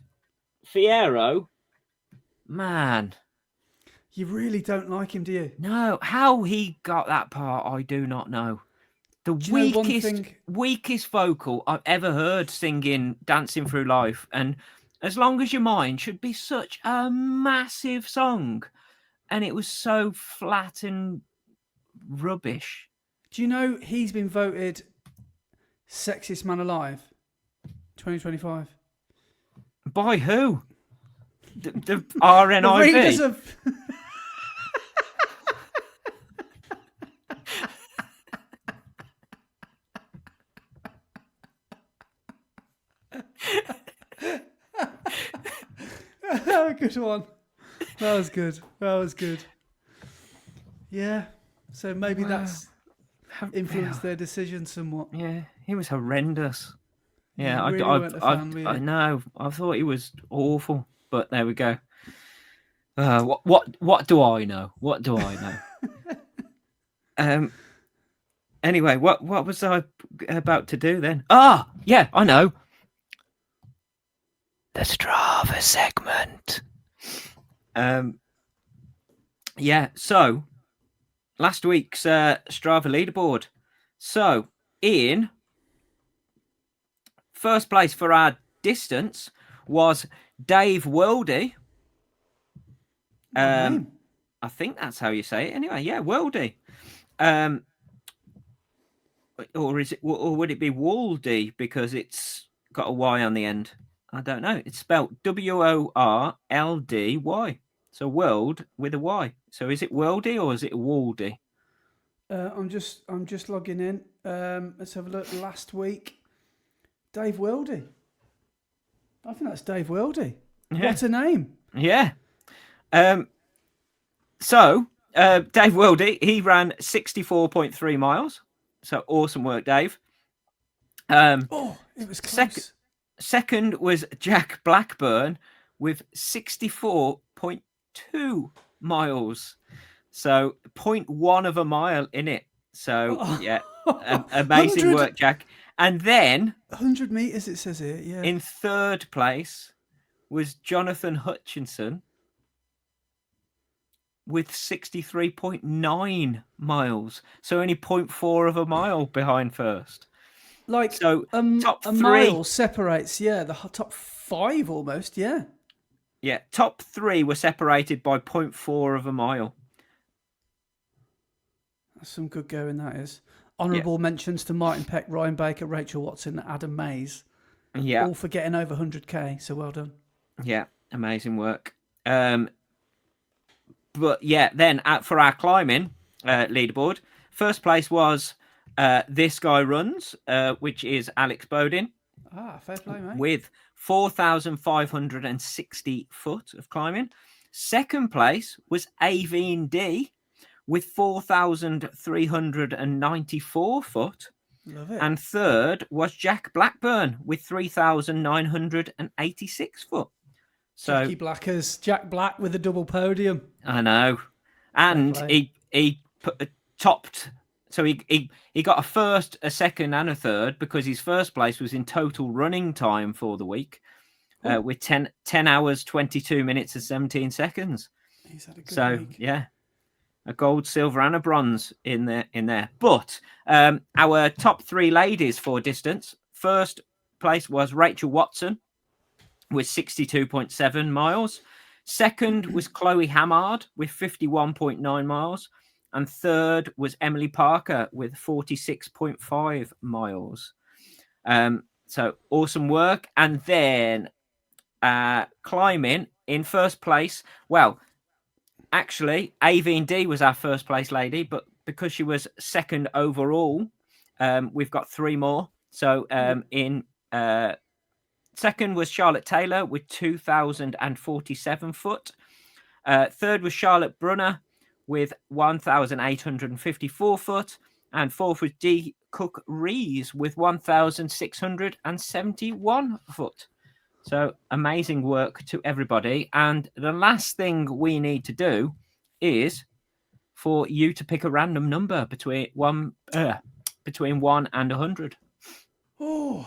man. You really don't like him, do you? No, how he got that part, I do not know. The Do you know one weakest, thing? weakest vocal I've ever heard singing "Dancing Through Life," and "As Long as Your Mind" should be such a massive song, and it was so flat and rubbish. Do you know he's been voted sexiest man alive 2025? By who? The The RNIB. readers of good one. That was good. That was good. Yeah. So maybe that's influenced their decision somewhat. Yeah, he was horrendous. Yeah, You really weren't a fan, were you? I know. I thought he was awful, but there we go. What do I know? What do I know? Anyway, what was I about to do then? Ah, yeah, I know. The Strava segment. Yeah. So last week's Strava leaderboard. So in first place for our distance was Dave Worldy. I think that's how you say it. Anyway, yeah, Worldy. Or is it? Or would it be Waldy because it's got a Y on the end? I don't know. It's spelled WORLDY. So world with a Y. So is it Worldy or is it Waldy? I'm just logging in. Let's have a look. Last week, Dave Weldy. I think that's Dave Weldy. Yeah. What a name! Yeah. So Dave Weldy, he ran 64.3 miles. So awesome work, Dave. It was close. Second was Jack Blackburn with 64.2 miles. So 0.1 of a mile in it. So yeah, amazing work, Jack. And then 100 meters, it says here. Yeah. In third place was Jonathan Hutchinson with 63.9 miles. So only 0.4 of a mile behind first. Like so top a three mile separates, the top five almost, yeah. Yeah, top three were separated by 0.4 of a mile. That's some good going, that is. Honourable mentions to Martin Peck, Ryan Baker, Rachel Watson, Adam Mays. Yeah. All for getting over 100k, so well done. Yeah, amazing work. But yeah, then for our climbing leaderboard, first place was This Guy Runs, which is Alex Bodin. Fair play, mate. With 4,560 foot of climbing. Second place was Aveen D with 4,394 foot. Love it. And third was Jack Blackburn with 3,986 foot. So Jack Black with a double podium. I know. And he topped. So he got a first, a second, and a third because his first place was in total running time for the week with 10 hours, 22 minutes, and 17 seconds. He's had a good week. Yeah, a gold, silver, and a bronze in there. But our top three ladies for distance. First place was Rachel Watson with 62.7 miles. Second was Chloe Hammard with 51.9 miles. And third was Emily Parker with 46.5 miles. So awesome work. And then climbing in first place. Well, actually, Aveen D was our first place lady, but because she was second overall, we've got three more. So in Second was Charlotte Taylor with 2,047 foot. Third was Charlotte Brunner with 1,854 foot. And fourth was D. Cook Rees with 1,671 foot. So amazing work to everybody. And the last thing we need to do is for you to pick a random number between 1 and 100. Oh,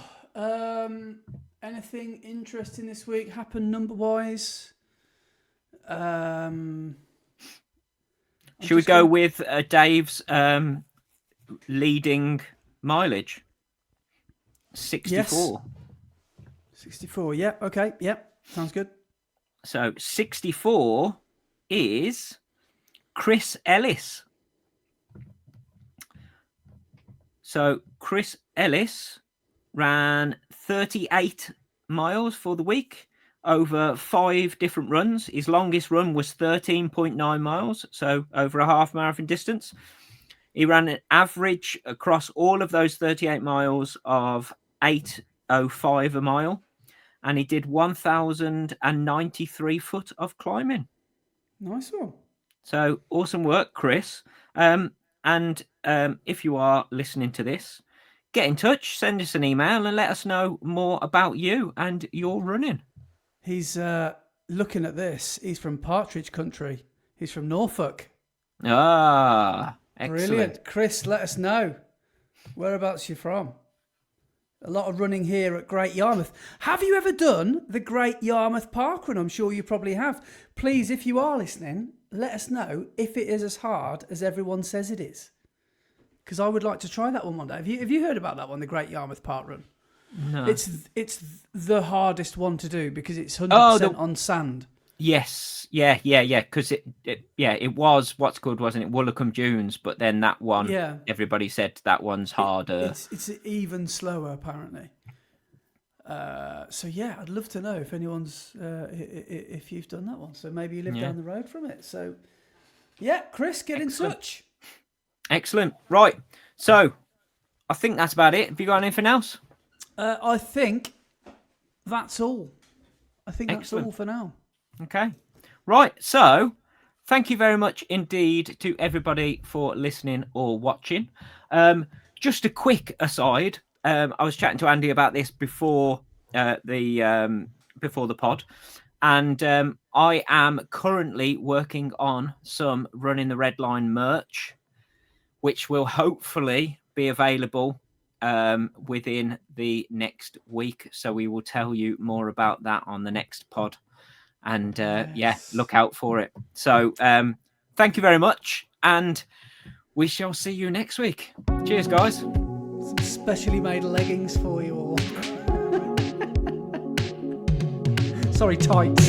anything interesting this week happened number-wise? Should we go with Dave's leading mileage? 64. Yes. 64, yeah, okay, yeah, sounds good. So 64 is Chris Ellis. So Chris Ellis ran 38 miles for the week over 5 different runs. His longest run was 13.9 miles, so over a half marathon distance. He ran an average across all of those 38 miles of 8:05 a mile, and he did 1,093 foot of climbing. Nice one. So awesome work, Chris. And if you are listening to this, get in touch, send us an email and let us know more about you and your running. He's looking at this. He's from Partridge Country. He's from Norfolk. Ah, excellent. Brilliant. Chris, let us know whereabouts you're from. A lot of running here at Great Yarmouth. Have you ever done the Great Yarmouth Parkrun? I'm sure you probably have. Please, if you are listening, let us know if it is as hard as everyone says it is. Because I would like to try that one day. Have you heard about that one, the Great Yarmouth Parkrun? No. It's the hardest one to do because it's 100% on sand. Yes, yeah. Because it was what's called, wasn't it, Woolacombe Dunes? But then that one, everybody said that one's harder. It's even slower apparently. So yeah, I'd love to know if anyone's if you've done that one. So maybe you live down the road from it. So yeah, Chris, get in touch. Excellent. Right. So I think that's about it. Have you got anything else? I think that's all. That's all for now. Okay. Right. So thank you very much indeed to everybody for listening or watching. Just a quick aside. I was chatting to Andy about this before the pod, and I am currently working on some Running the Red Line merch, which will hopefully be available within the next week. So we will tell you more about that on the next pod. And look out for it. So thank you very much. And we shall see you next week. Cheers, guys. Some specially made leggings for you all. Sorry, tights.